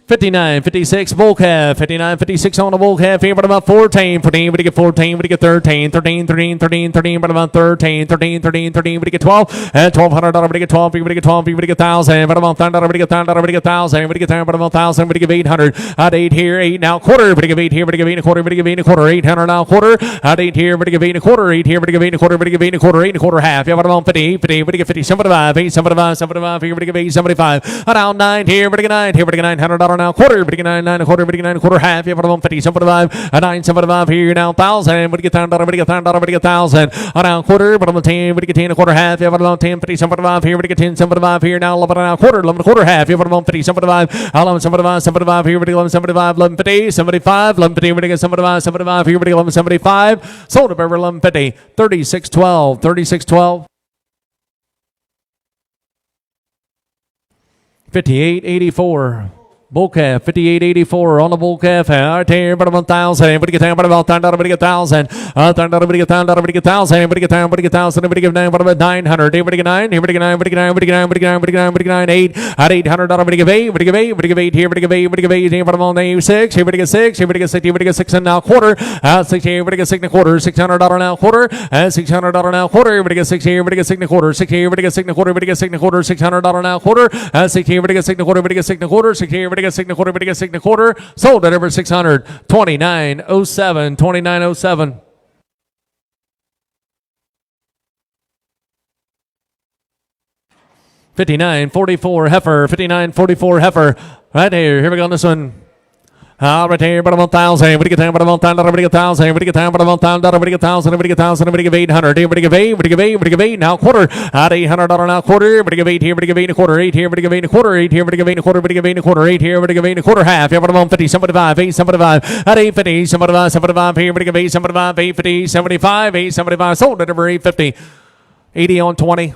59, 56, bull calf, 59, 56 on the bull calf, here, but about 14, 14, but you get 14, but you get 13, 13, 13, 13, 13, but about 13, 13, 13, 13, but you get 12, and $1,200, but you get 12, but you get 12, but you get 1,000, but about $1,000, but you get 1,000, but you get 1,000, but you get 10, but about 1,000, but you give 800, at 8 here, 8 now, quarter, but you give 8 here, but you give 8 and a quarter, but you give 8 and a quarter, 800 now, quarter, at 8 here, but you give 8 and a quarter, 8 here, but you give 8 and a quarter, but you give 8 and a quarter, 8 and a quarter, half, yeah, but about 50, 50, but you get 50, 75, 8, 75, 75, here, but you give 8, 75, around 9 here, but you get 9, here, but you get $900 now, quarter, but you get 9, 9 and a quarter, but you get 9 and a quarter, half, yeah, but about 50, 75, 9, 75 here, now 1,000, but you get $1,000, but you get $1,000, but you get 1,000, around quarter, but about 10, but you get 10 and a quarter, half, yeah, but about 10, 50, 75 here, but you get 10, 75 here, now 11 and a quarter, 11 and a quarter, half, yeah, but about 50, 75, 11, 75, 75 here, but you get 11, 75, 11, 50, 75, 11, 50, but you get 75, 75 here, but you get 11, 75, sold up over 11, 50, 36, 12, 36, 12. 58.84. Bull calf, 58.84 on the bull calf. Right here, but about 1,000. But you get down, but about $1,000, but you get 1,000. $1,000, but you get 1,000, but you get 1,000. But you get down, but you get 1,000. But you get 9, but about 900. Here, but you get 9. Here, but you get 9. But you get 9. But you get 9. But you get 9. But you get 9. But you get 9. But you get 9. 8. At $800, but you get 8. But you get 8. But you get 8. Here, but you get 8. But you get 8. Here, but about 6. Here, but you get 6. Here, but you get 6. Here, but you get 6 and now quarter. 6 here, but you get 6 and a quarter. $600 now quarter. $600 now quarter. Here, but you get 6 here, but you get 6 and a quarter. 6 here, but you get 6 and a quarter. But you get 6 and a quarter. $600 now quarter. 6 here, but you get 6 and a quarter. But you get 6 and a quarter. 6 here, but you get 6 and a quarter. But you get 6 and a quarter. Sold at over 600. 29.07. 29.07. 59.44 heifer. 59.44 heifer. Right here. Here we go on this one. Right here, but I'm 1,000. But you get down, but I'm 1,000. But you get 1,000. But you get down, but I'm 1,000. But you get 1,000. But you get 1,000. But you get 800. Here, but you get 8. But you get 8. But you get 8. Now quarter. At $800 now quarter. But you get 8 here. But you get 8 and a quarter. 8 here. But you get 8 and a quarter. 8 here. But you get 8 and a quarter. But you get 8 and a quarter. 8 here. But you get 8 and a quarter. Half. Yeah, but I'm 50. 75. 8. 75. At 850. 75. 75 here. But you get 8. 75. 850. 75. 8. 75. Sold at over 850. 80 on 20.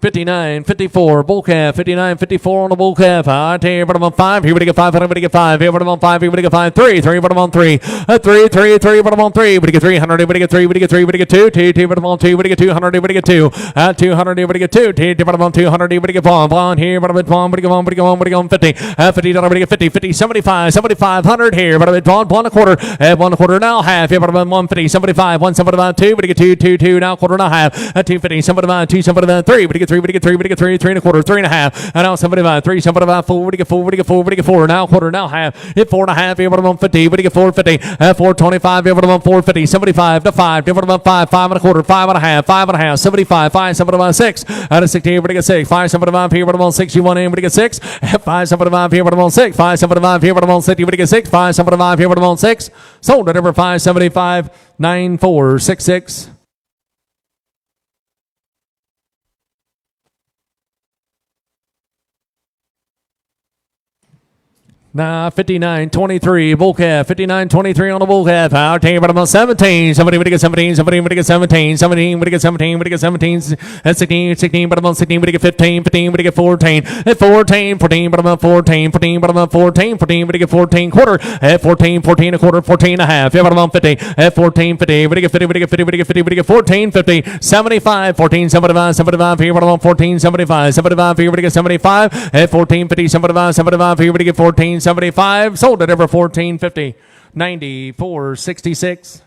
59.54 bull calf. 59.54 on the bull calf. Right here, but I'm on 5. Here, but you get 5. But you get 5. Here, but I'm on 5. Here, but you get 5. 3. 3, but I'm on 3. 3, 3, 3, but I'm on 3. But you get 300. But you get 3. But you get 3. But you get 2. 2, 2, but I'm on 2. But you get 200. But you get 2. 200. But you get 2. 2, but I'm on 200. But you get 1. 1 here, but I'm at 1. But you get 1. But you get 1. But you get 1. 50. $50. But you get 50. 50. 75. 7500 here, but I'm at 1. 1 and a quarter. 1 and a quarter now half. Here, but I'm at 150. 75. 175 2. But you get 2. 2, 2 now quarter now half. 250. 75. 2. 75 3. But you get 3, we get 3, we get 3, 3 and a quarter, 3 and a half. And now 75, 3, 75, 4, we get 4, we get 4, we get 4. Now quarter, now half. Hit 4 and a half, here for the 50, we get 450. 425, here for the 450. 75 to 5, here for the 5, 5 and a quarter, 5 and a half, 5 and a half. 75, 5, 75, 6. Out of 60, here we get 6. 5, 75, here for the 61 in, we get 6. 5, 75, here for the 6. 5, 75, here for the 60, we get 6. 5, 75, here for the 6. Sold at number 575, 9466. Nah, 59-23, bull calf. 59-23 on the bull calf. Our team right about 17. Somebody would get 17. Somebody would get 17. 17 would get 17. Would get 17. At 16. 16, but about 16 would get 15. 15 would get 14. At 14. 14, but about 14. 14, but about 14. 14 would get 14 quarter. At 14. 14 a quarter. 14 and a half. Yeah, but about 50. At 14. 50. Would get 50. Would get 50. Would get 50. Would get 14. 50. 75. 14. 75. 75. Here, but about 14. 75. 75. Here, would get 75. At 14. 50. 75. 75. Here, would get 14. 75, sold at ever 1450, 9466.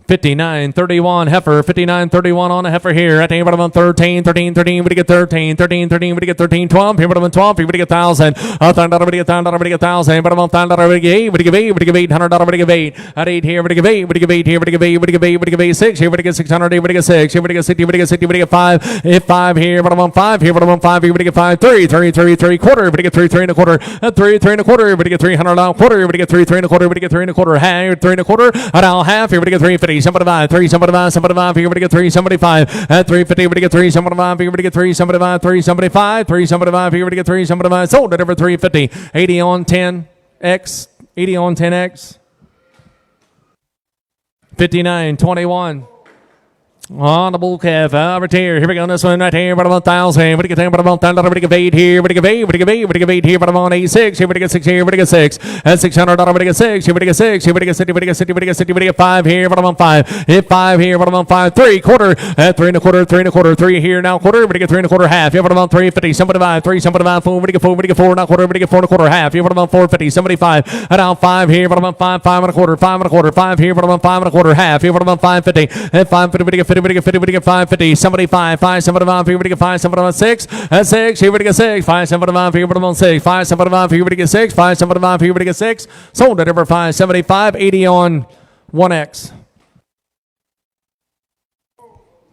59-31 heifer, 59-31 on a heifer here. At the end of 13, 13, 13, we get 13, 13, 13, we get 13, 12, here we get 12, here we get 1,000, $1,000, we get 1,000, we get 1,000, but about $1,000, we get 8, we get 8, we get 800, we get 8, at 8 here, we get 8, we get 8 here, we get 8, we get 8, we get 8, 6, here we get 600, here we get 6, here we get 60, we get 60, we get 5, if 5 here, but about 5, here, but about 5, here we get 5, 3, 3, 3, 3, quarter, we get 3, 3 and a quarter, 3, 3 and a quarter, we get 300 down quarter, we get 3, 3 and a quarter, we get 3 and a quarter, half, 3 and a quarter, now half, here we get 350, 75, 3, 75, 75, here we get 375, at 350, we get 375, here we get 375, 375, 375, here we get 375, sold at over 350, 80 on 10X, 80 on 10X, 59-21. On the bull calf, over here. Here we go on this one right here. But about 1,000. We get 10, but about 1,000. We get 8 here. We get 8. We get 8. We get 8 here. But about 86. Here we get 6 here. We get 6. At $600. We get 6. Here we get 6. Here we get 60. We get 60. We get 60. We get 5 here. But about 5. Hit 5 here. But about 5. 3 quarter. At 3 and a quarter. 3 and a quarter. 3 here now quarter. We get 3 and a quarter half. Here but about 350. Somebody 5. 3. Somebody 5. 4. We get 4. We get 4 now quarter. We get 4 and a quarter half. Here but about 450. Somebody 5. And now 5 here. But about 5. 5 and a quarter. 5 and a quarter. 5 here. But about 5 and a quarter half. Here but about 550. At 550. We get 50. We get 50. We get 550, 75, 575, here we get 575, 6, at 6, here we get 6, 575, here we get 6, 575, here we get 6, 575, here we get 6, sold at number 575, 80 on 1X.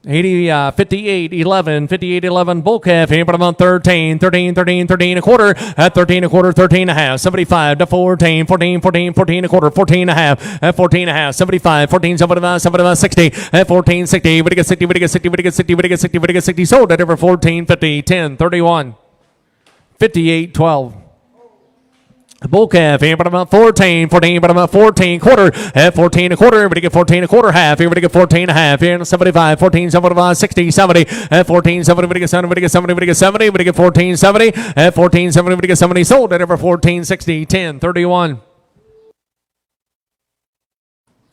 80, 58, 11, 58, 11, bull calf here, but about 13, 13, 13, 13 a quarter, at 13 a quarter, 13 and a half, 75 to 14, 14, 14, 14 a quarter, 14 and a half, at 14 and a half, 75, 14, 75, 75, 60, at 14, 60, we get 60, we get 60, we get 60, we get 60, we get 60, sold at over 14, 50, 10, 31, 58, 12. Bull calf here, but about 14, 14, but about 14 quarter, at 14 a quarter, we get 14 a quarter half, here we get 14 and a half, here 75, 14, 75, 60, 70, at 14, 70, we get 70, we get 70, we get 70, we get 14, 70, at 14, 70, we get 70, sold at over 14, 60, 10, 31,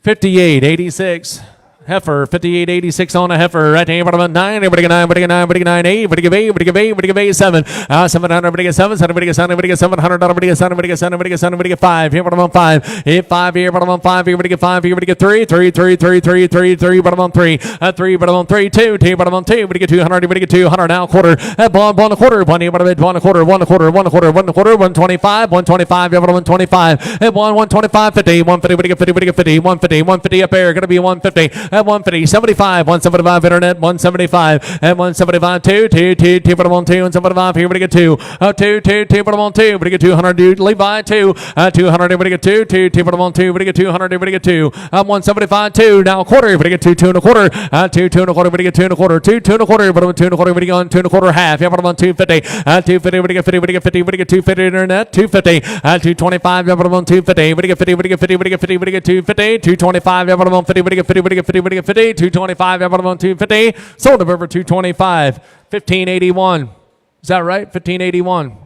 58, 86. Heifer, 58.86 on a heifer. Right here, about 9. Everybody get 9, everybody get 9, everybody get 9, 8. Everybody get 8, everybody get 8, everybody get 8, 7. 700, everybody get 7, 7, everybody get 7, everybody get 700, everybody get 7, everybody get 7, everybody get 7, everybody get 5. Here, about 5. Hit 5 here, about 5. Here, everybody get 5. Here, everybody get 3, 3, 3, 3, 3, 3, 3, about 3. 3, about 3, 2, 2, about 2. Everybody get 200, everybody get 200 now quarter. At 1 a quarter, 1 here, about 1 a quarter, 1 a quarter, 1 a quarter, 1 a quarter, 125, 125, about 125. At 125, 50, 150, everybody get 50, everybody get 50, 150, 150 up there, gonna be 150. At 150, 75. 175 internet, 175, and 175, 2, 2, 2, 2, but I'm on 2, and 175, here we get 2, 2, 2, 2, but I'm on 2, we get 200, dude, Levi, 2, 200, we get 2, 2, 2, but I'm on 2, we get 200, we get 2, 175, 2, now a quarter, we get 2, 2 and a quarter, 2, 2 and a quarter, we get 2 and a quarter, 2, 2 and a quarter, but I'm 2 and a quarter, we get on 2 and a quarter half, yeah, but I'm on 250, 250, we get 50, we get 50, we get 250 internet, 250, 225, yeah, but I'm on 250, we get 50, we get 50, we get 50, we get 250, 225, yeah, but I'm on 50, we get 50, we get 50, we get 50, 225, yeah, but I'm on 250, sold of over 225, 1581. Is that right? 1581.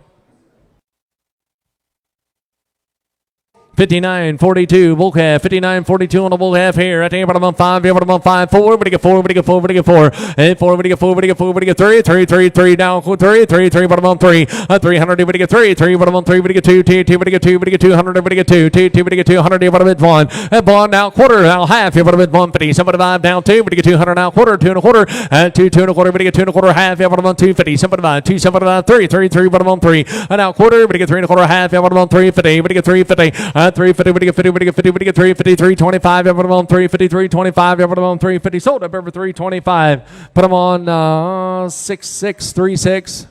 59.42 bull calf, 59.42 on the bull calf here. At the bottom on 5, bottom on 5, 4, but he get 4, but he get 4, but he get 4, and 4, but he get 4, but he get 4, but he get 3, 3, 3, 3 down, 3, 3, 3 bottom on 3, 300, but he get 3, 3 bottom on 3, but he get 2, 2, 2, but he get 2, but he get 200, but he get 2, 2, 2, but he get 200, bottom at 1, and 1 now quarter, now half, bottom at 150, 75 down 2, but he get 200 now quarter, 2 and a quarter, and 2, 2 and a quarter, but he get 2 and a quarter, half, bottom on 250, 75, 2, 75, 3, 3, 3 bottom on 3, and now quarter, but he get 3 and a quarter, half, bottom on 350, but he get 350, 350, but he get 50, but he get 50, but he get 350, 325, put them on 350, 325, put them on 350, sold up over 325, put them on 6636.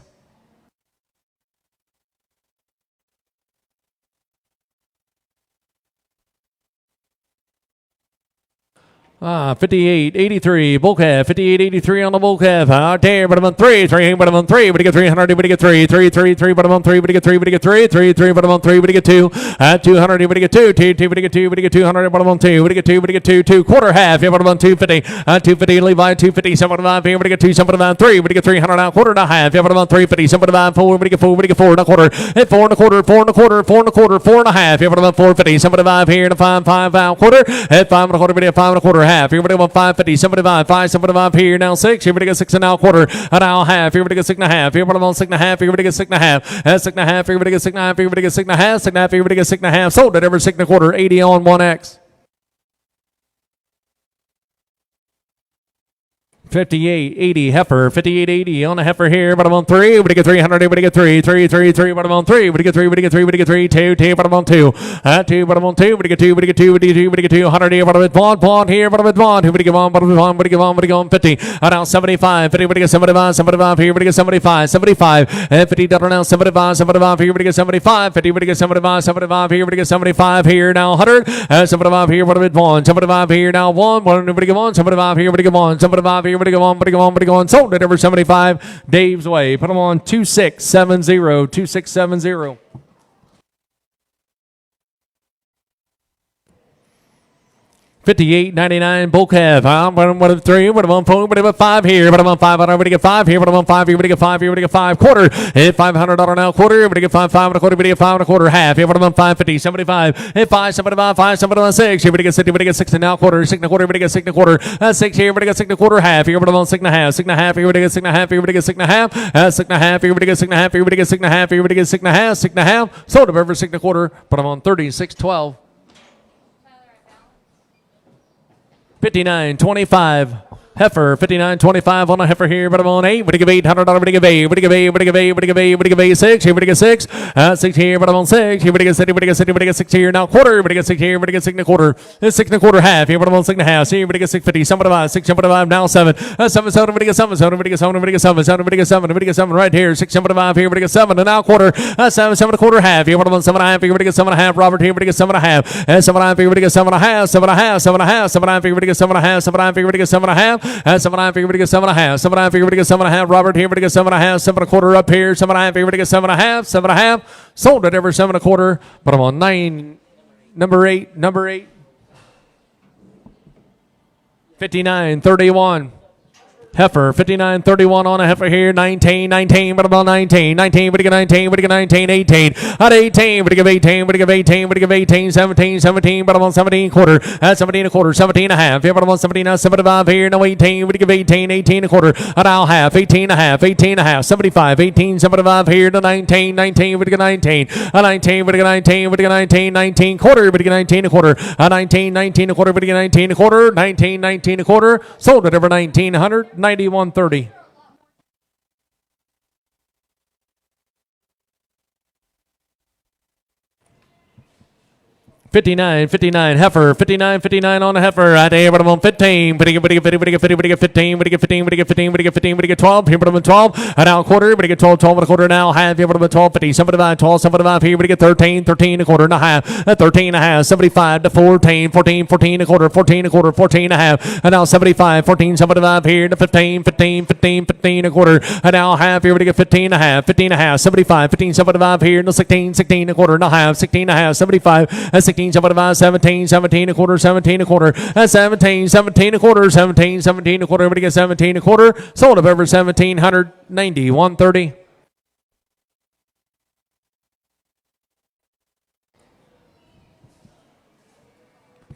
58.83 bull calf, 58.83 on the bull calf. Out there, but I'm on 3, 3, but I'm on 3, but he get 300, but he get 3, 3, 3, 3, but I'm on 3, but he get 3, but he get 3, 3, 3, but I'm on 3, but he get 2, 200, but he get 2, 2, 2, but he get 2, but he get 200, but I'm on 2, but he get 2, but he get 2, 2, quarter half, but I'm on 250, 250, Levi, 250, 75, but he get 2, 75, 3, but he get 300 now, quarter and a half, but I'm on 350, 75, 4, but he get 4, but he get 4 and a quarter, and 4 and a quarter, 4 and a quarter, 4 and a quarter, 4 and a half, but I'm on 450, 75 here, and a 5, 5 out, quarter, and 5 and a quarter, but he get 5 and a quarter, half, here, but I'm on 550, 75, 5, 75 here, now 6, here, but he get 6 and now quarter, and now half, here, but he get 6 and a half, here, but I'm on 6 and a half, here, but he get 6 and a half, 6 and a half, here, but he get 6 and a half, here, but he get 6 and a half, 6 and a half, here, but he get 6 and a half, sold it every 6 and a quarter, 80 on 1X. 58.80 heifer, 58.80 on the heifer here, but I'm on 3, but he get 300, but he get 3, 3, 3, 3, but I'm on 3, but he get 3, but he get 3, but he get 3, 2, 2, but I'm on 2, 2, but I'm on 2, but he get 2, but he get 2, but he get 2, but he get 200 here, but I'm at 1 here, but I'm at 1, but he get 1, but I'm at 1, but he get 1, but he get 50, now 75, 50, but he get 75, 75 here, but he get 75, 75, and 50 now 75, 75 here, but he get 75, 50, but he get 75, 75 here, but he get 75 here, now 100, 75 here, but I'm at 1, 75 here, now 1, but he get 1, 75 here, but he get 1, 75 here, but he go on, but he go on, but he go on. Sold it over 75 Dave's way. Put them on 2670, 2670. 58.99 bull calf. I'm one of 3, but I'm on 4, but I'm on 5 here, but I'm on 5. I'm going to get 5 here, but I'm on 5 here, but I get 5 here, but I get 5 quarter. And $500 now quarter, but I get 5, 5 and a quarter, but I get 5 and a quarter half. Here, but I'm on 550, 75, and 5, 75, 5, 75, 6. Here, but I get 60, but I get 6 and now quarter, 6 and a quarter, but I get 6 and a quarter. 6 here, but I get 6 and a quarter half. Here, but I'm on 6 and a half, 6 and a half. Here, but I get 6 and a half. Here, but I get 6 and a half. 6 and a half. Here, but I get 6 and a half. Here, but I get 6 and a half. Here, but I get 6 and a half. 6 and a half. Sold it over 6 and a quarter, but I'm on 3612. 59.25 heifer, 59.25 on a heifer here, but I'm on 8, but I give $800, but I give 8, but I give 8, but I give 8, but I give 8, but I give 8, 6, here, but I get 6, 6 here, but I'm on 6, here, but I get 60, but I get 60, but I get 6 here, now quarter, but I get 6 here, but I get 6 and a quarter, 6 and a quarter half, here, but I'm on 6 and a half, here, but I get 650, 75, 6, 75, now 7, 7, 7, but I get 7, 7, but I get 7, but I get 7, 7, but I get 7, but I get 7 right here, 6, 75 here, but I get 7, and now quarter, 7, 7 and a quarter half, here, but I'm on 7 and a half, here, but I get 7 and a half, Robert here, but I get 7 and a half, 7 and a half, here, but I get 7 and a half, 7 and a half, 7 and a half, 7 and a half, here, but I get 7 and a half, 7 and a half, here, but I get 7 and a half, 7 and a half, here, but I get 7 and a half, 7 and a half, here, but I get 7 and a half, Robert here, but I get 7 and a half, 7 and a quarter up here, 7 and a half, here, but I get 7 and a half, 7 and a half, sold it every 7 and a quarter, but I'm on 9, number 8, 59.31. Heifer, 59.31 on a heifer here, 19, but about 19, but I get 19, but I get 19, 18, at 18, but I give 18, but I give 18, but I give 18, 17, but I'm on 17 quarter, at 17 a quarter, 17 and a half, yeah, but I'm on 17 now, 75 here, no 18, but I give 18, 18 a quarter, at now half, 18 and a half, 18 and a half, 75, 18, 75 here to 19, but I get 19, at 19, but I get 19, but I get 19, 19 quarter, but I get 19 a quarter, at 19, 19 a quarter, but I get 19 a quarter, 19, 19 a quarter, sold it over 1900. 91.30. 59 heifer, 59 on the heifer. Right there, but I'm on 15. But he get 15, but he get 15, but he get 15, but he get 15, but he get 15, but he get 12. Here, but I'm on 12. And now a quarter, but he get 12 and a quarter now. Half here, but I'm on 12, 50, 75, 12, 75 here, but he get 13 and a quarter and a half. 13 and a half, 75 to 14 and a quarter, 14 and a half. And now 75, 14, 75 here to 15 and a quarter. And now half here, but he get 15 and a half, 75, 15, 75 here to 16 and a quarter and a half, 16 and a half, 75, 16, 75, 17 a quarter, 17 a quarter, 17 a quarter, 17 a quarter, everybody get 17 a quarter, sold up over 1790, 130. 59.30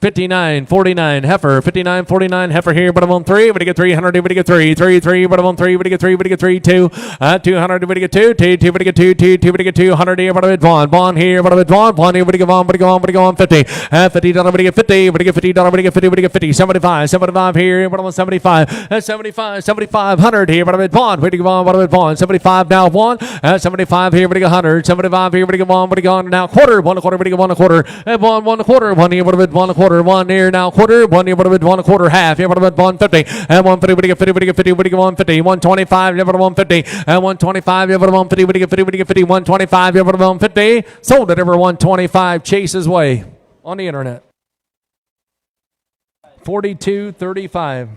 59.49 heifer, 59.49 heifer here, but I'm on 3. But you get 300, but you get 3, 3, but I'm on 3, but you get 3, but you get 3, 2, 200, but you get 2, 2, but you get 2, 2, but you get 200 here, but I'm at Vaughn here, but I'm at Vaughn here, but you get on, but you go on, 50, $50, but you get 50, but you get $50, but you get 50, but you get 50, 75 here, but I'm on 75, 7,500 here, but I'm at Vaughn, but you go on, but I'm at Vaughn, 75 now, 75 here, but you get 100, 75 here, but you get on, but you go on now, quarter, 1 quarter, but you get 1 quarter, 1 quarter, 1 here, but I'm at 1 quarter, 1 here now, quarter, 1 here, but I'm at 1 quarter, half here, but I'm at 150, and 150, but you get 50, but you get 50, but you get 150, 125, here, but I'm 150, and 125, here, but I'm 150, but you get 50, but you get 50, 125, here, but I'm 150, sold at every 125, Chase's Way on the internet. 42.35.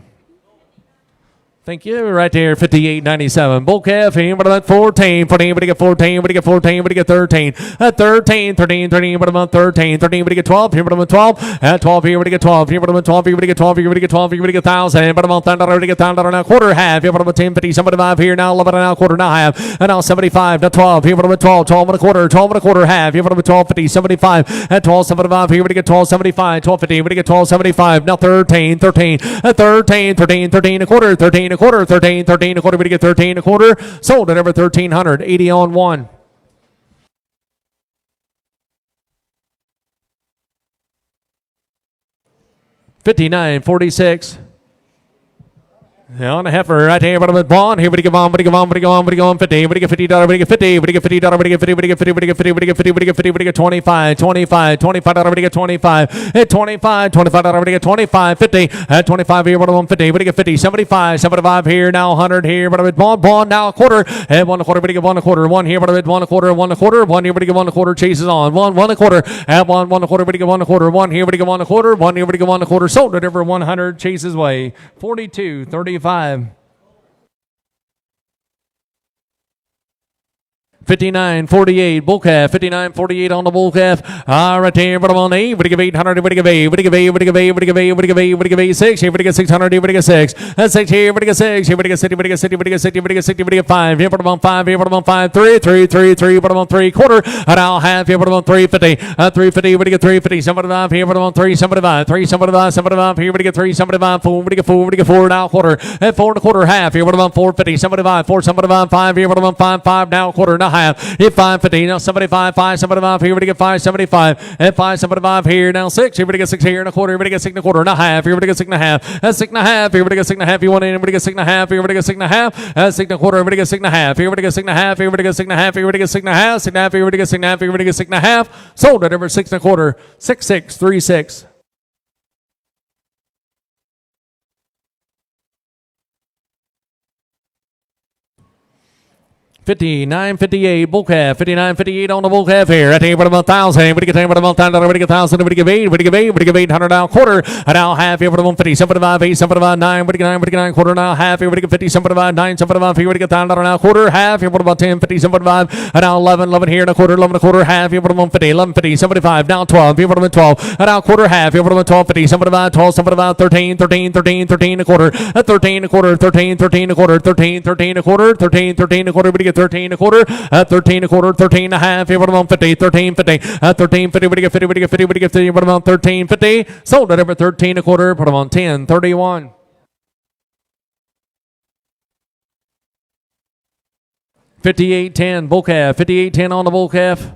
Thank you. Right there, 58.97. Bull calf, but about 14. 14, but you get 14, but you get 14, but you get 13. 13, but about 13. 13, but you get 12, here, but about 12. 12 here, but you get 12. Here, but about 12, here, but you get 12. Here, but you get 12, here, but you get 1,000. But about $10, but you get $10 now, quarter, half. Here, but about 10, 50, 75 here, now 11 now, quarter, now half. And now 75, now 12. Here, but about 12, 12 and a quarter, 12 and a quarter, half. Here, but about 12, 50, 75. And 12, 75 here, but you get 12, 75. 12, 50, but you get 12, 75. Now 13, 13, 13, 13, 13 a quarter, 13 a quarter, 13, 13 a quarter, but you get 13 a quarter, sold at over 1,300, 80 on 1. $59.46. On a heifer right here, but I'm at Vaughn here, but you get on, but you go on, but you go on, but you go on 50, but you get $50, but you get 50, but you get $50, but you get 50, but you get 50, but you get 50, but you get 50, but you get 50, but you get 25, $25, but you get 25, $25, but you get 25, 50, 25 here, but I'm on 50, but you get 50, 75 here, now 100 here, but I'm at Vaughn, now a quarter, and 1 quarter, but you get 1 quarter, 1 here, but I'm at 1 quarter, 1 quarter, 1 here, but you get 1 quarter, chases on, 1 quarter, and 1 quarter, but you get 1 quarter, 1 here, but you get 1 quarter, 1 here, but you get 1 quarter, sold at over 100, Chase's Way, 42.35. 59.48 bull calf, 59.48 on the bull calf. Right there, but I'm on 8. But you give 800, but you give 8, but you give 8, but you give 8, but you give 8, but you give 8, but you give 8, 6. Here, but you get 600, here, but you get 6. That's 6 here, but you get 6. Here, but you get 60, but you get 60, but you get 60, but you get 60, but you get 5. Here, but I'm on 5. Here, but I'm on 5. 3, 3, but I'm on 3 quarter. And I'll have here, but I'm on 350. 350, but you get 350. 75 here, but I'm on 375. 375, 75 here, but you get 375. 4, but you get 4, but you get 4 now quarter. And 4 and a quarter, half here, but I'm on 450. 75, 475, 5 here, but I'm on 5, 5 now quarter, now half. Hit 550, now 75, 575 here, but you get 575, and 575 here, now 6, here, but you get 6 here and a quarter, but you get 6 and a quarter, now half, here, but you get 6 and a half, and 6 and a half, here, but you get 6 and a half, you want in, but you get 6 and a half, here, but you get 6 and a half, and 6 and a quarter, but you get 6 and a half, here, but you get 6 and a half, here, but you get 6 and a half, here, but you get 6 and a half, 6 and a half, here, but you get 6 and a half, here, but you get 6 and a half, sold at over 6 and a quarter, 6636. $59.58 bull calf, $59.58 on the bull calf here. At about 1,000, but you get 10, but about $10, but you get 1,000, but you give 8, but you give 8, but you give 800 now quarter, and now half here, but 150, 75, 8, 75, 9, but you get 9, but you get 9 quarter now half here, but you get 50, 75, 9, 75 here, but you get $1,000 now quarter, half here, but about 10, 50, 75, and now 11 here and a quarter, 11 and a quarter, half here, but 150, 1150, 75, now 12 here, but 12, and now quarter, half here, but 12, 50, 75, 12, 75, 13, 13, 13, 13 a quarter, 13 a quarter, 13, 13 a quarter, 13, 13 a quarter, 13, 13 a quarter, but you get 13 a quarter, 13 a quarter, 13 and a half, here, but about 50, 13, 50, 13, 50, but you get 50, but you get 50, but you get 50, but about 13, 50, sold at over 13 a quarter, put them on 10, 31. $58.10 bull calf, $58.10 on the bull calf.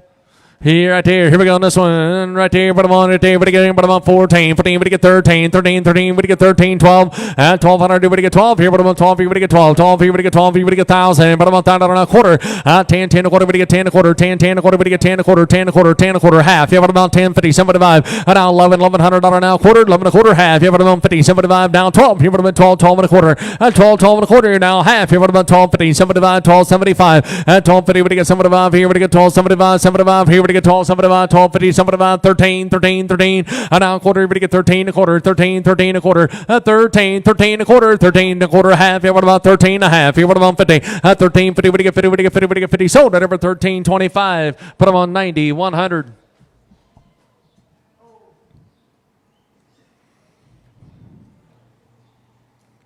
Here, right there. Here we go on this one. Right there, but I'm on right there. But again, but I'm on 14. 14, but you get 13. 13, 13, but you get 13. 12. 1,200, but you get 12. Here, but I'm on 12. Here, but you get 12. 12, here, but you get 12. Here, but you get 1,000. But I'm on $1,000 a quarter. 10, 10 a quarter, but you get 10 a quarter. 10, 10 a quarter, but you get 10 a quarter. 10 a quarter, 10 a quarter, half. Here, but I'm on 10, 50, 75. Now 11, $1,100 now quarter. 11 a quarter, half. Here, but I'm on 50, 75. Now 12. Here, but I'm on 12, 12 and a quarter. 12, 12 and a quarter. Now half. Here, but I'm on 12, 50, 75, 12, 75. 12, 50, but you get 75. Here, but you get 12, 75, 75. Here, but you get 12, 75. 12, 50, something about 13, 13, 13, and now a quarter, everybody get 13 a quarter, 13, 13 a quarter, 13, 13 a quarter, 13 a quarter, half, yeah, what about 13 and a half, here, what about 50, 13, 50, what do you get 50, what do you get 50, what do you get 50, sold at over 13, 25, put them on 90, 100.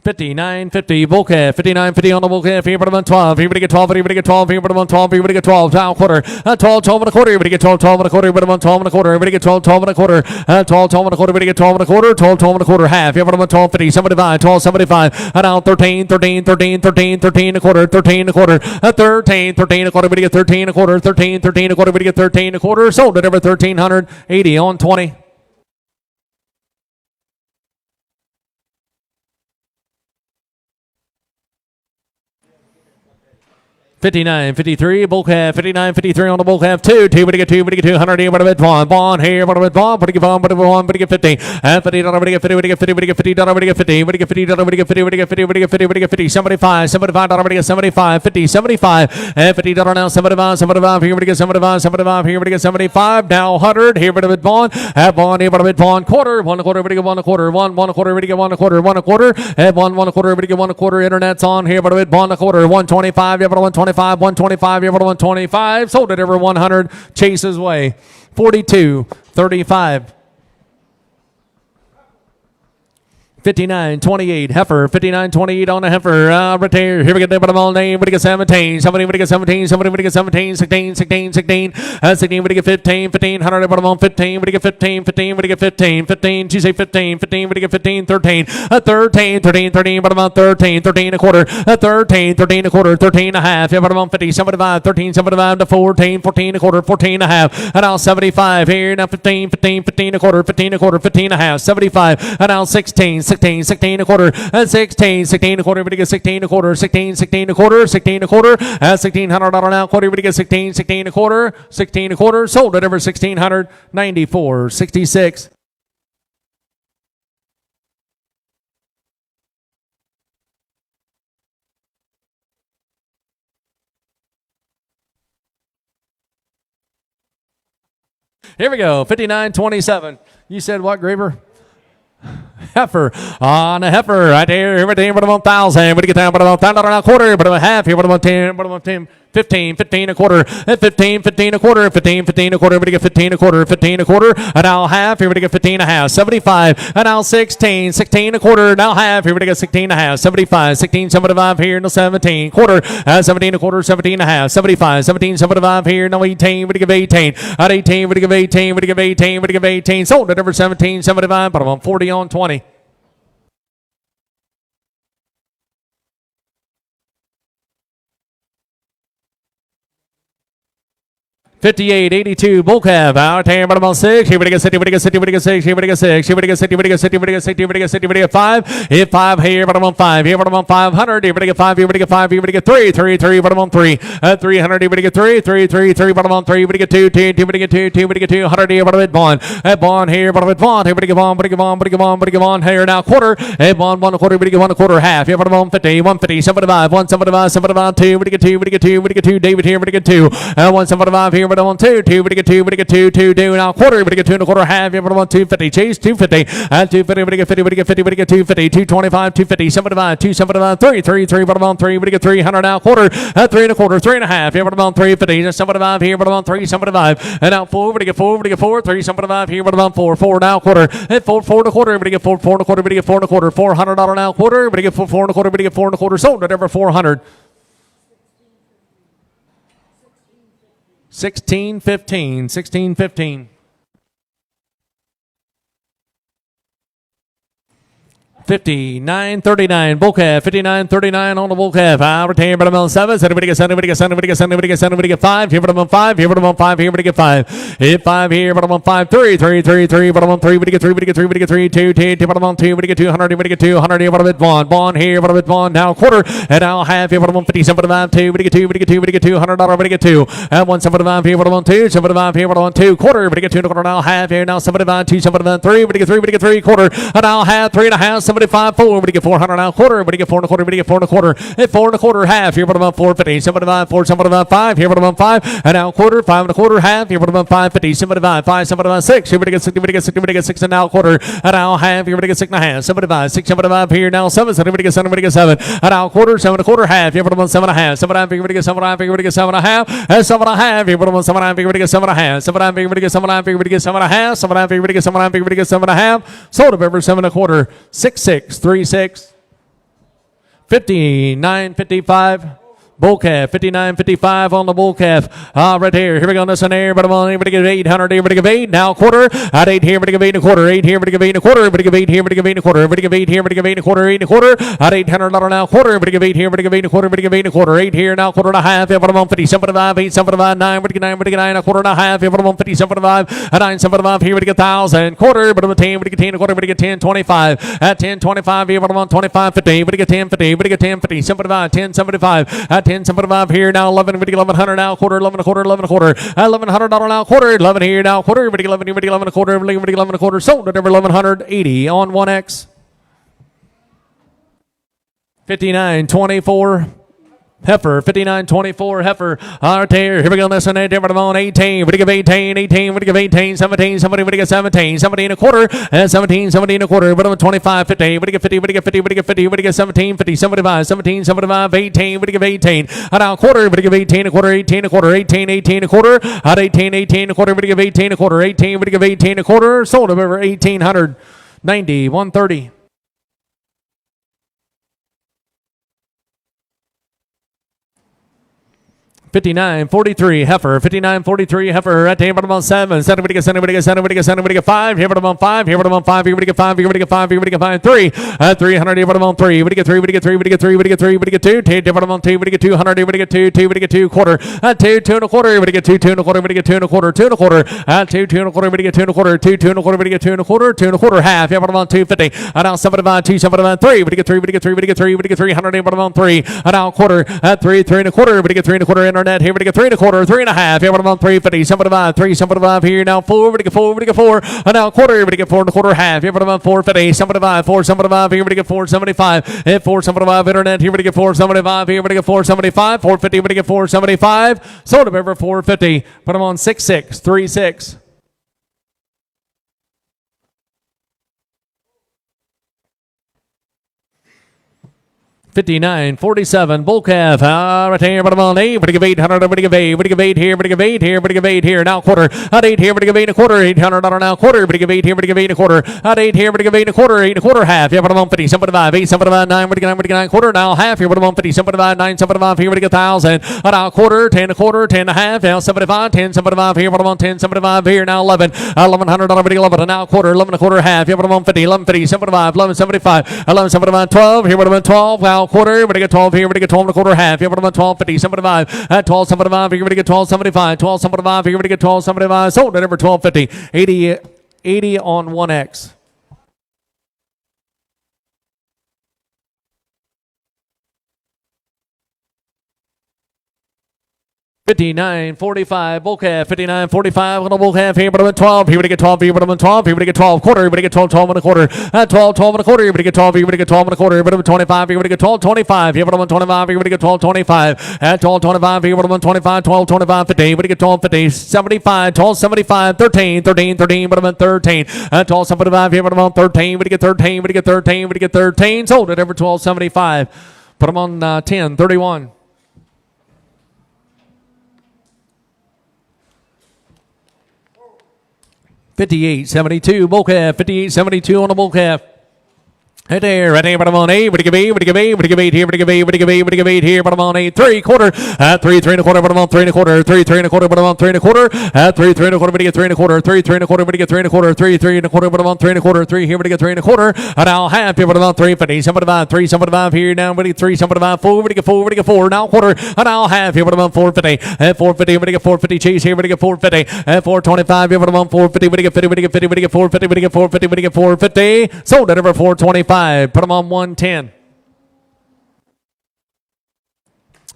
59.50 bull calf, 59.50 on the bull calf. Here, but about 12. Here, we get 12. Here, we get 12. Here, but about 12. Here, we get 12. Down quarter. 12, 12 and a quarter. Here, we get 12, 12 and a quarter. But about 12 and a quarter. Here, we get 12, 12 and a quarter. 12, 12 and a quarter. We get 12 and a quarter. 12, 12 and a quarter. Half. Here, but about 12.50. 75. 12, 75. Now 13, 13, 13, 13, 13 and a quarter. 13 and a quarter. 13, 13 and a quarter. We get 13 and a quarter. 13, 13 and a quarter. We get 13 and a quarter. Sold at over 1,380 on 20. 59.53 bull calf, 59.53 on the bull calf. 2, we get 2, we get 200 here, but a bit bond here, but a bit bond, but a bond, but a bond, but a get 50, and $50, but a get 50, but a get 50, but a get $50, but a get 50, but a get $50, but a get 50, but a get 50, but a get 50, but a get 50, 75, $75, but a get 75, 50, 75, and $50 now, 75, 75 here, but a get 75, 75 here, but a get 75, now 100 here, but a bit bond, and bond here, but a bit bond, quarter, 1 quarter, but a get 1 quarter, 1 quarter, but a get 1 quarter, 1 quarter, and 1 quarter, but a get 1 quarter, internet's on here, but a bit bond, a quarter, 125, yeah, but a 125. 125, you ever 125, sold it over 100, Chase's way, 42.35. 59.28 heifer, 59.28 on the heifer. Right there. Here we get the bottom all name. We get 17. Somebody would get 17. Somebody would get 17. 16. 16. 16. 16. We get 15. 15. 100 bottom on 15. We get 15. 15. We get 15. 15. She say 15. 15. We get 15. 13. 13. 13. 13. Bottom on 13. 13 a quarter. 13. 13 a quarter. 13 and a half. Yeah, bottom on 50. 75. 13. 75 to 14. 14 a quarter. 14 and a half. And now 75 here. Now 15. 15. 15 a quarter. 15 a quarter. 15 and a half. 75. And now 16. 16, 16 a quarter, 16, 16 a quarter, everybody get 16 a quarter, 16, 16 a quarter, 16 a quarter, $1,600 now quarter, everybody get 16, 16 a quarter, 16 a quarter, sold at over 1,694.66. Here we go, 59.27. You said what, Graber? Heifer on a heifer right there. Everything but about 1,000. We get down but about $1,000 a quarter, but about half here, but about 10, but about 10. 15, 15 a quarter, 15, 15 a quarter, 15, 15 a quarter, everybody get 15 a quarter, 15 a quarter, and now half, everybody get 15 and a half, 75, and now 16, 16 a quarter, now half, everybody get 16 and a half, 75, 16, 75 here, now 17, quarter, 17 a quarter, 17 and a half, 75, 17, 75 here, now 18, we give 18, at 18, we give 18, we give 18, we give 18, sold at over 17, 75, but I'm 40 on 20. 58.82 bull calf out there, but about 6. Here we get 60, we get 60, we get 6. Here we get 6. Here we get 60, we get 60, we get 60, we get 60, we get 5. Hit 5 here, but I'm on 5. Here, but I'm on 500. Here we get 5. Here we get 5. Here we get 3, 3, 3, but I'm on 3. 300. Here we get 3, 3, 3, 3, but I'm on 3. We get 2, 2, 2, we get 2, 2, we get 200 here, but I'm at bond. At bond here, but I'm at bond. Here we get bond, but get bond, but get bond, but get bond here now quarter. At bond 1 quarter, we get 1 quarter half. Here, but I'm on 50, 150, 75, 175, 75, 2. We get 2, we get 2, we get 2. David here, we get 2. 175 here, but I'm on 2, 2. We get 2, we get 2, 2, 2, now quarter, we get 2 and a quarter half, you ever want 250, Chase 250, and 250, we get 50, we get 50, we get 250, 225, 250, 75, 275, 3, 3, 3, but I'm on 3, we get 300 now quarter, 3 and a quarter, 3 and a half, you ever want 350, 75 here, but I'm on 3, 75, and now 4, we get 4, we get 4, 3, 75 here, but I'm on 4, 4 now quarter, and 4, 4 and a quarter, we get 4, 4 and a quarter, we get 4 and a quarter, $400 now quarter, we get 4, 4 and a quarter, we get 4 and a quarter, sold at over 400. 16.15, 16.15. 59.39 bull calf, 59.39 on the bull calf. I retain, but I'm on 7. Everybody get 7, everybody get 7, everybody get 7, everybody get 7, everybody get 5. Here, but I'm on 5. Here, but I'm on 5. Here, everybody get 5. Hit 5 here, but I'm on 5. 3, 3, 3, 3, but I'm on 3. Everybody get 3, everybody get 3, everybody get 3. 2, 2, 2, but I'm on 2. Everybody get 200, everybody get 200 here, but I'm at bond. Bond here, but I'm at bond. Now quarter, and now half here, but I'm on 50, 75, 2. Everybody get 2, everybody get 2, everybody get 200, everybody get 2. And 175 here, but I'm on 2. 75 here, but I'm on 2. Quarter, everybody get 2 and a quarter. Now half here, now 75, 2, 75, 3. Everybody get 3, everybody get 3. Quarter, and now half, 3 and a half, 75, 4. Everybody get 400 now quarter, everybody get 4 and a quarter, everybody get 4 and a quarter, and 4 and a quarter half, here but about 450, 75, 4, 75, 5, here but about 5, and now quarter, 5 and a quarter half, here but about 550, 75, 5, 75, 6, here we get 6, everybody get 6, everybody get 6 and now quarter, and now half, here we get 6 and a half, 75, 6, 75 here, now 7, everybody get 7, everybody get 7, and now quarter, 7 and a quarter half, here but about 7 and a half, 7 and a half, everybody get 7 and a half, everybody get 7 and a half, and 7 and a half, here but about 7 and a half, everybody get 7 and a half, 7 and a half, everybody get 7 and a half, everybody get 7 and a half, 7 and a half, everybody get 7 and a half, everybody get 7 and a half, sold of ever 7 and a quarter, 6636. 59.55. Bull calf, 59.55 on the bull calf. Right here. Here we go. This one here. But I'm on. Everybody give 800. Everybody give 8. Now quarter. At 8 here. Everybody give 8 and a quarter. 8 here. Everybody give 8 and a quarter. Everybody give 8 here. Everybody give 8 and a quarter. Everybody give 8 here. Everybody give 8 and a quarter. 8 and a quarter. At $800 now quarter. Everybody give 8 here. Everybody give 8 and a quarter. Everybody give 8 and a quarter. 8 here. Now quarter and a half. Everybody on 50. 75. 8. 75. 9. Everybody get 9. Everybody get 9. A quarter and a half. Everybody on 50. 75. At 9. 75 here. Everybody get 1,000. Quarter. Everybody get 10. Everybody get 10 and a quarter. Everybody get 10. 25. At 10. 25. Everybody on 25. 50. Everybody get 10. 50. Everybody get 10. 50. 75. 10. 75. At 10. 75 here. Now 11. Everybody get 1100 now quarter. 11 a quarter. 11 a quarter. $1,100 now quarter. 11 here now quarter. Everybody get 11. Everybody get 11 a quarter. Everybody get 11 a quarter. Sold at over 1180 on 1X. 59.24. Heifer, 59.24, heifer, right there. Here we go, this one, everybody on 18. We give 18, 18, we give 18, 17, somebody, we get 17, 17 a quarter, and 17, 17 a quarter, but on 25, 50, we get 50, we get 50, we get 50, we get 17, 50, 75, 17, 75, 18, we give 18, and now quarter, we give 18 a quarter, 18 a quarter, 18, 18 a quarter, at 18, 18 a quarter, we give 18 a quarter, 18, we give 18 a quarter, sold over 1,890, 130. 59.43 heifer, 59.43 heifer, right there, bottom on 7, 7, we get 7, we get 7, we get 7, we get 5, here bottom on 5, here bottom on 5, here we get 5, here we get 5, here we get 5, 3, 300, here bottom on 3, we get 3, we get 3, we get 3, we get 3, we get 2, here bottom on 2, we get 200, we get 2, 2, we get 2, quarter, 2, 2 and a quarter, we get 2, 2 and a quarter, we get 2 and a quarter, 2 and a quarter, 2, 2 and a quarter, we get 2 and a quarter, 2, 2 and a quarter, we get 2 and a quarter, 2 and a quarter, half, here bottom on 250, and now 75, 2, 75, 3, we get 3, we get 3, we get 3, we get 300, here bottom on 3, and now quarter, 3, 3 and a quarter, we get 3 and a quarter, internet, here we get 3 and a quarter, 3 and a half, here bottom on 350, 75, 3, 75 here, now 4, we get 4, we get 4, and now quarter, we get 4 and a quarter, half, here bottom on 450, 75, 4, 75 here, we get 475, and 475 internet, here we get 475, here we get 475, 450, we get 475, sold over 450, put them on 6636. 59.47 bull calf, right here, bottom on 8, we give 800, we give 8, we give 8 here, we give 8 here, we give 8 here, now quarter, at 8 here, we give 8 and a quarter, $800 now quarter, we give 8 here, we give 8 and a quarter, at 8 here, we give 8 and a quarter, 8 and a quarter, half, here, bottom on 50, 75, 8, 75, 9, we give 9, we give 9 quarter, now half, here, bottom on 50, 75, 9, 75, here, we get 1,000, now quarter, 10 and a quarter, 10 and a half, now 75, 10, 75 here, bottom on 10, 75 here, now 11, $1,100, we give 11, now quarter, 11 and a quarter, half, here, bottom on 50, 11, 50, 75, 11, 75, 11, 75, 12, here, bottom on 12, now quarter, we get 12 here, we get 12 and a quarter, half, here, bottom on 12, 50, 75, at 12, 75, here, we get 12, 75, 12, 75, here, we get 12, 75, sold at over 12, 50, 80, 80 on 1X. 59.45 bull calf, 59.45 on the bull calf here, but I'm at 12. Here we get 12. Here, but I'm at 12. Here we get 12 quarter. Here we get 12, 12 and a quarter. At 12, 12 and a quarter. Here we get 12. Here we get 12 and a quarter. Here, but I'm at 25. Here we get 12, 25. Here, but I'm at 25. Here we get 12, 25. At 12, 25. Here, but I'm at 25, 12, 25, 50. Here we get 12, 50, 75, 12, 75, 13, 13, 13, but I'm at 13. At 12, 75. Here, but I'm on 13. We get 13. We get 13. We get 13. Sold at over 12, 75. Put them on 10, 31. 58.72 bull calf, 58.72 on the bull calf. Right there, but I'm on 8, what do you give 8, what do you give 8, what do you give 8 here, what do you give 8, what do you give 8, what do you give 8 here, but I'm on 8, 3 quarter, 3, 3 and a quarter, but I'm on 3 and a quarter, 3, 3 and a quarter, but I'm on 3 and a quarter, 3, 3 and a quarter, but you get 3 and a quarter, 3, 3 and a quarter, but you get 3 and a quarter, 3, 3 and a quarter, but I'm on 3 and a quarter, 3 here, but you get 3 and a quarter, and I'll have here, but I'm on 3, 50, 75, 3, 75 here, now, but you get 3, 75, 4, but you get 4, but you get 4, now quarter, and I'll have here, but I'm on 450, 450, but you get 450, chase here, but you get 450, 425 here, but I'm on 450, but you get 50, but you get 50, but you get 450, but you get 450, but you get 450, sold at over 425, put them on 110.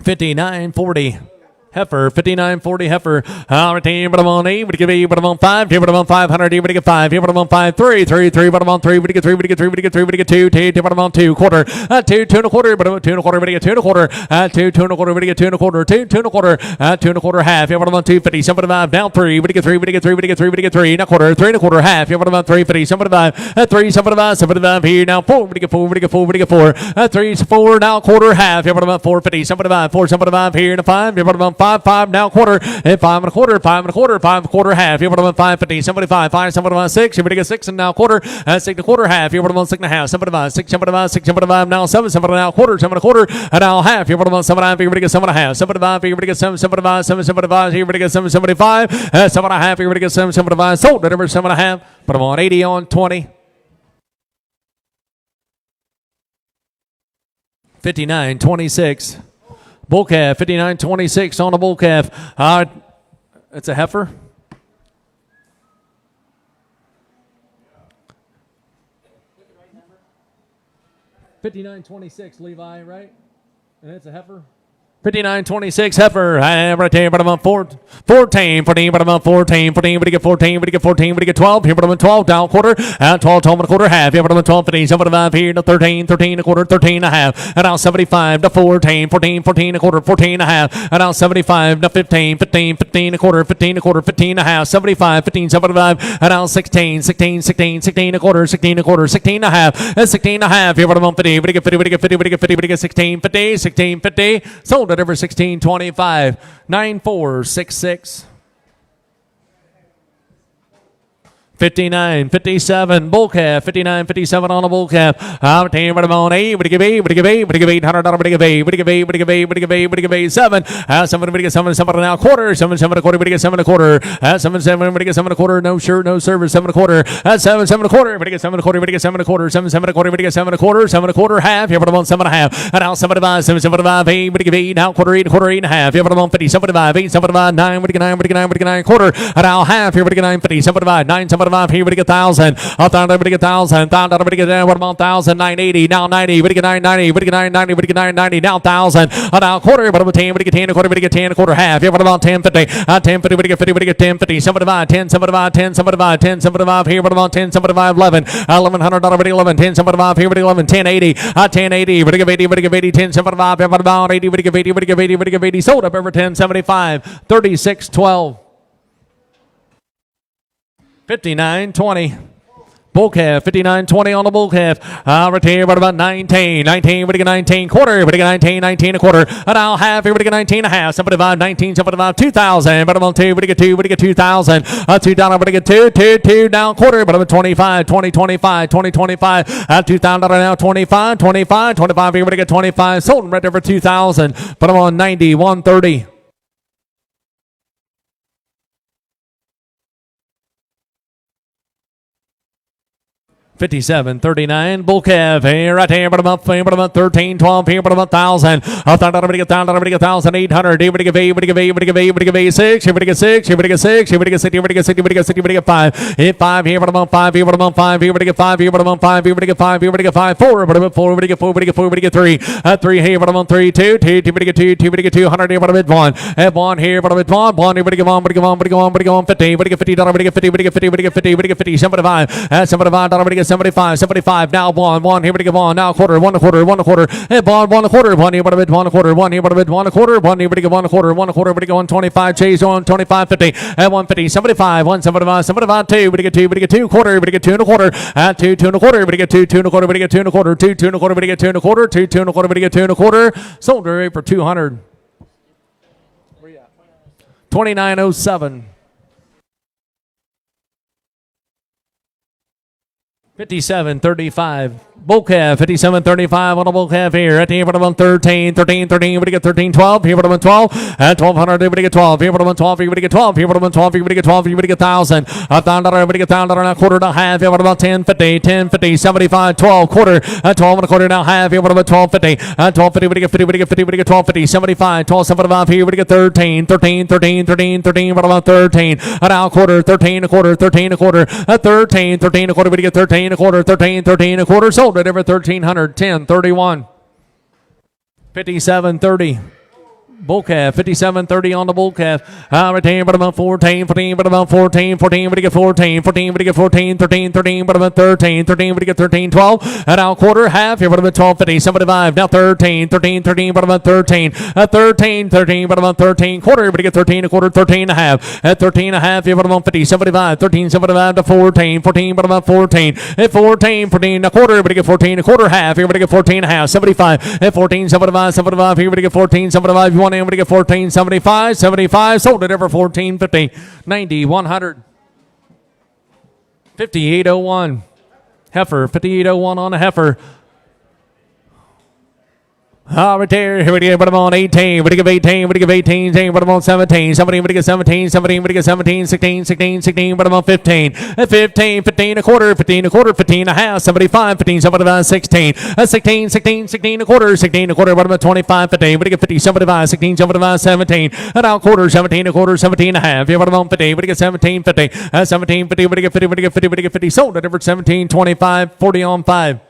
59.40 heifer, 59.40 heifer. Right here, but I'm on 8, but give 8, but I'm on 5, here, but I'm on 500, here, but I get 5, here, but I'm on 5, 3, 3, 3, but I'm on 3, but I get 3, but I get 3, but I get 3, but I get 2, 2, but I'm on 2, quarter, 2, 2 and a quarter, but I'm 2 and a quarter, but I get 2 and a quarter, 2, 2 and a quarter, but I get 2 and a quarter, 2, 2 and a quarter, 2 and a quarter, half, here, but I'm on 250, 75, down 3, but I get 3, but I get 3, but I get 3, but I get 3, now quarter, 3 and a quarter, half, here, but I'm on 350, 75, 3, 75, 75 here, now 4, but I get 4, but I get 4, but I get 4, 3, 4, now quarter, half, here, but I'm on 450, 75, 4, 75 here, now 5, here, but I'm on 5, 5 now quarter, at 5 and a quarter, 5 and a quarter, 5 and a quarter half. Here we go 5.50, 75, 5, 75, 6. Here we go 6 and now quarter, 6 and a quarter half. Here we go 6 and a half, 75, 6, 75, 6, 75 now 7, 7 now quarter, 7 and a quarter, and now half. Here we go 7 and a half. Here we go 7 and a half, 75. Here we go 7, 75, 7, 75. Here we go 7, 75, 7 and a half. Here we go 7, 75. Sold at over 7 and a half. Put them on 80 on 20. 59.26. Bull calf, 59.26 on the bull calf. It's a heifer. $59.26, Levi, right? And it's a heifer. 59.26 heifer. Right there, but I'm on 14, 14, but I'm on 14, 14, but you get 14, but you get 14, but you get 12. Here, but I'm on 12, down quarter, 12, 12 and a quarter half. Here, but I'm on 12, 15, 75 here to 13, 13 and a quarter, 13 and a half. And now 75 to 14, 14, 14 and a quarter, 14 and a half. And now 75 to 15, 15, 15 and a quarter, 15 and a quarter, 15 and a half. 75, 15, 75. And now 16, 16, 16, 16 and a quarter, 16 and a quarter, 16 and a half. And 16 and a half. Here, but I'm on 50, but you get 50, but you get 50, but you get 50, but you get 16, 50, 16, 50. Sold at over 16.25, 9466. 59.57 bull calf, 59.57 on a bull calf. I'm telling you, on 8, would you give 8, would you give 8, would you give $800, would you give 8, would you give 8, would you give 8, would you give 8, would you give 8, 7, 7, would you get 7, 7 now quarter, 7, 7 and a quarter, would you get 7 and a quarter, 7, 7, would you get 7 and a quarter, no shirt, no service, 7 and a quarter, 7, 7 and a quarter, would you get 7 and a quarter, would you get 7 and a quarter, 7, 7 and a quarter, would you get 7 and a quarter, 7 and a quarter half, here, but I'm on 7 and a half, and now 75, 7, 75, 8, would you give 8, now quarter, 8, quarter, 8 and a half, here, but I'm on 50, 75, 8, 75, 9, would you get 9, would you get 9, would you get 9, quarter, and now half, here, would you get 9, 50, 75, 9, 75, here, would you get 1,000. I thought everybody get 1,000. Thought everybody get down. What about 1,000? 980. Now 90. Would you get 990? Would you get 990? Would you get 990? Now 1,000. Now quarter. But about 10. Would you get 10? A quarter. Would you get 10? A quarter half. Yeah. What about 1050? 1050. Would you get 50? Would you get 1050? 75. 10 75. 10 75. 10 75. Here. What about 10 75? 11. $1,100. Would you 11? 10 75. Here. Would you 11? 1080. 1080. Would you give 80? Would you give 80? 10 75. What about 80? Would you give 80? Would you give 80? Would you give 80? Sold up over 1075. 3612. 5920. Bull calf, 59.20 on the bull calf. Right here, what about 19? 19, what do you get 19? Quarter, what do you get 19? 19 a quarter. And now half, here, what do you get 19 and a half? 75, 19, 75, 2,000. But I'm on 2, what do you get 2? What do you get 2,000? $2, what do you get 2? 2, 2, down quarter. But I'm at 25, 20, 25, 20, 25. $2,000 now, 25, 25, 25. Here, what do you get 25? Sold right there for 2,000. But I'm on 90, 130. 57.39 bull calf here right here, but about 13, 12 here, but about 1,000. I thought everybody get 1,000, everybody get 1,800. Everybody get 8, everybody get 8, everybody get 8, everybody get 6, everybody get 6, everybody get 6, everybody get 6, everybody get 6, everybody get 6, everybody get 5. Hit 5 here, but about 5 here, but about 5 here, everybody get 5 here, but about 5 here, everybody get 5 here, everybody get 5, 4, but about 4, everybody get 4, everybody get 4, everybody get 3. 3 here, but about 3, 2, 2, everybody get 2, 2, everybody get 200 here, but about 1. 1 here, but about 1, everybody get 1, everybody get 1, everybody get 1, everybody get 1, 50, everybody get 50, everybody get 50, everybody get 50, everybody get 50, everybody get 50, 75, 75, everybody get 75, 75. Now 1, here we go 1, now quarter, 1 a quarter, 1 a quarter, hey, 1 a quarter, 1 here, but a bit 1 a quarter, 1 here, but a bit 1 a quarter, 1 here, we go 1 a quarter, 1 a quarter, we go 125, chase on 25, 50, and 150, 75, 175, 75, 2, we get 2, we get 2 quarter, we get 2 and a quarter, 2, 2 and a quarter, we get 2, 2 and a quarter, we get 2 and a quarter, 2, 2 and a quarter, we get 2 and a quarter, 2, 2 and a quarter, we get 2 and a quarter, sold her for 200. 2907. 57.35. Bull calf, 57.35 on a bull calf here. At the end of 13, 13, 13. Everybody get 13, 12. Here, but 12. At 1,200, everybody get 12. Here, but 12. Everybody get 12. Here, but 12. Everybody get 12. Everybody get 1,000. $1,000. Everybody get $1,000. Now quarter to half. Here, but about 10, 50, 10, 50, 75, 12. Quarter. 12 and a quarter now half. Here, but about 12, 50. 12, 50. Everybody get 50. Everybody get 50. Everybody get 12, 50, 75, 12, 75. Here, everybody get 13, 13, 13, 13, 13. But about 13. Now quarter. 13 a quarter. 13 a quarter. 13, 13 a quarter. Everybody get 13 a quarter. 13, 13 a quarter. Sold it over 1,300, 10.31. 57.30. Bull calf, 57.30 on the bull calf. Right here, but about 14, 14, but about 14, 14, but you get 14, 14, but you get 14, 13, 13, but about 13, 13, but you get 13, 12. And now quarter, half, here, but about 12, 50, 75. Now 13, 13, 13, but about 13. 13, 13, but about 13. Quarter, but you get 13, a quarter, 13 and a half. At 13 and a half, here, but about 50, 75. 13, 75 to 14, 14, but about 14. At 14, 14, a quarter, but you get 14, a quarter, half. Here, but you get 14 and a half. 75. At 14, 75, 75. Here, but you get 14, 75. You want on in. We get 14.75. 75. Sold it over 14.50. 90. 100. 58.01. Heifer. 58.01 on a heifer. Right there. Here we go. Put them on 18. We give 18. We give 18. Put them on 17. 17. We give 17. 17. We give 17. 16. 16. 16. Put them on 15. 15. 15 a quarter. 15 a quarter. 15 a half. 75. 15. 75. 16. 16. 16. 16 a quarter. 16 a quarter. Put them on 25. 15. We give 50. 75. 16. 75. 17. And out quarter. 17 a quarter. 17 a half. Here put them on 50. We give 17. 50. 17. 50. We give 50. We give 50. We give 50. Sold it over 17. 25. 40 on 5.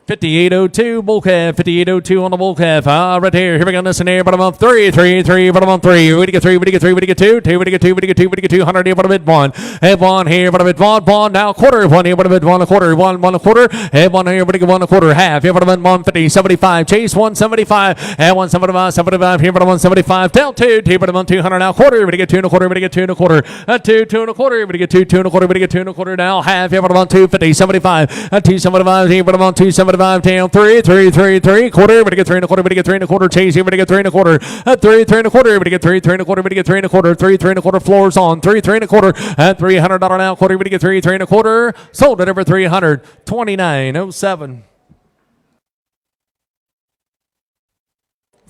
58.02 bull calf, 58.02 on the bull calf. Right here we go. Listen here, bottom up 3, 3, 3, bottom up 3. We get 3, we get 3, we get 2, 2, we get 2, we get 2, we get 200 here, bottom mid 1. Head 1 here, bottom mid 1, now quarter, 1 here, bottom mid 1 a quarter, 1, 1 a quarter. Head 1 here, we get 1 a quarter, half here, bottom mid 150, 75. Chase 175, and 175, 75 here, bottom 175. Down 2, here, bottom 200 now quarter, we get 2 and a quarter, we get 2 and a quarter. 2, 2 and a quarter, we get 2, 2 and a quarter, we get 2 and a quarter now. Half here, bottom 250, 75. 275 here, bottom 275 down 3. 3, 3, 3, quarter, but get 3 and a quarter, but get 3 and a quarter, chase here, but get 3 and a quarter, 3, 3 and a quarter, but get 3, 3 and a quarter, but get 3 and a quarter, 3, 3 and a quarter, floors on, 3, 3 and a quarter, $300 now, quarter, but get 3, 3 and a quarter, sold it over 300, 29.07.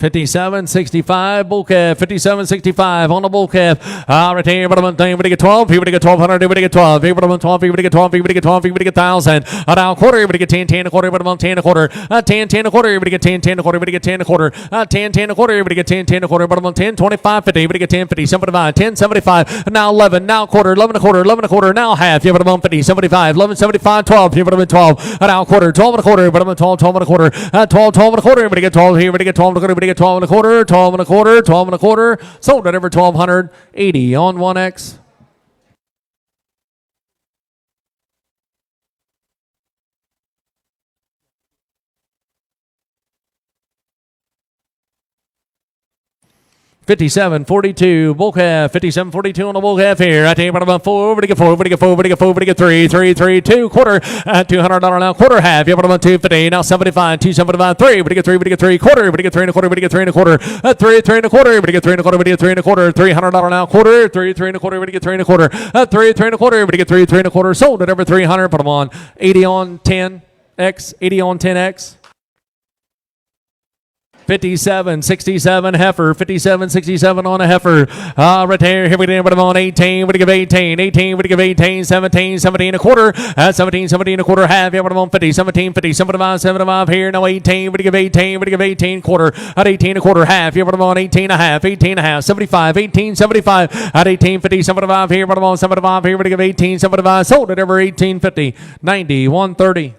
57.65 bull calf, 57.65 on the bull calf. Right here, but I'm going to get 12. Here we get 1200. Here we get 12. Here, but I'm 12. Here we get 12. Here we get 12. Here we get 1,000. Now quarter. Here we get 10, 10 a quarter. But I'm 10 a quarter. 10, 10 a quarter. Here we get 10, 10 a quarter. Here we get 10 a quarter. 10, 10 a quarter. Here we get 10, 10 a quarter. But I'm 10, 25, 50. Here we get 10, 50, 75, 10, 75. Now 11. Now quarter. 11 a quarter. 11 a quarter. Now half. Here, but I'm 50, 75. 11, 75, 12. Here, but I'm 12. Now quarter. 12 and a quarter. But I'm 12, 12 and a quarter. 12, 12 and a quarter. Here we get 12. Here we get 12 and a quarter. We get 12 and a quarter. 12 and a quarter, 12 and a quarter, sold at over 1,280 on 1X. 57.42 bull calf, 57.42 on the bull calf here. I tell you about 4, we get 4, we get 4, we get 4, we get 3, 3, 3, 2, quarter, $200 now, quarter half. You have about 250 now, 75, 275, 3, we get 3, we get 3, quarter, we get 3 and a quarter, we get 3 and a quarter, 3, 3 and a quarter, we get 3 and a quarter, we get 3 and a quarter, $300 now, quarter, 3, 3 and a quarter, we get 3 and a quarter, 3, 3 and a quarter, we get 3, 3 and a quarter, sold at over 300. Put them on 80 on 10X, 80 on 10X. 57.67 heifer, 57.67 on a heifer. Right there, here we go, but I'm on 18, we give 18, 18, we give 18, 17, 17 a quarter, 17, 17 a quarter, half, yeah, but I'm on 50, 17, 50, 75, 75 here, now 18, we give 18, we give 18 quarter, at 18 a quarter, half, yeah, but I'm on 18 a half, 18 a half, 75, 18, 75, at 18, 50, 75 here, but I'm on 75 here, we give 18, 75, sold it over 18, 50, 90, 130.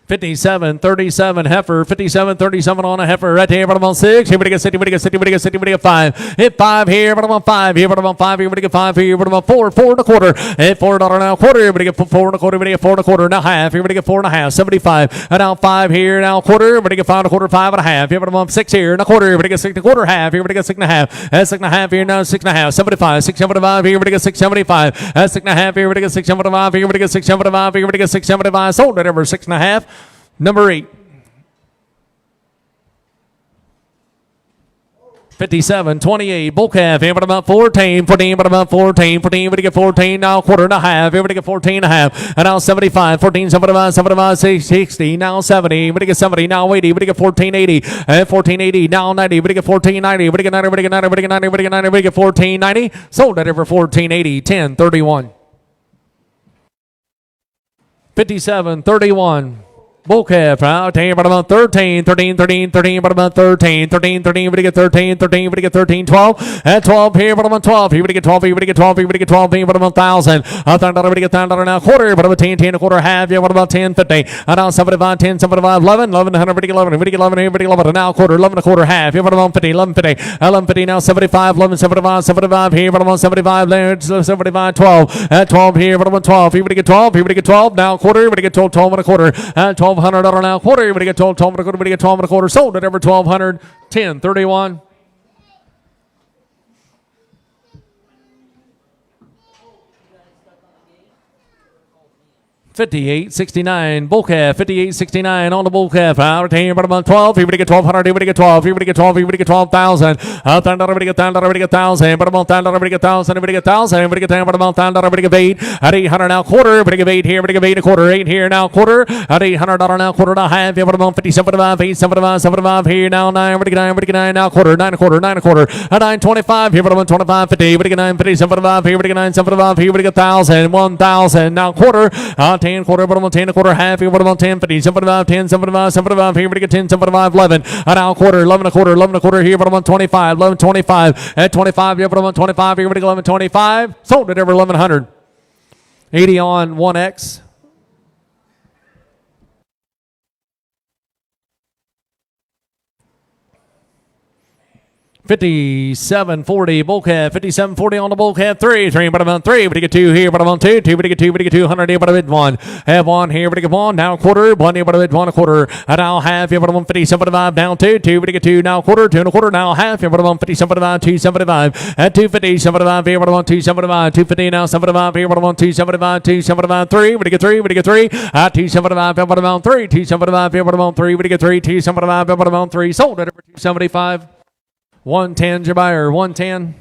57.37 heifer, 57.37 on a heifer. Right here, but I'm on 6. Here we get 60, we get 60, we get 60, we get 5. Hit 5 here, but I'm on 5. Here, but I'm on 5. Here, we get 5 here, but I'm on 4. 4 and a quarter. Hit $4 now, quarter. Here we get 4 and a quarter. We get 4 and a quarter. Now half. Here we get 4 and a half. 75. And now 5 here. Now quarter. We get 5 and a quarter. 5 and a half. Here, but I'm on 6 here. And a quarter. We get 6 and a quarter. Half. Here we get 6 and a half. 6 and a half here. Now 6 and a half. 75. 675 here. We get 675. 6 and a half here. We get 675 here. We get 675 here. We get 675. Sold it over 6 and a half. Number 8. 57.28 bull calf. Here, but about 14, 14, but about 14, 14. We get 14 now, quarter and a half. Here we get 14 and a half. And now 75, 14, 75, 75, 60. Now 70. We get 70 now 80. We get 1480. 1480 now 90. We get 1490. We get 90. We get 90. We get 90. We get 90. We get 1490. Sold at over 1480. 1031. 57.31. Bull calf, out here, but about 13, 13, 13, 13, but about 13, 13, 13, we get 13, 13, we get 13, 12, and 12 here, but about 12, here we get 12, here we get 12, here we get 12, here, but about 1,000, $1,000, we get $1,000 now, quarter, but about 10, 10, a quarter, half, yeah, what about 10, 50, and now 75, 10, 75, 11, 11, 100, we get 11, we get 11, here, we get 11, and now quarter, 11 a quarter, half, here, but about 50, 11, 50, 11, 50, now 75, 11, 75, 75, here, but about 75, there, 75, 12, and 12 here, but about 12, here we get 12, here we get 12, now quarter, we get 12, 12 and a quarter, and 12, $100 now, quarter, we get 12, 12 and a quarter, we get 12 and a quarter, sold at over 1,200, 1031. 58.69. Bull calf. 58.69 on the bull calf. Retain about about 12. Here we get 1200. Here we get 12. Here we get 12. Here we get 12,000. Everybody get 1,000. Everybody get 1,000. But about 1,000. Everybody get 1,000. Everybody get 1,000. Everybody get 10. But about 1,000. Everybody get 8. At 800 now quarter. Everybody get 8 here. Everybody get 8 a quarter. 8 here now quarter. At $800 now quarter and a half. Everybody about 50. 75. 8. 75. 75 here now 9. Everybody get 9. Everybody get 9 now quarter. 9 a quarter. 9 a quarter. At 925. Here about 25. 50. Everybody get 9. 50. 75. Here. Everybody get 9. 75. Here. Everybody get 1,000. 1,000 now quarter. 10 quarter. But about 10 a quarter half. Here. What about 10? 50. 75. 10. 75. 75. Here. Everybody get 10. 75. 11. At now quarter. 11 a quarter. 11 a quarter. Here. But about 25. 11. 25. At 25. Here. But about 25. Here. Everybody get 11. 25. Sold it over 1,100. 80 on 1X. $57.40 bull calf. $57.40 on the bull calf. 3 but about 3. But you get 2 here. But about 2. 2 but you get 2. But you get 200. But a bit 1. Have 1 here. But you get 1. Now quarter. 1 here. But a bit 1 a quarter. And now half here. But about 50. 75 down 2. 2 but you get 2. Now quarter. 2 and a quarter. Now half here. But about 50. 75. 275. At 250. 75 here. But about 275. 250 now. 75 here. But about 275. 275. 3. But you get 3. But you get 3. At 275. But about 3. 275 here. But about 3. But you get 3. 275. But about 3. Sold it over 275. 110, your buyer, 110.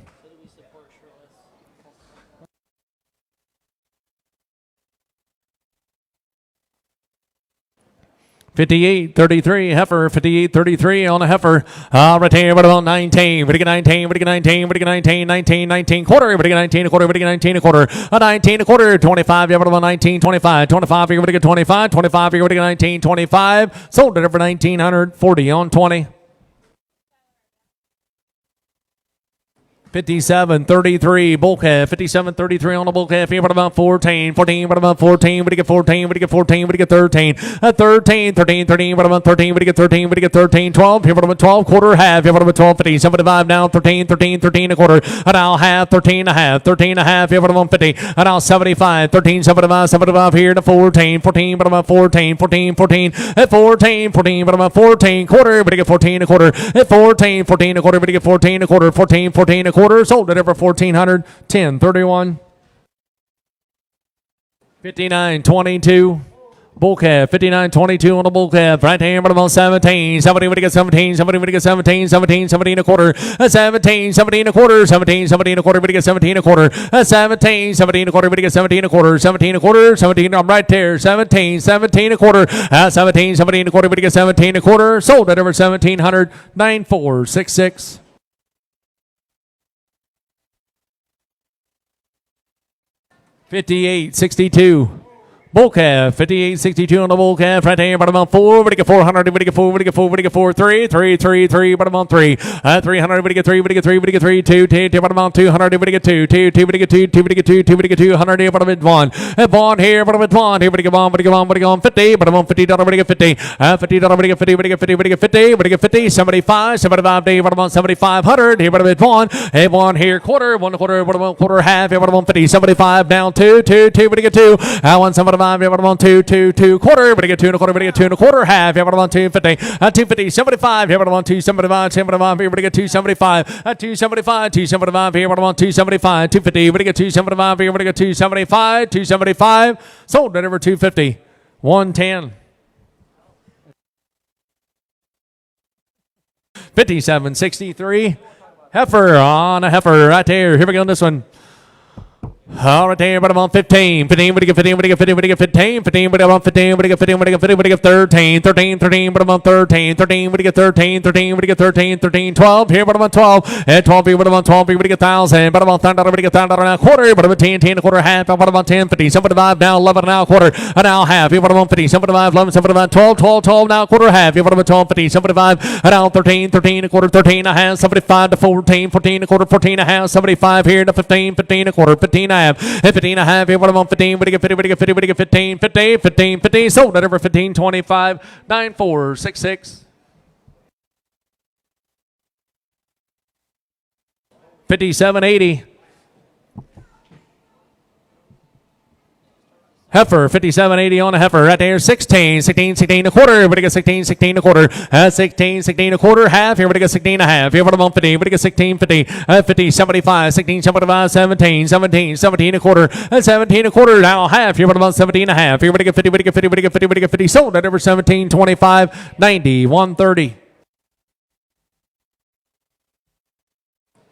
$58.33 heifer. $58.33 on a heifer. Retain but about 19. But you get 19. But you get 19. But you get 19. 19. 19 quarter. But you get 19 a quarter. But you get 19 a quarter. 19 a quarter. 25. Yeah, but about 19. 25. 25. You're going to get 25. 25. You're going to get 19. 25. Sold it over 1,940 on 20. $57.33 bull calf. $57.33 on the bull calf. Here, but about 14. 14, but about 14. But you get 14. But you get 14. But you get 13. 13. 13. 13. But about 13. But you get 13. But you get 13. 12. Here, but about 12. Quarter half. Here, but about 12. 50. 75 now. 13. 13. 13 a quarter. And now half. 13 a half. 13 a half. Here, but about 50. And now 75. 13. 75. 75 here to 14. 14. But about 14. 14. 14. At 14. 14. But about 14. Quarter. But you get 14 a quarter. At 14. 14 a quarter. But you get 14 a quarter. 14. 14 a quarter. Sold it over 1,400. 10.31. 59.22. Bull calf. 59.22 on the bull calf. Right hand, but about 17. 17, but you get 17. 17, but you get 17. 17, 17 a quarter. 17, 17 a quarter. 17, 17 a quarter, but you get 17 a quarter. 17, 17 a quarter, but you get 17 a quarter. 17 a quarter. 17, I'm right there. 17, 17 a quarter. 17, 17 a quarter, but you get 17 a quarter. Sold it over 1,700. 9.466. $58.62. Bull calf, 58.62 on the bull calf. Right here, but about 4. But you get 400. But you get 4. But you get 4. But you get 4. 3. 3. 3. 3. But about 3. 300. But you get 3. But you get 3. But you get 3. 2. 2. 2. But about 200. But you get 2. 2. 2. But you get 2. 2. But you get 2. 2. But you get 200. Here, but about 1. 1 here. But about 1 here. But you get 1. But you get 1. But you get 1. 50. But about $50. But you get 50. $50. But you get 50. But you get 50. But you get 50. But you get 50. 75. 75 day. But about 7,500. Here, but about 1. 1 here. Quarter. 1 quarter. But about quarter half. Here, but about 50. 75 down 2. 2. 2. But you get 2. 175. Here, but about 2. 2 quarter, but you get 2 and a quarter, but you get 2 and a quarter, half, you have it on 250, 250, 75, you have it on 275, 75, here, but you get 275, 275, 275, here, but on 275, 250, but you get 275, here, but you get 275, 275, sold it over 250, 110. 57.63, heifer on a heifer right there. Here we go on this one. All right, there, but I'm on 15. 15, but you get 15, but you get 15, but you get 15. 15, but I'm on 15, but you get 15, but you get 15, but you get 13. 13, 13, but I'm on 13. 13, but you get 13. 13, but you get 13. 13, 12. Here, but I'm on 12. And 12, here, but I'm on 12. Here, but you get 1,000. But I'm on $1,000, but you get $1,000 now quarter. But I'm on 10, 10 a quarter, half. But I'm on 10, 50. 75 now, 11 now quarter. And now half. Here, but I'm on 50. 75, 11, 75, 12, 12, 12 now quarter, half. Here, but I'm on 12, 50. 75. And now 13, 13 a quarter, 13 a half. 75 to 14, 14 a quarter, 14 a half. 75 here to 15, 15 a quarter, 15 a half. 15 a half, here, what I'm on 15, but you get 50, but you get 50, but you get 15, 50, 15, 50, sold it over 15, 25, 9.466. 57.80. heifer, 57.80 on a heifer. Right there, 16, 16, 16 a quarter. Everybody get 16, 16 a quarter. 16, 16 a quarter. Half. Everybody get 16 and a half. Here for the 50. Everybody get 16, 50. 50, 75, 16, 75, 17, 17, 17 a quarter. 17 a quarter. Now half. Here for the 17 and a half. Everybody get 50, everybody get 50, everybody get 50, everybody get 50. Sold at over 17, 25, 90, 130.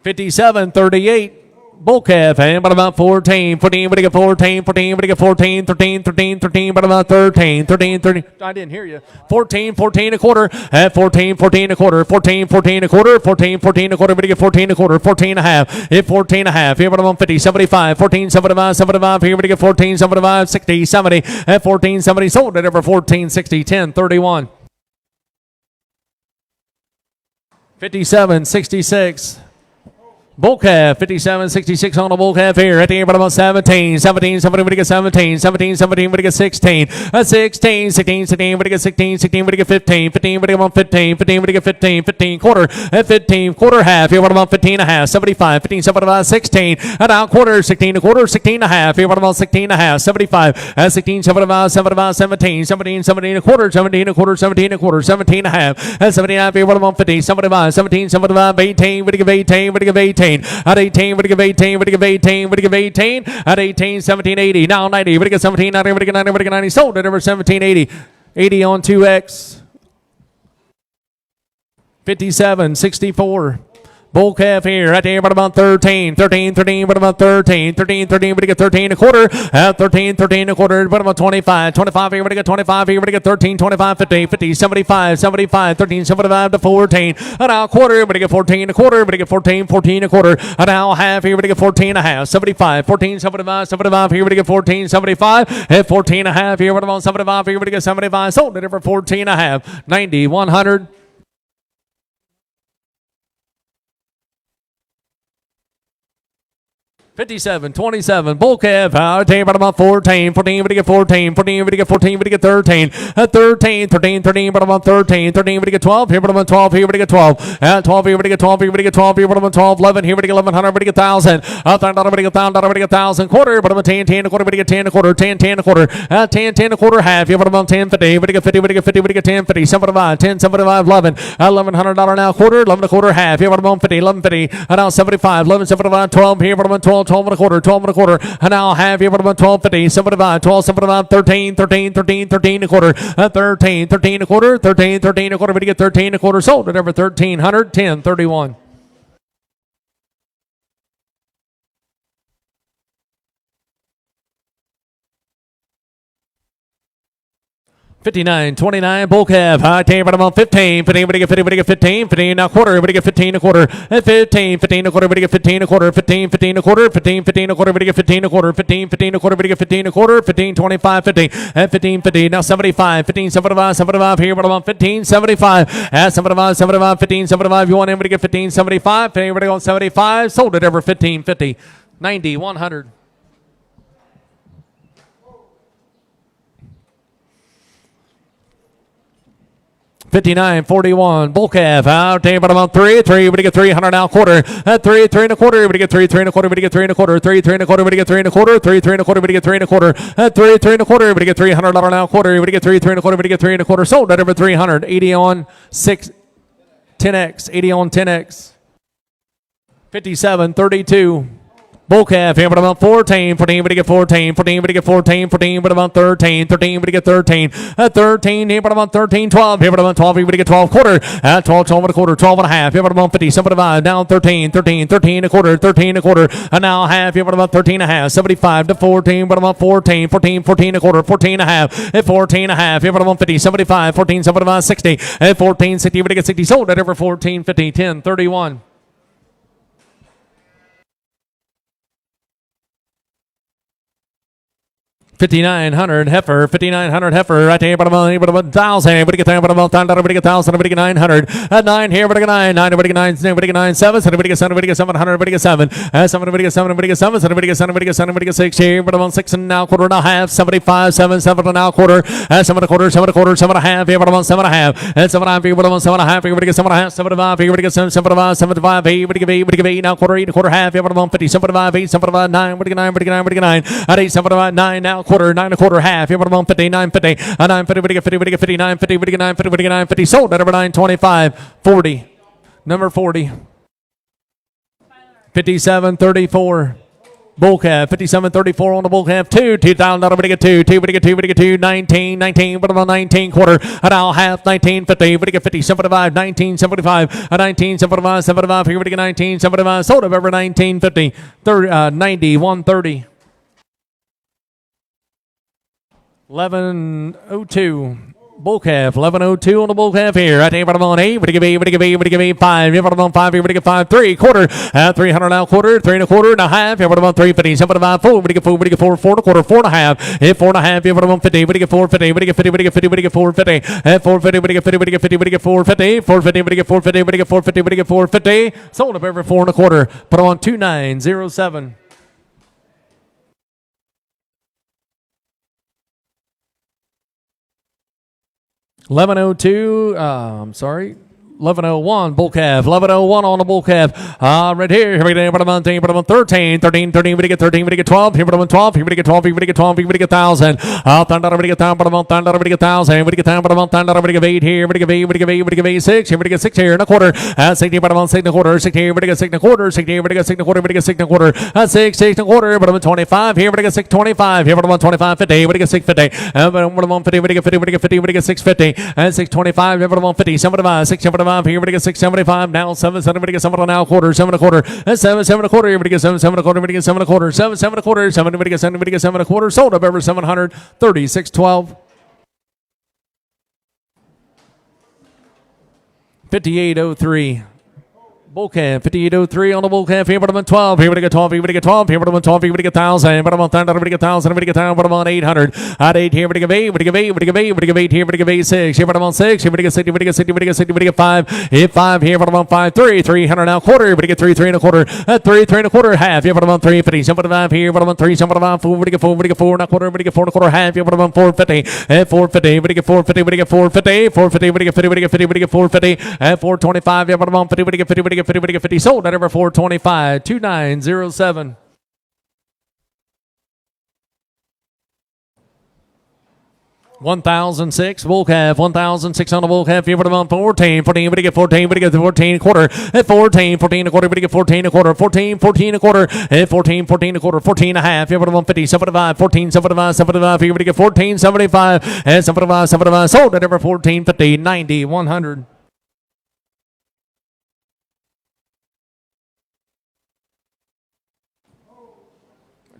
57.38. Bull calf, and but about 14, 14, but get 14, 14, but get 14, 13, 13, 13, but about 13, 13, 13. I didn't hear you. 14, 14 a quarter, at 14, 14 a quarter, 14, 14 a quarter, 14, 14 a quarter, but get 14 a quarter, 14 and a half, hit 14 and a half, here but about 50, 75, 14, 75, 75, here but get 14, 75, 60, 70, at 14, 70, sold it over 14, 60, 10, 31. 57, 66. Bull calf, 57.66 on the bull calf here. At the end, about 17. 17, somebody get 17. 17, somebody get 16. 16, 16, 16, get 16. 16, get 15. 15, get 15. 15, get 15. 15, quarter. At 15, quarter half. Here, about 15 and a half. 75. 15, 75, 16. And out quarter. 16 a quarter. 16 and a half. Here, about 16 and a half. 75. At 16, 75, 75, 17. 17, 17 a quarter. 17 a quarter. 17 a quarter. 17 and a half. At 17 and a half. Here, about 50. 75. 17, 75, 18. Get 18. Get 18. At 18, would give 18, would give 18, would give 18. At 18, 1780. Now 90, would get 17, 90, would get 90, would get 90. Sold at over 1780. 80 on 2X. 57.64. Bull calf here, right there, but about 13, 13, 13, but about 13, 13, 13, but get 13 a quarter, 13, 13 a quarter, but about 25, 25 here, but get 25 here, but get 13, 25, 50, 50, 75, 75, 13, 75 to 14, and now quarter, but get 14 a quarter, but get 14, 14 a quarter, and now half here, but get 14 and a half, 75, 14, 75, 75 here, but get 14, 75, and 14 and a half here, but about 75 here, but get 75, sold it for 14 and a half, 90, 100. 57.27. Bull calf. Out there about 14. 14, but get 14. 14, but get 14, but get 13. 13, 13, 13, but about 13. 13, but get 12. Here, but about 12. Here, but get 12. 12, here, but get 12. Here, but get 12. Here, but about 12. 11, here, but get 1100. But get 1,000. $1,000, but get 1,000. But get 1,000. Quarter, but about 10, 10 a quarter. But get 10 a quarter. 10, 10 a quarter. 10, 10 a quarter. Half. Here, but about 10, 50. But get 50. But get 50. But get 10, 50. 75. 10, 75. 11. $1,100 now. Quarter. 11 a quarter. Half. Here, but about 50. 1150. And now 75. 11, 75. 12. Here, but about 12. 12 and a quarter, 12 and a quarter, and now half here, but about 12.50, 75, 12, 75, 13, 13, 13, 13 a quarter, 13, 13 a quarter, 13, 13 a quarter, but you get 13 a quarter, sold at over 1,300, 10, 31. 59.29. Bull calf. High table but about 15. 15, but get 50, but get 15. 15 now quarter, but get 15 a quarter. 15, 15 a quarter, but get 15 a quarter. 15, 15 a quarter. 15, 15 a quarter, but get 15 a quarter. 15, 15 a quarter, but get 15 a quarter. 15, 25, 50. 15, 50. Now 75. 15, 75, 75 here, but about 15, 75. 75, 75, 15, 75. You want him to get 15, 75. 15, but on 75. Sold it over 15, 50. 90, 100. 59.41. Bull calf out there, but about 3. But get 300 now quarter. 3, 3 and a quarter. But get 3, 3 and a quarter. But get 3 and a quarter. 3, 3 and a quarter. But get 3 and a quarter. 3, 3 and a quarter. But get 3 and a quarter. 3, 3 and a quarter. But get $300 now quarter. But get 3, 3 and a quarter. But get 3 and a quarter. Sold at over 300. 80 on 6. 10x. 80 on 10x. 57.32. Bull calf here, but about 14, 14, but get 14, 14, but get 14, 14, but about 13, 13, but get 13, 13, here, but about 13, 12, here, but about 12, here, but get 12, quarter, 12, 12 and a quarter, 12 and a half, here, but about 50, 75, down 13, 13, 13 a quarter, 13 a quarter, and now half, here, but about 13 and a half, 75 to 14, but about 14, 14, 14 a quarter, 14 and a half, 14 and a half, here, but about 50, 75, 14, 75, 60, 14, 60, but get 60, sold at over 14, 50, 10, 31. 5,900 heifer, 5,900 heifer, right there, but about 1,000, but get there, but about 1,000, but get 1,000, but get 900, at 9 here, but get 9, 9, but get 9, but get 9, 7, but get 7, but get 700, but get 7, 7, but get 7, but get 7, but get 7, but get 7, but get 6 here, but about 6 and now quarter and a half, 75, 7, 7 and now quarter, 7 and a quarter, 7 and a quarter, 7 and a half here, but about 7 and a half, and 7 and a half here, but about 7 and a half here, but get 7 and a half, 75 here, but get 7, 75, 75 here, but get 8, but get 8 now quarter, 8 and a quarter half here, but about 50, 75, 8, 75, 9, but get 9, but get 9, but get 9, at 8, 75, 9 now quarter, 9 a quarter, half. Here, 50, 950, 950, 50, 50, 950, 950, 950. Sold at over 925, 40. Number 40. 57.34. Bull calf, 57.34 on the bull calf. $2,000. We get two. 19. 19. What about 19 quarter? An hour half. 19.50. We get 50. 75. 19.75. 19.75. 75. Here we get 19.75. Sold of over 19.50. 90. 130. 11.02. Bull calf, 11.02 on the bull calf here. I take on 8. What do you give me? 5. You put on 5. Here, what do you get 5? 3 quarter. 300 now quarter. 3 and a quarter and a half. You put on 350. 75. 4. What do you get 4? What do you get 4? 4 and a quarter. 4 and a half. 4 and a half. You put on 50. What do you get 450? What do you get 50? What do you get 50? What do you get 450? 450. What do you get 50? What do you get 50? What do you get 450? 450. What do you get 450? What do you get 450? What do you get 450? Sold up over 4 and a quarter. Put on 2907. I'm sorry. 1101 bull calf, 1101 on the bull calf. Right here we go. Put them on 13, 13. We get 13. We get 12. Here, put them on 12. Here, we get 12. Here, we get 12. Here, we get 1,000. $10. We get 10. Put them on 10. We get 1,000. We get 10. Put them on 10. We get 8 here. We get 8. We get 8. We get 8. 6 here. We get 6 here and a quarter. 16. Put them on 6 and a quarter. 6 here. We get 6 and a quarter. 6 here. We get 6 and a quarter. We get 6 and a quarter. 6 and a quarter. Put them on 25 here. We get 6 25. Here, put them on 25 50. We get 6 50. Put them on 50. We get 50. We get 50. We get 6 50. 6 25. Put them on 50. 75. 6 75 here. We get 675 now 7 7 get 7 now quarter 7 a quarter 7 7 a quarter everybody get 7 7 a quarter everybody get 7 a quarter 7 7 a quarter 7 everybody get 7 a quarter sold up over 700 3612 5803 bull calf 5803 on the bull calf. Here, put them on 12. Here, we get 12. Here, we get 12. Here, put them on 12. Here, we get 1,000. Put them on 10. Here, we get 1,000. Here, we get 1,000. Put them on 800. At 8 here, we get 8. We get 8. We get 8. We get 8 here. We get 8 6. Here, put them on 6. Here, we get 60. We get 60. We get 60. We get 5. Hit 5 here. Put them on 5 3 300 now quarter. We get 3 3 and a quarter. At 3 3 and a quarter half. Here, put them on 350. 75 here. Put them on 3. 75 4. We get 4. We get 4 and a quarter. We get 4 and a quarter half. Here, put them on 450. At 450. We get 450. We get 450. 450. We get 50. We get 50. We get 450. At 425. Here, put them on 50. We get 50. We get 50. We get 50. Sold. At over 425 2907 1006 bull calf 1006 on the bull calf. Here, put them on 14 14. We get 14. We get 14 quarter at 14 14 a quarter. We get 14 a quarter 14 14 a quarter at 14 14 a quarter 14 and a half. Here, put them on 50 75 14 75 75. Here, we get 14 75 and 75 75 sold at over 14 50 90 100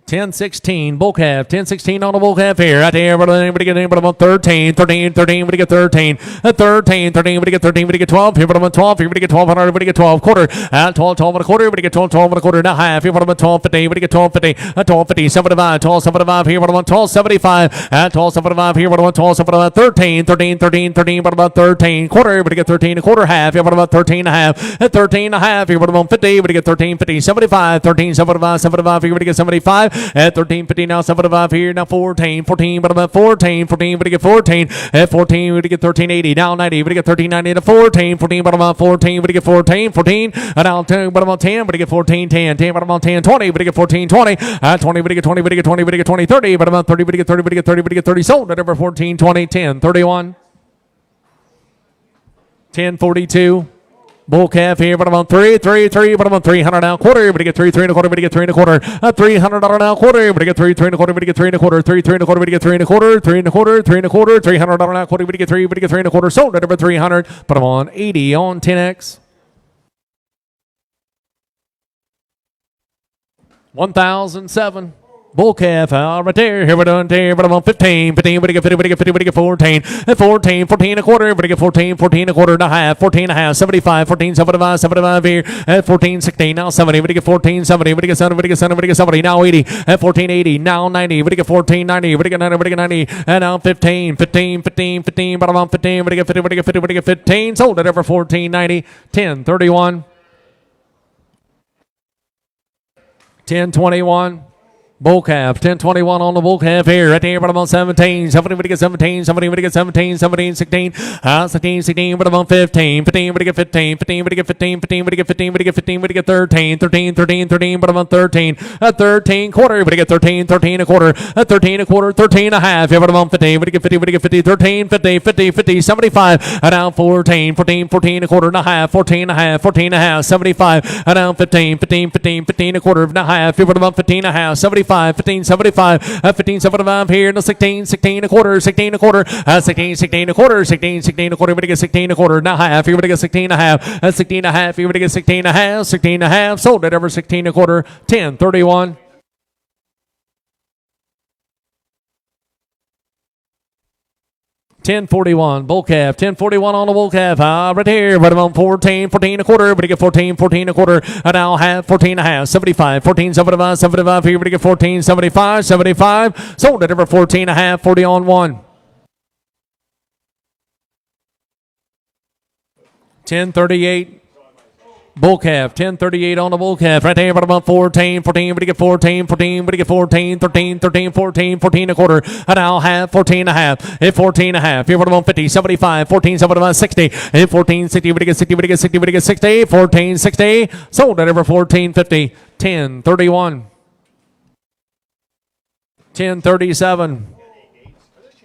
10-16 bull calf 10-16 on the bull calf here right there. Anybody get anybody on 13 13 13 we get 13 13 13 we get 13 we get 12 here. Put them on 12 here. We get 1200 we get 12 quarter 12 12 and a quarter. We get 12 12 and a quarter and a half. Here, put them on 12 50 we get 12 50 12 50 75 12 75 here. Put them on 12 75 12 75 here. Put them on 12 75 13 13 13 13 put them on 13 quarter. We get 13 a quarter half. Here, put them on 13 and a half 13 and a half. Here, put them on 50 we get 13 50 75 13 75 75 here. We get 75 at 13.50 now 75 here now 14 14 but about 14 14 but get 14 at 14 we get 1380 now 90 we get 1390 to 14 14 but about 14 we get 14 14 and now 10 but about 10 we get 14 10 10 but about 10 20 we get 14 20 at 20 we get 20 we get 20 we get 20 30 but about 30 we get 30 we get 30 we get 30 sold at over 14 20 10 31 1042 bull calf here, but I'm on 3 3 3, but I'm on 300 now quarter. But get 3 3 and a quarter. But get 3 and a quarter. $300 now quarter. But get 3 3 and a quarter. But get 3 and a quarter. 3 3 and a quarter. But get 3 and a quarter. 3 and a quarter. 3 and a quarter. $300 now quarter. But get 3. But get 3 and a quarter. Sold at over 300. But I'm on 80 on 10x. 1007. Bull calf right there. Here we're doing there, but I'm on 15. 15, but get 50, but get 50, but get 14. 14, 14 a quarter, but get 14, 14 a quarter and a half. 14 and a half, 75, 14, 75, 75 here. At 14, 16, now 70, but get 14, 70, but get 70, but get 70, but get 70, now 80. At 14, 80, now 90, but get 14, 90, but get 90, but get 90. And now 15, 15, 15, 15, but I'm on 15, but get 50, but get 50, but get 15. Sold at over 14, 90, 10, 31. 10, 21. Bull calf, 1021 on the bull calf here. Right there, but I'm on 17. Somebody would get 17. Somebody would get 17. 17, 16. 16, 16, but I'm on 15. 15 would get 15. 15 would get 15. 15 would get 15. Would get 15. Would get 13. 13, 13, 13, but I'm on 13. 13 quarter. Would get 13. 13 a quarter. 13 a quarter. 13 a half. Yeah, but I'm on 15. Would get 50. Would get 50. 13, 50, 50, 50, 75. Down 14. 14, 14 a quarter and a half. 14 a half. 14 a half. 75. Down 15. 15, 15, 15 a quarter and a half. Yeah, but I'm on 15 a half. 75. 15, 75, 15, 75 here, no 16, 16 a quarter, 16 a quarter, 16, 16 a quarter, 16, 16 a quarter, everybody get 16 a quarter, now half, everybody get 16 a half, 16 a half, everybody get 16 a half, 16 a half, sold it over 16 a quarter, 10, 31. 1041, bull calf, 1041 on the bull calf, right here, right on 14, 14 a quarter, but you get 14, 14 a quarter, and now half, 14 a half, 75, 14, 75, 75, here, but you get 14, 75, 75, sold it over 14 a half, 40 on 1. 1038. Bull calf, 1038 on the bull calf. Right there, but about 14, 14, but you get 14, 14, but you get 14, 13, 13, 14, 14 a quarter. And now half, 14 a half. At 14 a half. Here, what about 50, 75, 14, 75, 60. At 14, 60, but you get 60, but you get 60, but you get 60. 14, 60. Sold at over 14, 50. 10, 31. 10, 37.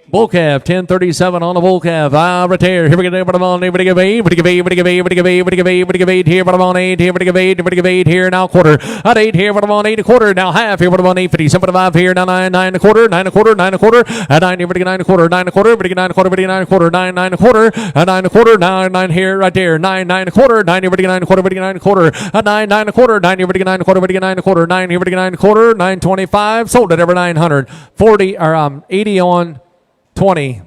Bull calf, 1037 on the bull calf. Right there. Here we go. But I'm on 8. But give 8. But give 8. But give 8. But give 8. But give 8. But give 8 here. But I'm on 8. Here. But give 8. But give 8 here. Now quarter. At 8 here. But I'm on 8 a quarter. Now half here. But I'm on 850. 75 here. Now 9. 9 a quarter. 9 a quarter. 9 a quarter. At 9 here. But 9 a quarter. 9 a quarter. But 9 a quarter. But 9 a quarter. 9. 9 a quarter. At 9 a quarter. 9. 9 here. Right there. 9. 9 a quarter. 9 here. But 9 a quarter. But 9 a quarter. At 9. 9 a quarter. 9 here. But 9 a quarter. But 9 a quarter. 9 here. But 9 a quarter. 925. Sold it over 900. 40 or 80 on 20.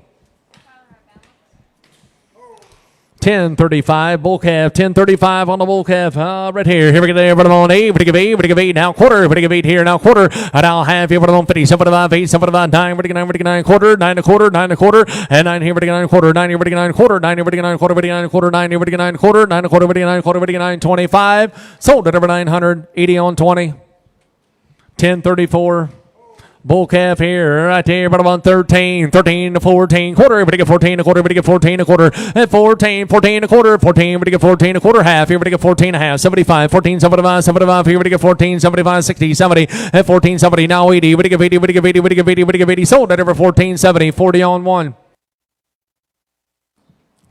1035 bull calf, 1035 on the bull calf, right here. Here we go there, but I'm on 8, but give 8, but give 8 now quarter, but give 8 here now quarter, now half here, but I'm on 50, 75, 8, 75, 9, but 9, but 9 quarter, 9 a quarter, 9 a quarter, and 9 here, but 9 quarter, 9 here, but 9 quarter, 9 here, but 9 quarter, but 9 quarter, 9 here, but 9 quarter, 9 a quarter, but 9 quarter, but 9 25, sold at over 900, 80 on 20, 1034. Bull calf here, right there, but I'm on 13, 13 to 14, quarter, but you get 14 a quarter, but you get 14 a quarter, and 14, 14 a quarter, 14, but you get 14 a quarter, half, here, but you get 14 a half, 75, 14, 75, 75, here, but you get 14, 75, 60, 70, and 14, 70, now 80, but you get 80, but you get 80, but you get 80, but you get 80, sold at over 14, 70, 40 on 1.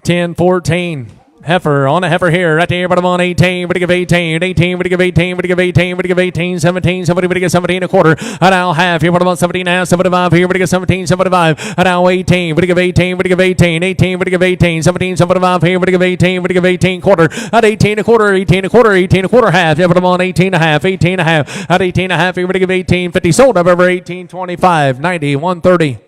10, 14. Heifer on a heifer here, right there, but I'm on 18, but you give 18, 18, but you give 18, but you give 18, but you give 18, 17, somebody but you get 17 a quarter, and now half here, but I'm on 17 half, 75 here, but you get 17, 75, and now 18, but you give 18, but you give 18, 18, but you give 18, 17, 75 here, but you give 18, but you give 18 quarter, at 18 a quarter, 18 a quarter, 18 a quarter half, yeah, but I'm on 18 a half, 18 a half, at 18 a half here, but you give 18, 50, sold up over 18, 25, 90, 130.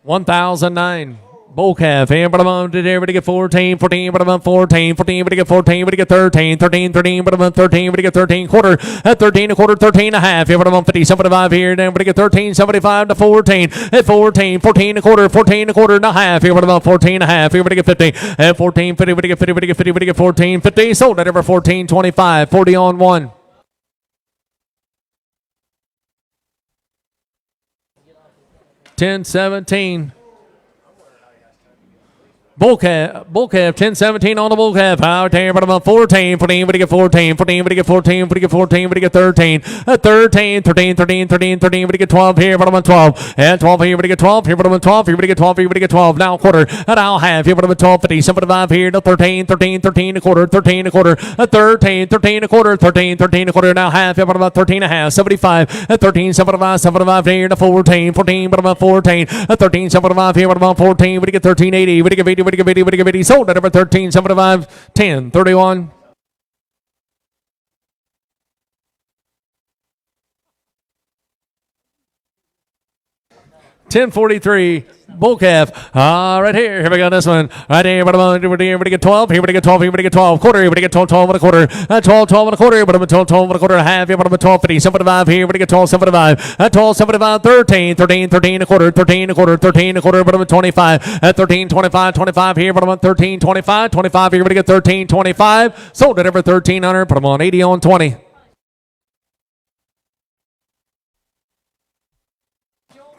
1009. Bull calf, and but I'm on today, but you get 14, 14, but I'm on 14, 14, but you get 14, but you get 13, 13, 13, but I'm on 13, but you get 13 quarter, at 13 a quarter, 13 a half, here, but I'm on 50, 75 here, then, but you get 13, 75 to 14, at 14, 14 a quarter, 14 a quarter and a half, here, but I'm on 14 a half, here, but you get 50, at 14, 50, but you get 50, but you get 50, but you get 14, 50, sold at over 14, 25, 40 on 1. 1017. Bull calf, 1017 on the bull calf. Out there, but I'm on 14, 14, but you get 14, 14, but you get 14, but you get 14, but you get 13, 13, 13, 13, 13, 13, but you get 12 here, but I'm on 12, and 12 here, but you get 12 here, but I'm on 12 here, but you get 12 here, but you get 12, now quarter, and now half here, but I'm on 12, 50, 75 here, to 13, 13, 13 a quarter, 13 a quarter, 13, 13 a quarter, 13, 13 a quarter, now half here, but I'm on 13 a half, 75, 13, 75, 75 here, to 14, 14, but I'm on 14, 13, 75 here, but I'm on 14, but you get 13, 80, but you get 80, but you get 80, sold at over 13, 75, 10, 31. 1043. Bull calf. Right here. Here we go. This one. Right here. But I'm on. Here we get 12. Here we get 12. Here we get 12. Quarter. Here we get 12. 12 and a quarter. 12. 12 and a quarter. But I'm 12. 12 and a quarter and a half. Here. But I'm 12. 50. 75. Here. We get 12. 75. 12. 75. 13. 13. 13 a quarter. 13 a quarter. 13 a quarter. But I'm 25. 13. 25. 25 here. But I'm on 13. 25. 25 here. We get 13. 25. Sold at over 1300. Put them on 80 on 20.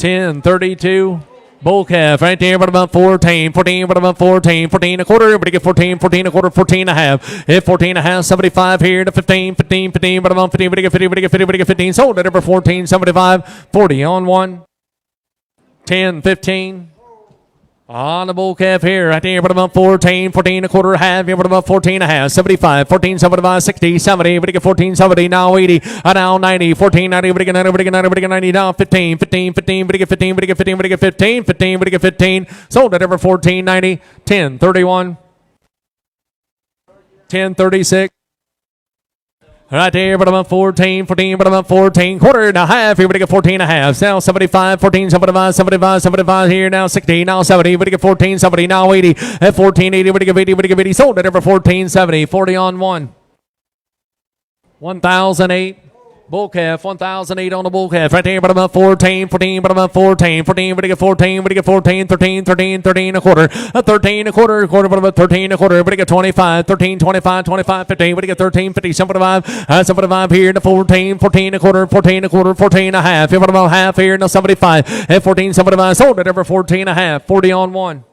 10.32. Bull calf right there, but about 14, 14, but about 14, 14 a quarter, everybody get 14, 14 a quarter, 14 and a half. Hit 14 and a half, 75 here to 15, 15, 15, but about 15, everybody get 50, everybody get 50, everybody get 15. Sold at number 14, 75, 40 on one. 10, 15. On the bull calf here, right there, but about 14, 14 a quarter, half, here, but about 14 and a half, 75, 14, 75, 60, 70, everybody get 14, 70, now 80, now 90, 14, 90, everybody get 90, everybody get 90, everybody get 90, now 15, 15, 15, everybody get 15, everybody get 15, everybody get 15, 15, everybody get 15, sold at ever 14, 90, 10, 31, 10, 36. Right there, but about 14, 14, but about 14, quarter and a half, everybody get 14 and a half, now 75, 14, 75, 75, 75 here, now 60, now 70, everybody get 14, 70, now 80, at 14, 80, everybody get 80, everybody get 80, sold at ever 14, 70, 40 on one. 1,008. Bull calf, 1,008 on the bull calf. Right there, but about 14, 14, but about 14, 14, but get 14, but get 14, 13, 13, 13 a quarter, 13 a quarter, quarter, but about 13 a quarter, but get 25, 13, 25, 25, 15, but get 13, 50, 75, 75 here to 14, 14 a quarter, 14 a quarter, 14 a half, here, but about half here, now 75, at 14, 75, sold at ever 14 a half, 40 on one.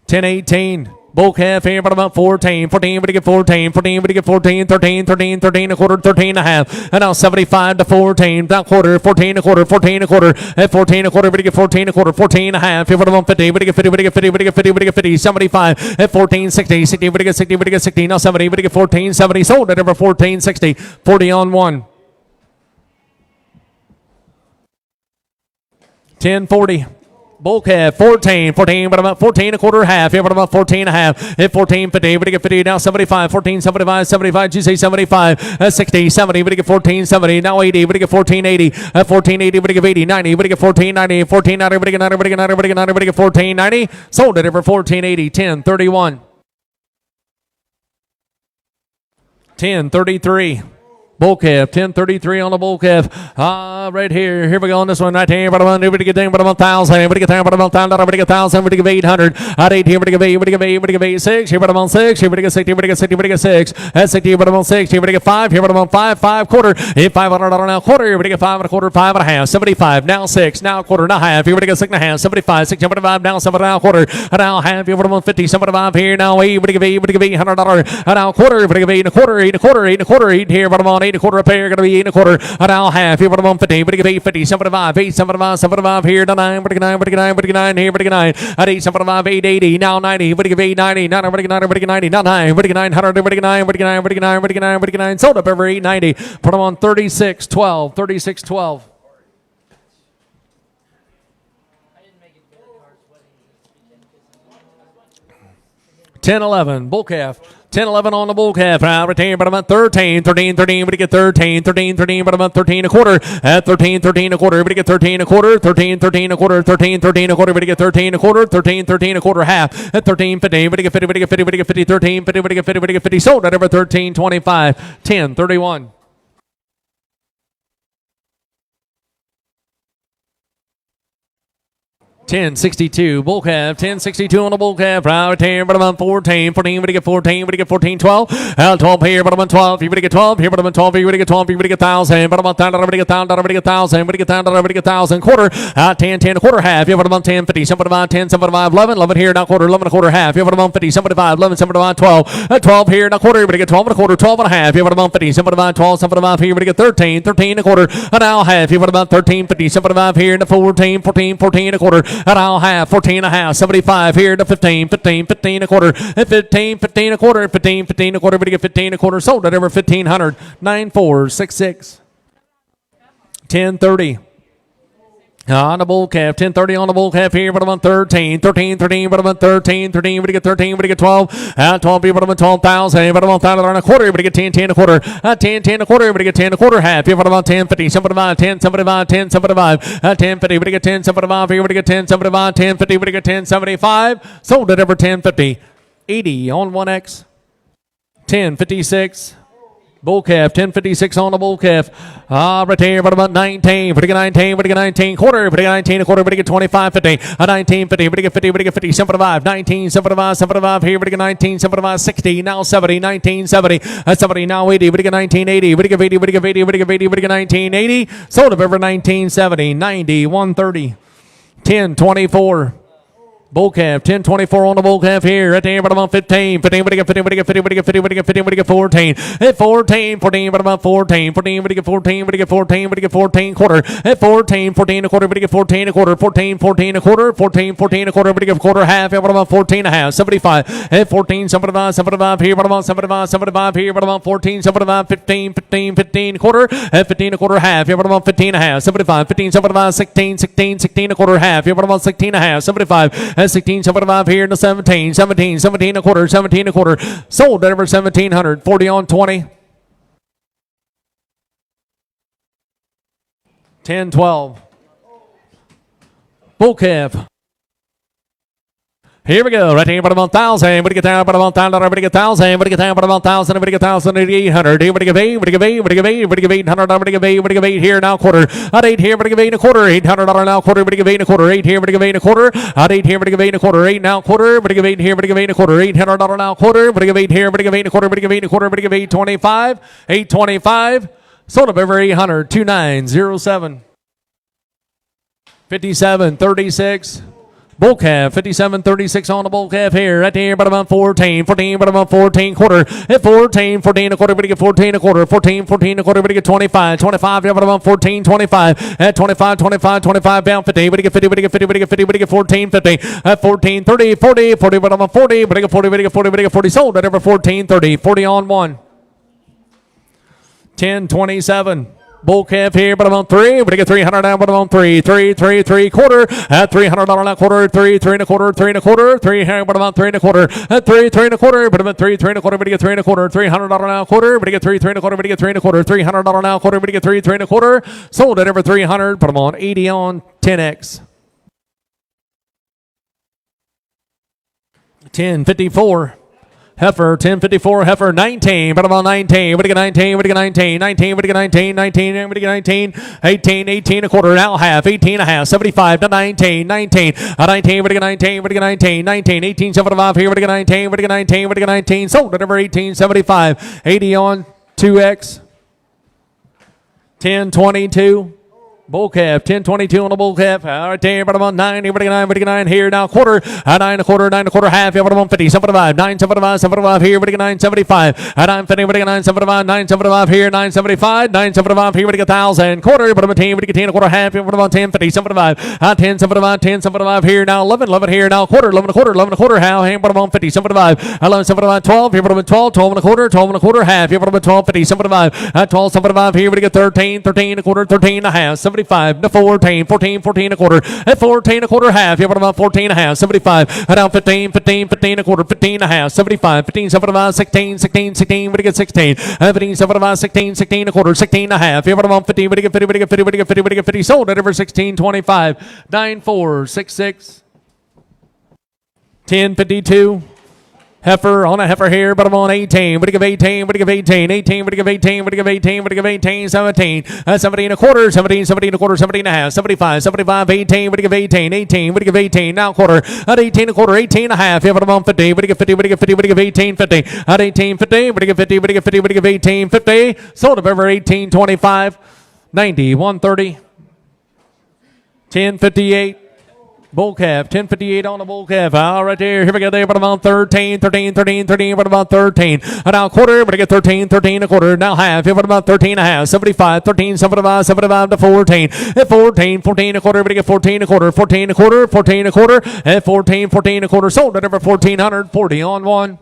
10-18. Bull calf here, but about 14, 14, but get 14, 14, but get 14, 13, 13, 13 a quarter, 13 a half, and now 75 to 14, that quarter, 14 a quarter, 14 a quarter, at 14 a quarter, but get 14 a quarter, 14 a half, here, but about 50, but get 50, but get 50, but get 50, but get 50, 75, at 14, 60, 60, but get 60, but get 60, now 70, but get 14, 70, sold at over 14, 60, 40 on one. 10-40. Bull calf, 14, 14, but about 14 a quarter, half, here, but about 14 a half, hit 14, 50, but get 50, now 75, 14, 75, 75, you say 75, 60, 70, but get 14, 70, now 80, but get 14, 80, 14, 80, but get 80, 90, but get 14, 90, 14, 90, but get 90, but get 90, but get 90, but get 14, 90, sold it over 14, 80, 10, 31. 10, 33. Bull calf, 10.33 on the bull calf. Right here. Here we go on this one right here. But I'm going to get down, but I'm 1,000. Everybody get down, but I'm 1,000. Everybody get 1,000. Everybody get 800. At 8 here, everybody get 8. Everybody get 8. Everybody get 8. 6. Here, but I'm on 6. Here, everybody get 60. Everybody get 60. Everybody get 6. At 60, but I'm on 6. Here, everybody get 5. Here, but I'm on 5. 5 quarter. Hit 500 now quarter. Everybody get 5 and a quarter. 5 and a half. 75. Now 6. Now quarter. Now half. Everybody get 6 and a half. 75. 6. 75. Now 7. Now quarter. Now half. Here, but I'm on 50. 75 here. Now 8. Everybody get 8. Everybody get $800. Now quarter. Everybody get 8 and a quarter. 8 and a quarter. 8 and a quarter. 8 here, but I'm on 8 and a quarter. A pair. Going to be 8 and a quarter, and now half here, but I'm on 50, but get 8, 50, 75, 8, 75, 75 here to 9, but get 9, but get 9, but get 9 here, but get 9, at 8, 75, 8, 80, now 90, but get 8, 90, now but get 9, but get 90, now 9, but get 900, but get 9, but get 9, but get 9, but get 9, but get 9, sold up over 890, put them on 36, 12, 36, 12. 10-11, bull calf. 10-11 on the bull calf. Right here, but I'm at 13, 13, 13, but get 13, 13, 13, but I'm at 13 a quarter. At 13, 13 a quarter, but get 13 a quarter, 13, 13 a quarter, 13, 13 a quarter, but get 13 a quarter, 13, 13 a quarter, half. At 13, 50, but get 50, but get 50, but get 50, 13, 50, but get 50, but get 50, sold at over 13, 25, 10, 31. 10-62, bull calf, 10-62 on the bull calf, right here, but I'm on 14, 14, but get 14, but get 14, 12, 12 here, but I'm on 12, you better get 12, here, but I'm on 12, you better get 12, you better get 1,000, but I'm on 1,000, everybody get 1,000, everybody get 1,000, but get 1,000, everybody get 1,000, quarter, 10, 10, a quarter, half, you, but I'm on 10, 50, 75, 10, 75, 11, 11 here, now quarter, 11 a quarter, half, you, but I'm on 50, 75, 11, 75, 12, 12 here, now quarter, you better get 12 and a quarter, 12 and a half, you, but I'm on 50, 75, 12, 75 here, you better get 13, 13 a quarter, now half, you, but about 13, 50, 75 here, now 14, 14, 14 a quarter, now half, 14 and a half, 75 here to 15, 15, 15 a quarter, 15, 15 a quarter, 15, 15 a quarter, but you get 15 a quarter, sold at over 1,500, 9,466, 10.30. On the bull calf, 10.30 on the bull calf here, but I'm on 13, 13, 13, but I'm on 13, 13, but you get 13, but you get 12, 12 here, but I'm on 12,000, but I'm on 1,000 and a quarter, but you get 10, 10 a quarter, 10, 10 a quarter, but you get 10 a quarter, half here, but I'm on 10, 50, 75, 10, 75, 10, 75, 10, 50, but you get 10, 75 here, but you get 10, 75, 10, 50, but you get 10, 75, sold at over 10, 50, 80 on 1X, 10, 56. Bull calf, 1056 on the bull calf. Right here, but about 19. Pretty good 19, pretty good 19. Quarter, pretty good 19, a quarter, pretty good 25, 50. 19, 50, pretty good 50, pretty good 50. 75, 19, 75, 75 here, pretty good 19, 75, 60. Now 70, 19, 70. 70, now 80, pretty good 19, 80. Pretty good 80, pretty good 80, pretty good 80, pretty good 19, 80. Sold up over 1970, 90, 130. 1024. Bull calf, 1024 on the bull calf here. Right there, but about 15. 15, but 50, but 50, but 50, but 50, but 14. At 14, 14, but about 14. 14, but 14, but 14, but 14 quarter. At 14, 14 a quarter, but 14 a quarter. 14, 14 a quarter. 14, 14 a quarter, but quarter half. But about 14 a half. 75. At 14, 75, 75 here, but about 75, 75 here, but about 14, 75, 15, 15, 15 quarter. At 15 a quarter half. But about 15 a half. 75, 15, 75, 16, 16, 16 a quarter half. But about 16 a half. 75. 16, 75 here in the 17, 17, 17 a quarter, 17 a quarter. Sold at over 1700, 40 on 20. 10, 12. Bull calf. Here we go. Right here, but about 1,000. But get down, but about 1,000. But get 1,000. But get down, but about 1,000. But get 1,000. 800. Here, but get 8. But get 8. But get 8. But get 800. But get 8. But get 8 here now quarter. At 8 here, but get 8 and a quarter. $800 now quarter. But get 8 and a quarter. 8 here, but get 8 and a quarter. At 8 here, but get 8 and a quarter. 8 now quarter. But get 8 here, but get 8 and a quarter. $800 now quarter. But get 8 here, but get 8 and a quarter. But get 8 and a quarter. But get 825. 825. Sold up over 800. 2907. 5736. Bull calf, 5736 on the bull calf here. Right there, but about 14. 14, but about 14 quarter. At 14, 14 a quarter, but you get 14 a quarter. 14, 14 a quarter, but you get 25. 25, but about 14, 25. At 25, 25, 25, down 50. But you get 50, but you get 50, but you get 50, but you get 14, 50. At 14, 30, 40, 40, but about 40, but you get 40, but you get 40, but you get 40. Sold at over 14, 30. 40 on 1. 10, 27. Bull calf here, but I'm on 3. But I get 300 now, but I'm on 3. 3, 3, 3 quarter. At $300 now quarter. 3, 3 and a quarter. 3 and a quarter. 3 here, but I'm on 3 and a quarter. At 3, 3 and a quarter. But I'm at 3, 3 and a quarter. But I get 3 and a quarter. $300 now quarter. But I get 3, 3 and a quarter. But I get 3 and a quarter. $300 now quarter. But I get 3, 3 and a quarter. Sold at over 300. Put them on 80 on 10X. 1054. Heifer, 1054, heifer, 19, but I'm on 19, but I get 19, but I get 19, 19, but I get 19, 19, but I get 19, 18, 18 a quarter, now half, 18 a half, 75 to 19, 19, 19, but I get 19, but I get 19, 19, 18, 75 here, but I get 19, but I get 19, but I get 19, sold at number 1875, 80 on 2X, 1022. Bull calf, 1022 on the bull calf. Right there, but I'm on 9, but I get 9, but I get 9 here now. Quarter, 9 a quarter, 9 a quarter, half. But I'm on 50, 75, 975, 75 here, but I get 975. At 950, but I get 975, 975 here, 975, 975 here, but I get 1,000. Quarter, but I'm on 10, but I get 10 a quarter, half. But I'm on 1050, 75. At 1075, 1075 here now. 11, 11 here now. Quarter, 11 a quarter, 11 a quarter, half. But I'm on 50, 75. 11, 75, 12 here, but I'm on 12, 12 and a quarter, 12 and a quarter, half. Here, but I'm on 12, 50, 75. At 12, 75 here, but I get 13, 13 a quarter, 13 and a half. 75 to 14, 14, 14 a quarter. At 14 a quarter half, yeah, but about 14 and a half. 75. At down 15, 15, 15 a quarter, 15 and a half. 75, 15, 75, 16, 16, 16, but it gets 16. 15, 75, 16, 16 a quarter, 16 and a half. Yeah, but about 50, but it get 50, but it get 50, but it get 50, but it get 50. Sold at over 16, 25. 9, 4, 6, 6. 10, 52. Heifer on a heifer here, but I'm on 18. But I give 18, but I give 18, 18, but I give 18, but I give 18, but I give 18, 17. 17 a quarter, 17, 17 a quarter, 17 and a half, 75, 75, 18, but I give 18, 18, but I give 18, now quarter. At 18 a quarter, 18 and a half, yeah, but I'm on 50, but I give 50, but I give 50, but I give 18, 50. At 18, 50, but I give 50, but I give 50, but I give 18, 50. Sold up over 18, 25, 90, 130, 10, 58. Bull calf, 1058 on the bull calf. All right there. Here we go there, but about 13, 13, 13, 13, but about 13. Now quarter, but I get 13, 13 a quarter. Now half, here, but about 13 and a half. 75, 13, 75, 75 to 14. At 14, 14 a quarter, but I get 14 a quarter, 14 a quarter, 14 a quarter. At 14, 14 a quarter. Sold at over 1440 on 1.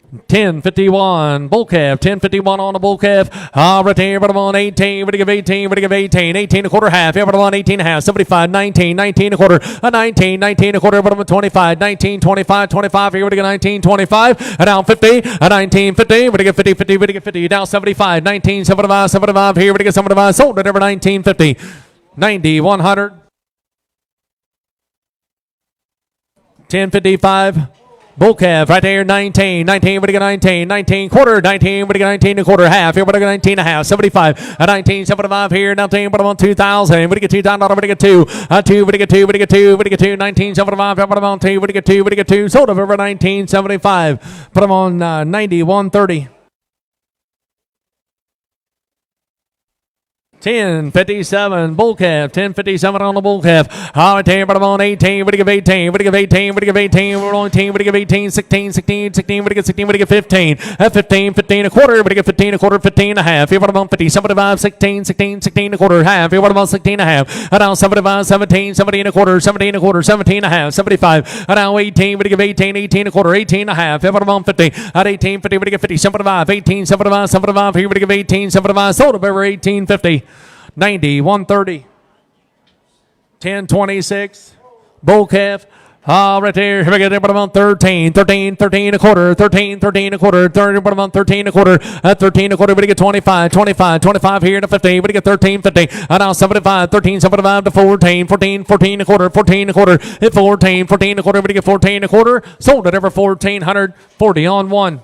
1051 bull calf, 1051 on the bull calf. Right there, but I'm on 18, but I give 18, but I give 18, 18 a quarter half, yeah, but I'm on 18 and a half, 75, 19, 19 a quarter, 19, 19 a quarter, but I'm on 25, 19, 25, 25, here, but I get 19, 25, down 50, 19, 50, but I get 50, 50, but I get 50, down 75, 19, 75, 75, here, but I get 75, sold at over 1950, 90, 100, 1055. Bull calf right there, 19, 19, what do you got, 19, 19, quarter, 19, what do you got, 19 and a quarter, half, here, what do you got, 19 and a half, 75, 19, 75 here, 19, what about 2,000, what do you get, $2,000, what do you get, 2, 2, what do you get, 2, what do you get, 2, what do you get, 2, 19, 75, what about 2, what do you get, 2, what do you get, 2, sold over 19, 75, put them on 91.30. 10.57 bull calf, 10.57 on the bull calf. All right, there, but I'm on 18. What do you give 18? What do you give 18? What do you give 18? We're on 18. What do you give 18? 16, 16, 16. What do you give 16? What do you give 15? 15, 15 a quarter. What do you give 15 a quarter? 15 and a half. Here, what I'm on 50, 75, 16, 16, 16 a quarter. Half. Here, what I'm on 16 and a half. Now 75, 17, 17 a quarter, 17 a quarter, 17 and a half, 75. Now 18. What do you give 18? 18 a quarter, 18 and a half. Here, what I'm on 50. At 18, 50. What do you give 50? 75, 18, 75, 75. Here, what do you give 18? 75. Sold up over 18.50. 91.30. 10.26 bull calf. Right there. Here we go. But I'm on 13. 13, 13 a quarter. 13, 13 a quarter. 30, but I'm on 13 a quarter. 13 a quarter. But you get 25. 25. 25 here to 50. But you get 13, 50. Now 75. 13, 75 to 14. 14, 14 a quarter. 14 a quarter. At 14. 14 a quarter. But you get 14 a quarter. Sold at over 1,440 on one.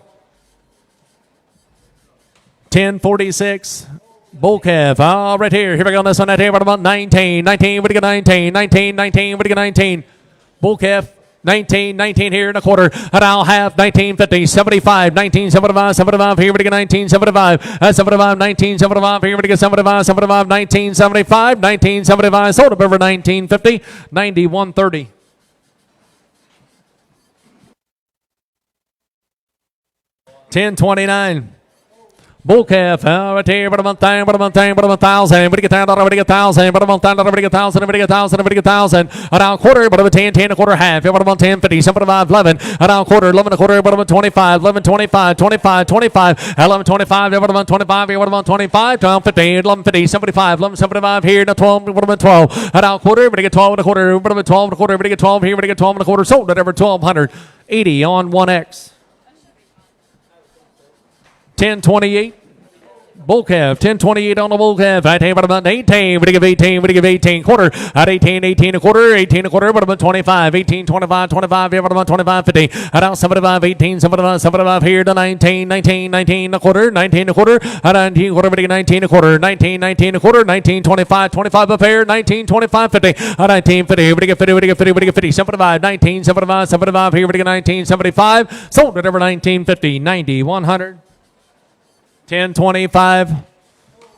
10.46. Bull calf. Right here. Here we go on this one right here. What about 19? 19. What do you get? 19? 19. 19. What do you get? 19? Bull calf. 19. 19 here in a quarter. And I'll have 19.50. 75. 19.75. 75 here. What do you get? 19.75. 75. 19.75 here. What do you get? 75. 75. 19.75. 19.75. Sold up over 19.50. 91.30. 10.29. Bull calf, right here, but I'm on time, but I'm on time, but I'm on 1,000. Everybody get 1,000, everybody get 1,000, but I'm on time, everybody get 1,000, everybody get 1,000, everybody get 1,000. And I'll quarter, but I'm 10, 10 a quarter, half. But I'm on 10, 50, 75, 11. And I'll quarter, 11 a quarter, but I'm on 25, 11, 25, 25, 25, 11, 25, but I'm on 25, here, but I'm on 25, 12, 50, 11, 50, 75, 11, 75 here, now 12, but I'm on 12. And I'll quarter, everybody get 12 and a quarter, but I'm at 12 and a quarter, everybody get 12 here, everybody get 12 and a quarter, sold at over 1,280 on 1X. 10.28. Bull calf, 10.28 on the bull calf. Right here, but about 18. What do you give 18? What do you give 18? Quarter. At 18, 18 a quarter, 18 a quarter, but about 25. 18, 25, 25 here, but about 25, 50. And now 75, 18, 75, 75 here to 19, 19, 19 a quarter, 19 a quarter. At 19 a quarter, but 19 a quarter, 19, 19 a quarter, 19, 25, 25 a pair, 19, 25, 50. At 19, 50. What do you get 50? What do you get 50? What do you get 50? 75, 19, 75, 75 here, what do you get 19, 75. Sold at over 1950, 90, 100. 10.25.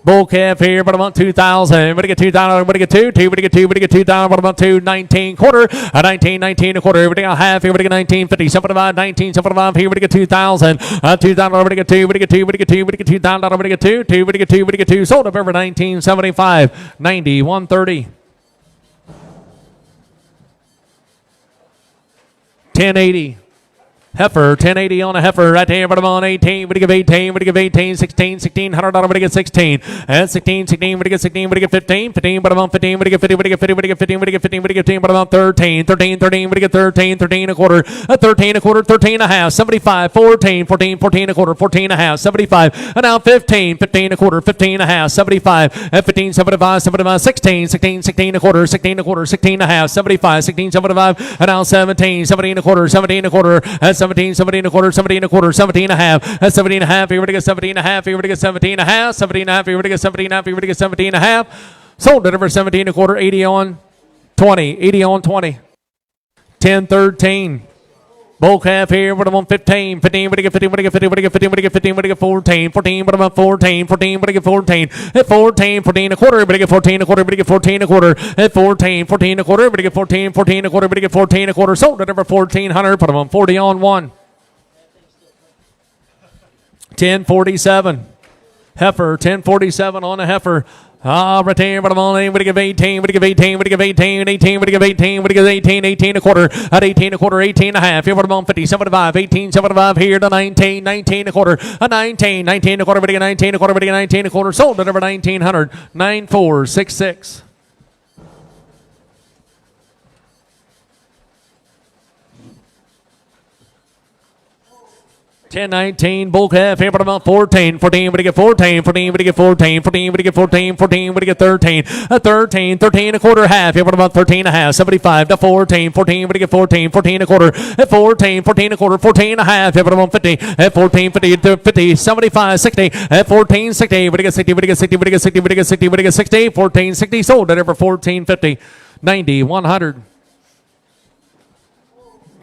Bull calf here, but I'm on 2,000. What do you get? 2,000. What do you get? 2? 2. What do you get? 2? What do you get? 2,000. What about 2? 19 quarter. 19, 19 a quarter. What do you get? Half here. What do you get? 19.50. 75, 19, 75 here. What do you get? 2,000. 2,000. What do you get? 2? What do you get? 2? What do you get? 2? What do you get? 2,000. What do you get? 2? 2. What do you get? 2? What do you get? 2? Sold up over 1975. 90, 130. 10.80. Heifer, 1080 on a heifer right there, but I'm on 18. What do you give 18? What do you give 18? 16, 16, $100. What do you get 16? And 16, 16, what do you get 16? What do you get 15? 15, but I'm on 15. What do you get 50? What do you get 50? What do you get 15? What do you get 15? What do you get 15? But I'm on 13. 13, 13, what do you get 13? 13 a quarter. 13 a quarter, 13 and a half. 75, 14, 14, 14 a quarter, 14 and a half. 75. And now 15, 15 a quarter, 15 and a half. 75. And 15, 75, 75, 16, 16, 16 a quarter, 16 a quarter, 16 and a half. 75, 16, 75. And now 17, 17 a quarter, 17 a quarter. And 17, 17 a quarter, 17 a quarter, 17 and a half. That's 17 and a half. Here we get 17 and a half. Here we get 17 and a half. 17 and a half. Here we get 17 and a half. Here we get 17 and a half. Sold at over 17 and a quarter, 80 on 20. 80 on 20. 10, 13. Bull calf here, but I'm on 15. 15, what do you get 15? What do you get 15? What do you get 15? What do you get 15? What do you get 14? 14, but I'm on 14. 14, what do you get 14? At 14, 14 a quarter, but you get 14 a quarter, but you get 14 a quarter. At 14, 14 a quarter, but you get 14, 14 a quarter, but you get 14 a quarter. Sold at over 1,400, put them on 40 on 1. 10.47. Heifer, 10.47 on a heifer. Right there, but I'm on 8. What do you give 18? What do you give 18? What do you give 18? 18, what do you give 18? What do you give 18? 18 a quarter. At 18 a quarter, 18 and a half. Here, what I'm on 50, 75, 18, 75 here to 19, 19 a quarter. At 19, 19 a quarter, what do you get 19 a quarter, what do you get 19 a quarter. Sold at over 1,900, 9466. 10.48. 10-19, bull calf, here about 14, 14, we get 14, 14, we get 14, 14, we get 14, 14, we get 13, 13, 13 a quarter half, here about 13 and a half, 75 to 14, 14, we get 14, 14 a quarter, at 14, 14 a quarter, 14 and a half, here about 50, at 14, 50 to 50, 75, 60, at 14, 60, we get 60, we get 60, we get 60, we get 60, we get 60, 14, 60, sold at over 14, 50, 90, 100.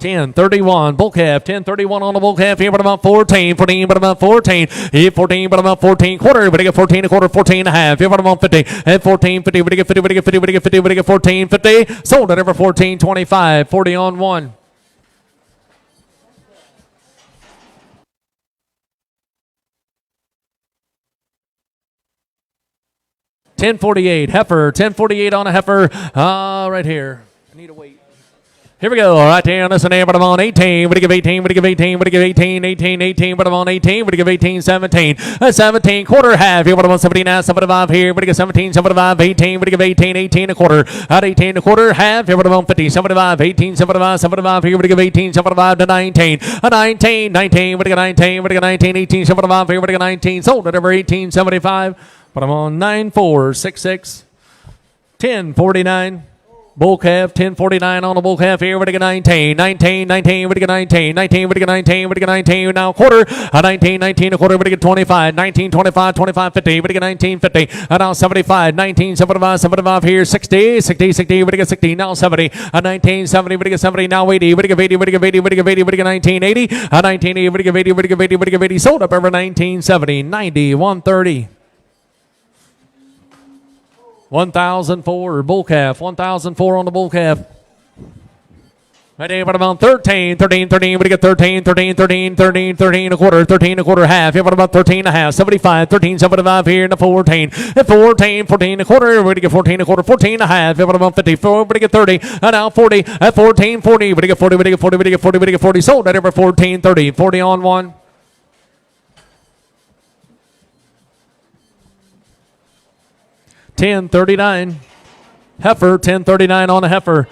10-31, bull calf, 10-31 on the bull calf, here but about 14, 14 but about 14, here 14 but about 14, quarter, but get 14 a quarter, 14 and a half, here but about 50, at 14, 50, but get 50, but get 50, but get 50, but get 14, 50, sold at over 14, 25, 40 on one. $10.48 heifer, $10.48 on a heifer, right here. I need to wait. Here we go. Right there on this one, but I'm on 18. Would give 18, would give 18, would give 18, 18, 18, but I'm on 18. Would give 18, 17. 17, quarter half. Here, but I'm on 79, 75 here. Would give 17, 75, 18. Would give 18, 18 a quarter. At 18 a quarter half. Here, but I'm on 50, 75, 18, 75, 75 here. Would give 18, 75 to 19. 19, 19. Would give 19, would give 19, 18, 75 here. Would give 19. Sold at over 18, 75. But I'm on 9466. 1049. Bull calf, 10.49 on the bull calf here. We're going to get 19, 19, 19, we're going to get 19, 19, we're going to get 19, we're going to get 19, now quarter, 19, 19, a quarter, we're going to get 25, 19, 25, 25, 50, we're going to get 19, 50, now 75, 19, 75, 75 here, 60, 60, 60, we're going to get 60, now 70, 19, 70, we're going to get 70, now 80, we're going to get 80, we're going to get 80, we're going to get 80, we're going to get 19, 80, 19, 80, we're going to get 80, we're going to get 80, we're going to get 80, sold up over 1970, 90, 130. 1,004 bull calf, 1,004 on the bull calf. Right there, but about 13, 13, 13, we get 13, 13, 13, 13, 13 a quarter, 13 a quarter half. Here, but about 13 and a half, 75, 13, 75 here in the 14. At 14, 14 a quarter, we get 14 a quarter, 14 and a half. Here, but about 54, we get 30, and now 40. At 14, 40, we get 40, we get 40, we get 40, we get 40. Sold at over 14, 30, 40 on one. 10.39. Heifer, 10.39 on a heifer.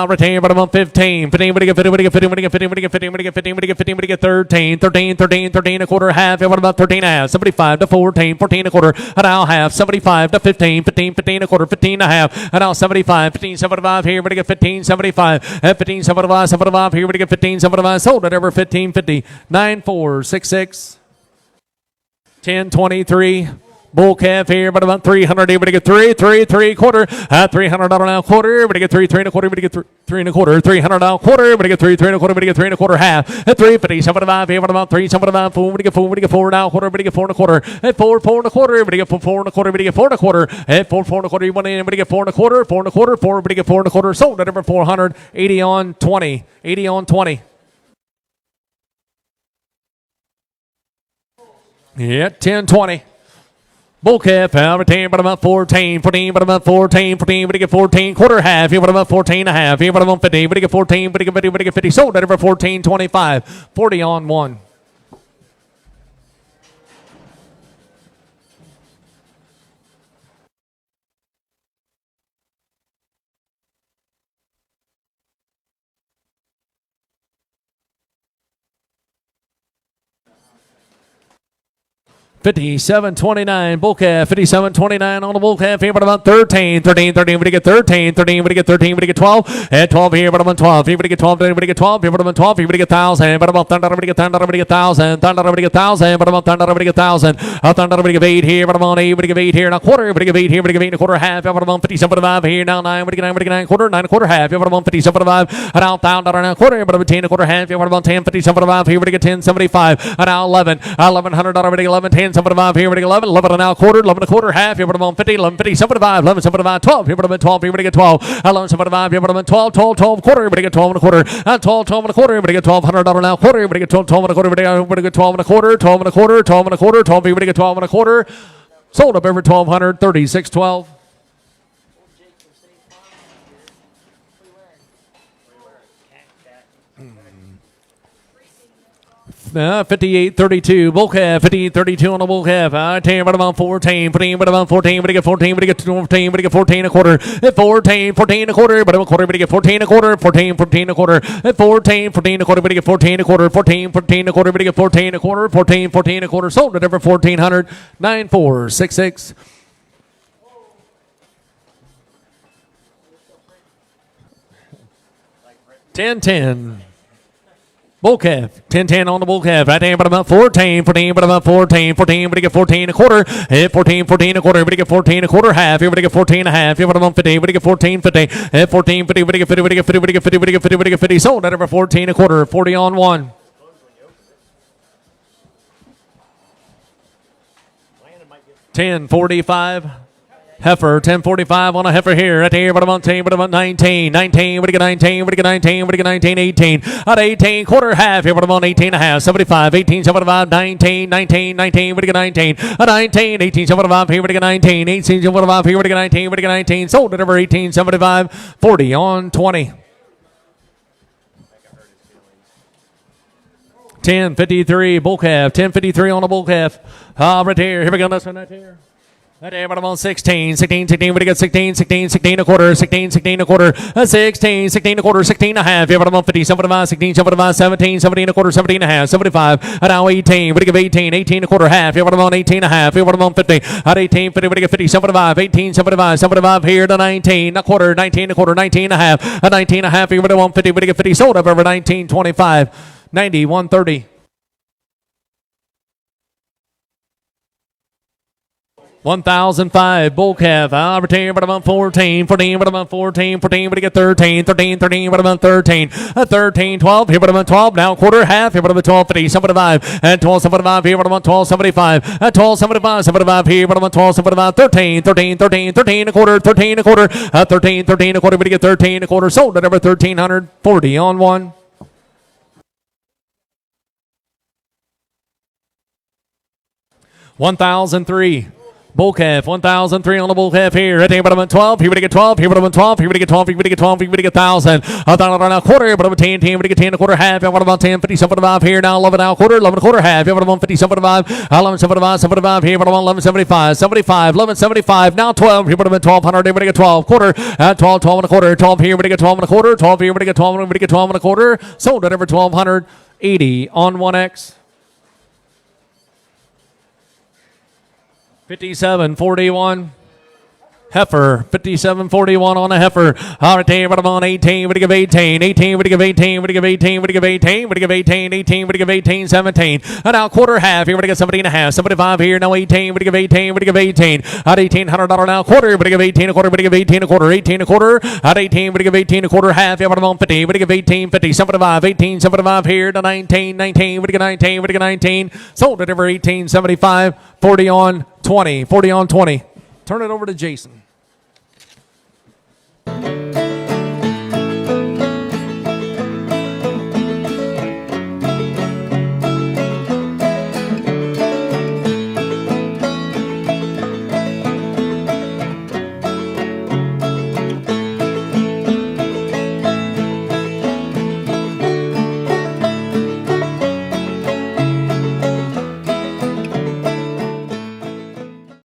Retain, but I'm on 15. 15, we get 50, we get 50, we get 50, we get 50, we get 50, we get 50, we get 13. 13, 13, 13 a quarter, half. What about 13 and a half? 75 to 14, 14 a quarter. And now half. 75 to 15, 15, 15 a quarter, 15 and a half. And now 75, 15, 75 here. We get 15, 75. At 15, 75, 75 here. We get 15, 75. Sold at over 15, 50. 9, 4, 6, 6. 10.23. Bull calf here, but about 300. We're going to get 3 quarter. $300 now quarter. We're going to get 3 and a quarter. We're going to get 3 and a quarter. $300 now quarter. We're going to get 3 and a quarter. We're going to get 3 and a quarter half. At 350, 75 here, but about 3, 75, 4. We're going to get 4. We're going to get 4 now quarter. We're going to get 4 and a quarter. At 4 and a quarter. We're going to get 4 and a quarter. We're going to get 4 and a quarter. At 4 and a quarter. You want in. We're going to get 4 and a quarter. 4 and a quarter. 4. We're going to get 4 and a quarter. Sold at over 400. 80 on 20. 80 on 20. Yeah, 10-20. Bull calf, retain, but about 14, 14, but about 14, 14, but to get 14, quarter half, here, but about 14 and a half, here, but about 50, but to get 14, but to get 50, but to get 50, sold at over 14, 25, 40 on one. $57.29 bull calf, $57.29 on the bull calf here, but about 13, 13, 13, we get 13, 13, we get 13, we get 12, at 12 here, but about 12, here we get 12, we get 12, here, but about 12, here we get 1,000, but about thunder, we get thunder, we get 1,000, thunder, we get 1,000, but about thunder, we get 1,000, thunder, we get 8 here, but about 8, we get 8 here, now quarter, we get 8 here, we get 8 and a quarter half, but about 57.5 here, now 9, we get 9, we get 9 quarter, 9 and a quarter half, but about 57.5, now $1,000 now quarter, but about 10 and a quarter half, but about 10, 57.5 here, we get 10.75, now 11, $1,100, we get 11, 10.75 here, we get 11 and now quarter, 11 and a quarter half, here, but about 50, 11, 50, 75, 11, 75, 12, here, but about 12, here, we get 12, 11, 75, here, but about 12, 12, 12 quarter, we get 12 and a quarter, 12, 12 and a quarter, we get $1,200 now quarter, we get 12, 12 and a quarter, we get 12 and a quarter, 12 and a quarter, 12 and a quarter, 12, we get 12 and a quarter, sold up over 1,200, 36.12. 58-32, bull calf, 58-32 on the bull calf. I tell you, about 14, 14, about 14, but I get 14, but I get 14, but I get 14 and a quarter. At 14, 14 and a quarter, but I'm a quarter, but I get 14 and a quarter, 14, 14 and a quarter. At 14, 14 and a quarter, but I get 14 and a quarter, 14, 14 and a quarter, but I get 14 and a quarter, 14, 14 and a quarter. Sold at over 1400, 9466. $10-10. Bull calf, 10-10 on the bull calf. Right there, but about 14, 14, but about 14, 14, but he get 14 and a quarter. 14, 14 and a quarter, but he get 14 and a quarter half. Everybody get 14 and a half. Everybody about 50, but he get 14, 50. 14, 50, but he get 50, but he get 50, but he get 50, but he get 50, but he get 50. Sold at over 14 and a quarter, 40 on one. $10.45. Heifer, 10.45 on a heifer here. Right here, but about 10, but about 19. 19, but you get 19, but you get 19, but you get 19, 18. At 18, quarter half here, but about 18 and a half. 75, 18, 75, 19, 19, 19, but you get 19. At 19, 18, 75 here, but you get 19. 18, 75 here, but you get 19, but you get 19. Sold at over 18, 75, 40 on 20. 10.53, bull calf, 10.53 on a bull calf. Right here, here we go, this one right here. Right there, but I'm on 16, 16, 16, but you got 16, 16, 16 a quarter, 16, 16 a quarter, 16, 16 a quarter, 16 and a half, yeah, but I'm on 50, 75, 16, 75, 17, 17 a quarter, 17 and a half, 75, and now 18, but you give 18, 18 a quarter, half, yeah, but I'm on 18 and a half, yeah, but I'm on 50, at 18, 50, but you get 50, 75, 18, 75, 75 here to 19, a quarter, 19 a quarter, 19 and a half, at 19 and a half, yeah, but I'm on 50, but you get 50, sold up over 19, 25, 90, 130. 1005 bull calf. I'll retain, but about 14, 14, but about 14, 14, but you get 13, 13, 13, but about 13, 13, 12, here, but about 12, now quarter half, here, but about 12, 50, 75, and 12, 75, here, but about 12, 75, at 12, 75, 75, here, but about 12, 75, 13, 13, 13, 13 a quarter, 13 a quarter, 13, 13 a quarter, but you get 13 a quarter, sold at over 1340 on one. $1,003. Bull calf, 1003 on the bull calf here. Right there, but I'm at 12. Here we get 12. Here, but I'm at 12. Here we get 12. Here we get 12. Here we get 1,000. $1,000 quarter. But I'm at 10. 10. We get 10 and a quarter half. I'm about 10. 50. 75 here now. 11 now quarter. 11 and a quarter half. I'm on 50. 75. 11 75. 75 here. But I'm on 11 75. 75. 11 75. Now 12. Here, but I'm at 1200. Here we get 12 quarter. At 12. 12 and a quarter. 12 here. We get 12 and a quarter. 12 here. We get 12. We get 12 and a quarter. Sold at over 1280 on 1X. 57.41. Heifer, 57.41 on a heifer. All right, there, but I'm on 18. Would you give 18? 18, would you give 18? Would you give 18? Would you give 18? Would you give 18? 18, would you give 18? 17. And now quarter half. Here, would you get 17 and a half? 75 here. Now 18. Would you give 18? Would you give 18? At $1,800 now quarter. Would you give 18 a quarter? Would you give 18 a quarter? 18 a quarter. At 18. Would you give 18 a quarter half? Yeah, but I'm on 50. Would you give 18? 50. 75. 18. 75 here to 19. 19. Would you get 19? Would you get 19? Sold it over 18. 75. 40 on 20. 40 on 20. Turn it over to Jason.